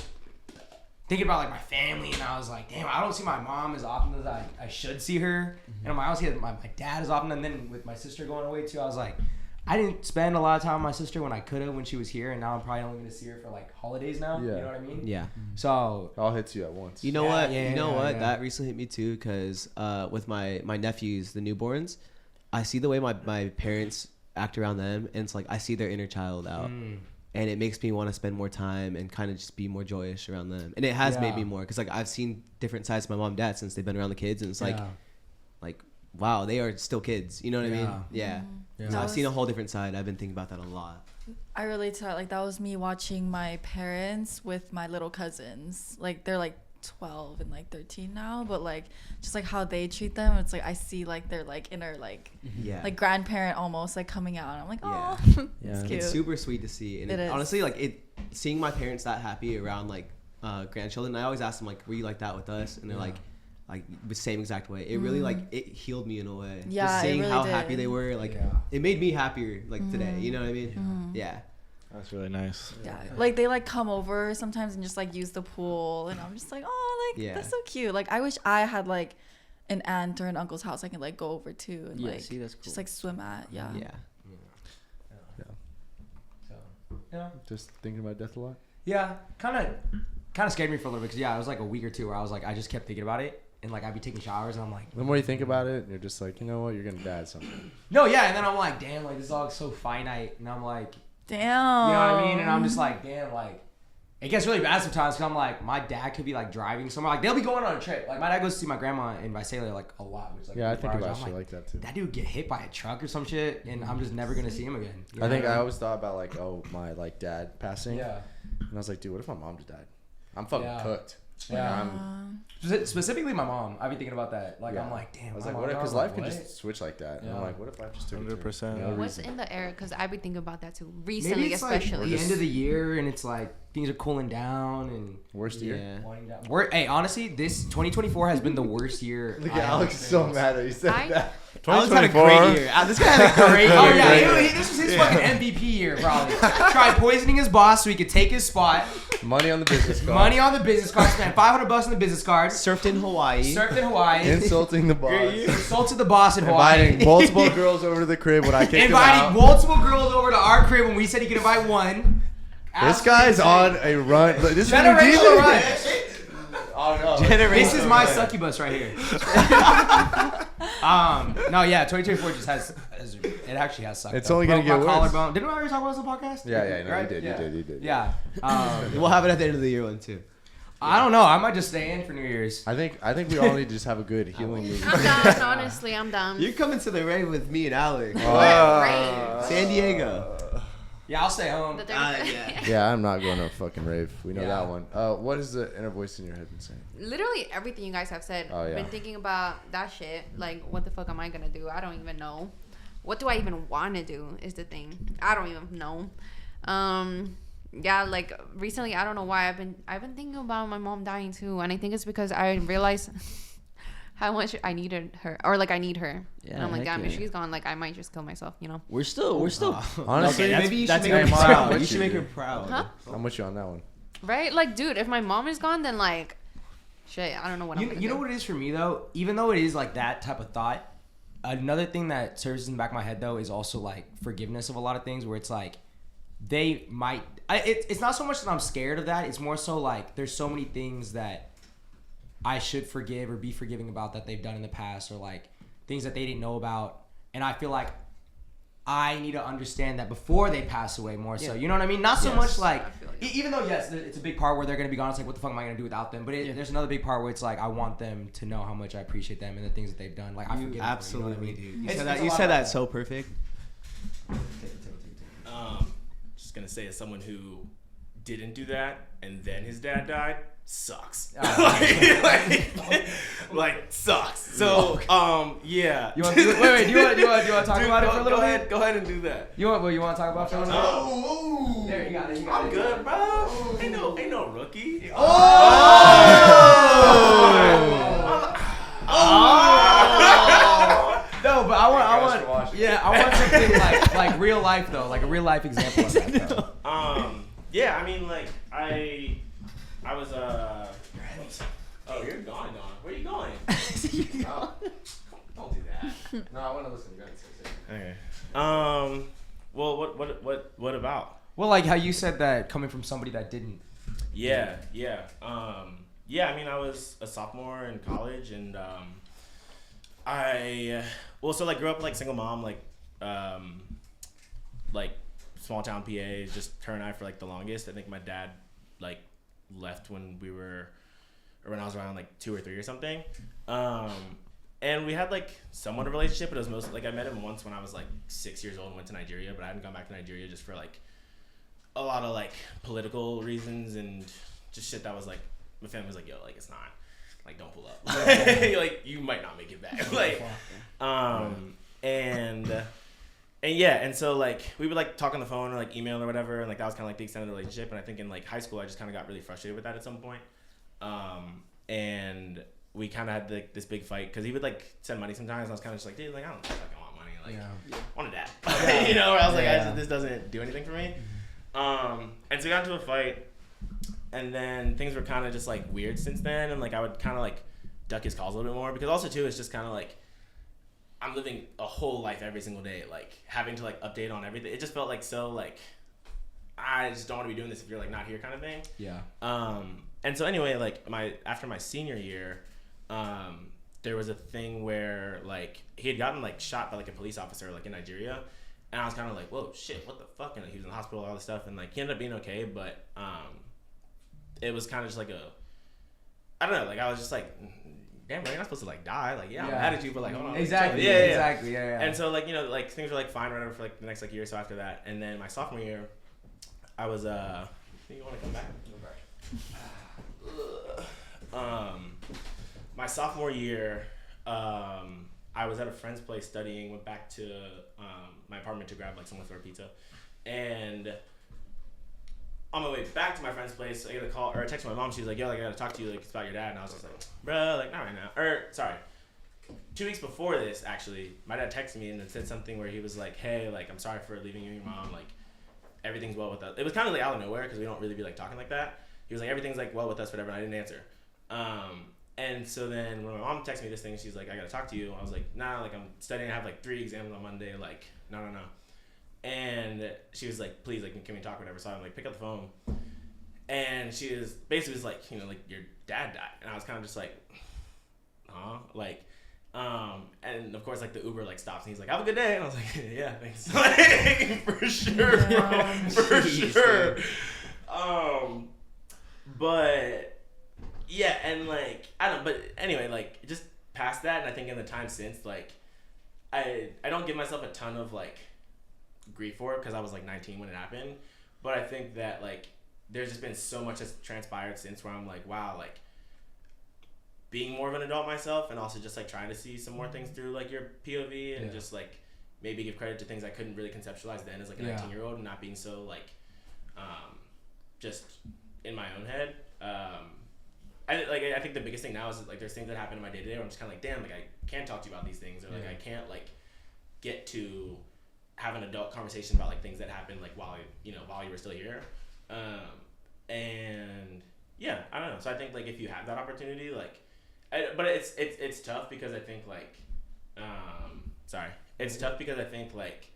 thinking about like my family, and I was like, damn, I don't see my mom as often as I should see her, and I don't see my dad as often. And then with my sister going away too, I was like, I didn't spend a lot of time with my sister when I could have when she was here, and now I'm probably only going to see her for like holidays now. Yeah. You know what I mean? Yeah. So It all hits you at once. You know Yeah, what? yeah, you know yeah, what? yeah. That recently hit me too, because with my nephews, the newborns, I see the way my parents act around them, and it's like I see their inner child out, and it makes me want to spend more time and kind of just be more joyous around them. And it has made me more, because like I've seen different sides of my mom and dad since they've been around the kids, and it's like wow, they are still kids. You know what I mean? Yeah. Yeah. So I've seen a whole different side. I've been thinking about that a lot. I relate to that. Like, that was me watching my parents with my little cousins. Like, they're like 12 and like 13 now, but like just like how they treat them, it's like I see like their like inner like Yeah. like grandparent almost like coming out, and I'm like, Yeah. oh, it's cute. It's super sweet to see, and It is. honestly, like seeing my parents that happy around like grandchildren. I always ask them like, were you like that with us? And they're like the same exact way. It really like it healed me in a way. Yeah, just it seeing really how did. happy they were, like it made me happier like today. You know what I mean? Yeah. That's really nice. Yeah, like they like come over sometimes and just like use the pool, and I'm just like, oh, like Yeah. that's so cute. Like I wish I had like an aunt or an uncle's house I can like go over to and Yeah, like see, that's cool. just like swim at. Yeah. Yeah. Yeah. Just thinking about death a lot. Yeah, kind of scared me for a little bit because it was like a week or two where I was like, I just kept thinking about it, and like I'd be taking showers and I'm like, The more you think about it, you're just like, you know what, you're gonna die at something. no, yeah, and then I'm like, damn, like this dog's so finite, and I'm like, Damn. you know what I mean, and I'm just like, damn, like it gets really bad sometimes because I'm like, my dad could be like driving somewhere, like they'll be going on a trip, like my dad goes to see my grandma in Visalia like a lot, which like Yeah, I 24 think hours. about I'm shit like that too. that dude get hit by a truck or some shit, and I'm just never gonna see him again. You know I think what I mean? always thought about like, oh, my like dad passing. Yeah. And I was like, dude, what if my mom just died? I'm fucking Yeah. cooked. Yeah. I'm, Specifically my mom. I'd be thinking about that. Like Yeah. I'm like, damn. I was my like, mom what if? died? Because I'm like, life can what? just switch like that. And Yeah. I'm like, what if life just took 100%. No What's reason. in the air? Because I've been thinking about that too Maybe recently, it's especially. like the end of the year and it's like things are cooling down and Worst year? Yeah. winding down. Hey, honestly, this 2024 has been the worst year. Look I at have Alex is so experienced. mad that he said I- that. Alex had a 2024. great year. This guy had a great Oh year. yeah, this was his fucking MVP year probably. Tried poisoning his boss so he could take his spot. Money on the business card. Money on the business card. Spent $500 on the business card. Surfed in Hawaii. Surfed in Hawaii. Insulting the boss. Insulted the boss in Hawaii. Inviting multiple girls over to the crib when I kicked him Inviting out. multiple girls over to our crib when we said he could invite one. This guy's on a run. Look, this is Generational run. Oh no. This is my succubus right here. No, yeah, 2024 just has it actually has sucked. It's up. only gonna Broke get my worse. collarbone. Didn't we already talk about this on the podcast? Yeah, no, Right? you Yeah. did. Yeah. We'll have it at the end of the year one too. I don't know. I might just stay in for New Year's. I think we all need to just have a good healing meeting. I'm done. Honestly, I'm done. You're coming to the rave with me and Alex. Right. San Diego. Yeah, I'll stay home. The 30 yeah. Yeah, I'm not going to a fucking rave. We know Yeah. that one. What is the inner voice in your head been saying? Literally everything you guys have said. Oh, yeah. Been thinking about that shit. Like, what the fuck am I gonna do? I don't even know. What do I even want to do is the thing. I don't even know. Yeah, like recently, I don't know why I've been thinking about my mom dying too, and I think it's because I realized how much I needed her, or like I need her. Yeah, and I'm like, heck damn, if yeah. she's gone, like I might just kill myself, you know? We're still. Honestly, Okay, Maybe you should that's make Hey, her Mom, I'm proud. with You should you, make her dude. proud. Huh? I'm with you on that one. Right? Like, dude, if my mom is gone, then like, shit, I don't know what I'm gonna You do. know what it is for me though? Even though it is like that type of thought, another thing that surfaces in the back of my head though is also like forgiveness of a lot of things where it's like they might. It's not so much that I'm scared of that. It's more so like there's so many things that I should forgive or be forgiving about that they've done in the past, or like things that they didn't know about, and I feel like I need to understand that before they pass away more so. You know what I mean? Not so much like, I feel you. even though yes, it's a big part where they're gonna be gone. It's like, what the fuck am I gonna do without them? But there's another big part where it's like I want them to know how much I appreciate them and the things that they've done. Like I forgive them, Absolutely, you know what I mean? dude. You It's- said it's that. a You lot said about that so perfect. Just gonna say, as someone who didn't do that and then his dad died, sucks. like sucks. So yeah. You want wait? Do you want to talk about it for a little bit? Go ahead and do that. You want to talk about it for a little bit? Oh, There, you got it. I'm good, bro. Ain't no rookie. No, but I want something like real life though, like a real life example of that. Though. Yeah, I mean, like I was Oh, you're gone. Where you going? Don't do that. No, I want to listen. You guys say Okay. Well, what about? Well, like how you said that coming from somebody that didn't. Yeah. I mean, I was a sophomore in college, and so like grew up like single mom, like small town PA, just her and I for like the longest. I think my dad like left when I was around like 2 or 3 or something. And we had like somewhat of a relationship, but it was mostly like I met him once when I was like 6 years old and went to Nigeria, but I hadn't gone back to Nigeria just for like a lot of like political reasons and just shit that was like my family was like, yo, like it's not like don't pull up. Like you might not make it back. Like and so like we would like talk on the phone or like email or whatever, and like that was kind of like the extent of the relationship. And I think in like high school I just kind of got really frustrated with that at some point. And we kind of had like this big fight because he would like send money sometimes, and I was kind of just like, dude, like I don't fucking want money, like I want a dad. You know, where I was like, this doesn't do anything for me. And so we got into a fight, and then things were kind of just like weird since then, and like I would kind of like duck his calls a little bit more, because also too it's just kind of like I'm living a whole life every single day, like having to like update on everything. It just felt like so like I just don't want to be doing this if you're like not here kind of thing. Yeah. And so anyway, like after my senior year, there was a thing where like he had gotten like shot by like a police officer like in Nigeria, and I was kind of like, whoa, shit, what the fuck? And like, he was in the hospital, all this stuff, and like he ended up being okay, but it was kind of just like I don't know, like I was just like, damn, bro, you're not supposed to like die, like I'm mad at you, but like hold on, Exactly. yeah. Exactly. Yeah. And so like like things were like fine or whatever for like the next like year or so after that, and then my sophomore year, I was you want to come back? My sophomore year, I was at a friend's place studying, went back to my apartment to grab like someone for a pizza, and on my way back to my friend's place, I get a call or a text from my mom. She's like, yo, like I gotta talk to you, like it's about your dad. And I was just like, bro, like not right now. Or sorry, 2 weeks before this, actually, my dad texted me and said something where he was like, hey, like I'm sorry for leaving you and your mom, like everything's well with us. It was kind of like out of nowhere because we don't really be like talking like that. He was like, everything's like well with us, whatever, and I didn't answer. And so then when my mom texted me this thing, she's like, I gotta talk to you. I was like, nah, like I'm studying, I have like 3 exams on Monday, like no. And she was like, please, like can we talk or whatever? So I'm like, pick up the phone, and she was basically like, like your dad died, and I was kind of just like, huh, like, and of course like the Uber like stops and he's like, have a good day, and I was like, yeah, thanks, like, for sure, bro, for sure. But yeah, and like I don't, but anyway, like just past that, and I think in the time since, like I don't give myself a ton of like grief for it because I was like 19 when it happened, but I think that like there's just been so much that's transpired since where I'm like, wow, like being more of an adult myself, and also just like trying to see some more things through like your POV, and just like maybe give credit to things I couldn't really conceptualize then as like a 19-year-old, and not being so like just in my own head. I think the biggest thing now is like there's things that happen in my day to day where I'm just kind of like, damn, like I can't talk to you about these things, or like I can't like get to have an adult conversation about like things that happened like while you were still here. And yeah, I don't know. So I think like if you have that opportunity, like, but it's tough because I think like, it's tough because I think like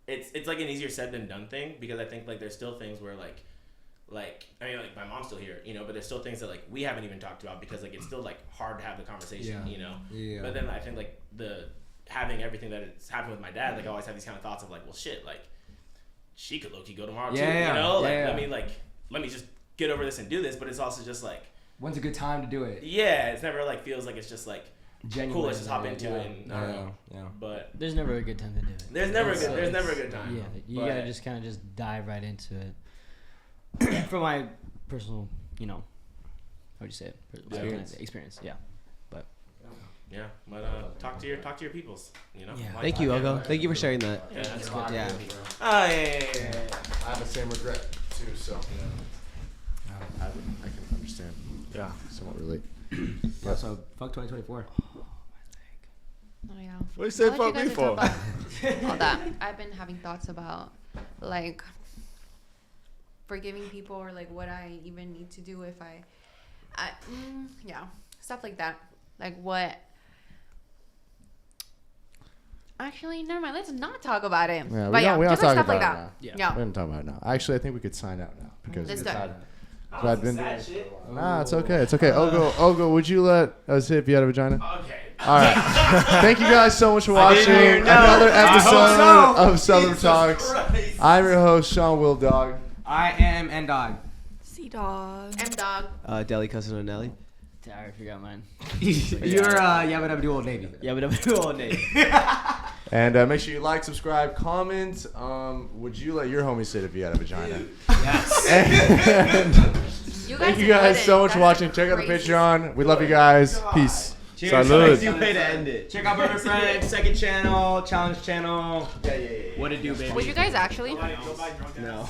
it's like an easier said than done thing, because I think like there's still things where like I mean like my mom's still here, but there's still things that like we haven't even talked about because like it's still like hard to have the conversation, But then I think like having everything that it's happened with my dad, like I always have these kind of thoughts of like, well shit, like she could low-key go tomorrow too, let me just get over this and do this. But it's also just like, when's a good time to do it? Yeah, it's never like feels like it's just like genuine. Cool, let's just hop into it. And I don't know. Yeah. But there's never a good time to do it. There's never a good time. Yeah, you gotta just kind of just dive right into it. From my personal, how would you say it? Experience. Yeah. But yeah, but talk to your peoples. Yeah. Thank you, Ogo. Thank you for sharing that. Yeah, that's good. Yeah. Oh yeah. I have the same regret too, so I can understand. Yeah, somewhat relate. Yeah, so fuck 2024. Oh yeah. What do you say Now that fuck you me guys are for? talking about all that, I've been having thoughts about like forgiving people, or like what I even need to do if I stuff like that. Like what? Actually, never mind. Let's not talk about it. Yeah, but we don't just talk like stuff like about that. it Yeah. We don't talk about it now. Actually, I think we could sign out now because Let's it's do it. had. I've been doing. Nah, it's okay. It's okay. Ogo, would you let us hit if you had a vagina? Okay. All right. Thank you guys so much for watching another episode of Suburb Talks. I'm your host, Sean Will Dog. I am N-Dog. C-Dog. M-Dog. Deli cousin of Nelly. I forgot mine. You're Yabba Dabba Doo Old Navy. Yabba Dabba Doo Old Navy. And make sure you like, subscribe, comment. Would you let your homie sit if you had a vagina? Yes. And thank you guys so much for watching. Check out the crazy. Patreon. We love you guys. Peace. Cheers. Salud. Way to end it. Check out BURB Friends, second channel, challenge channel. What it do, baby? Would you guys actually? No.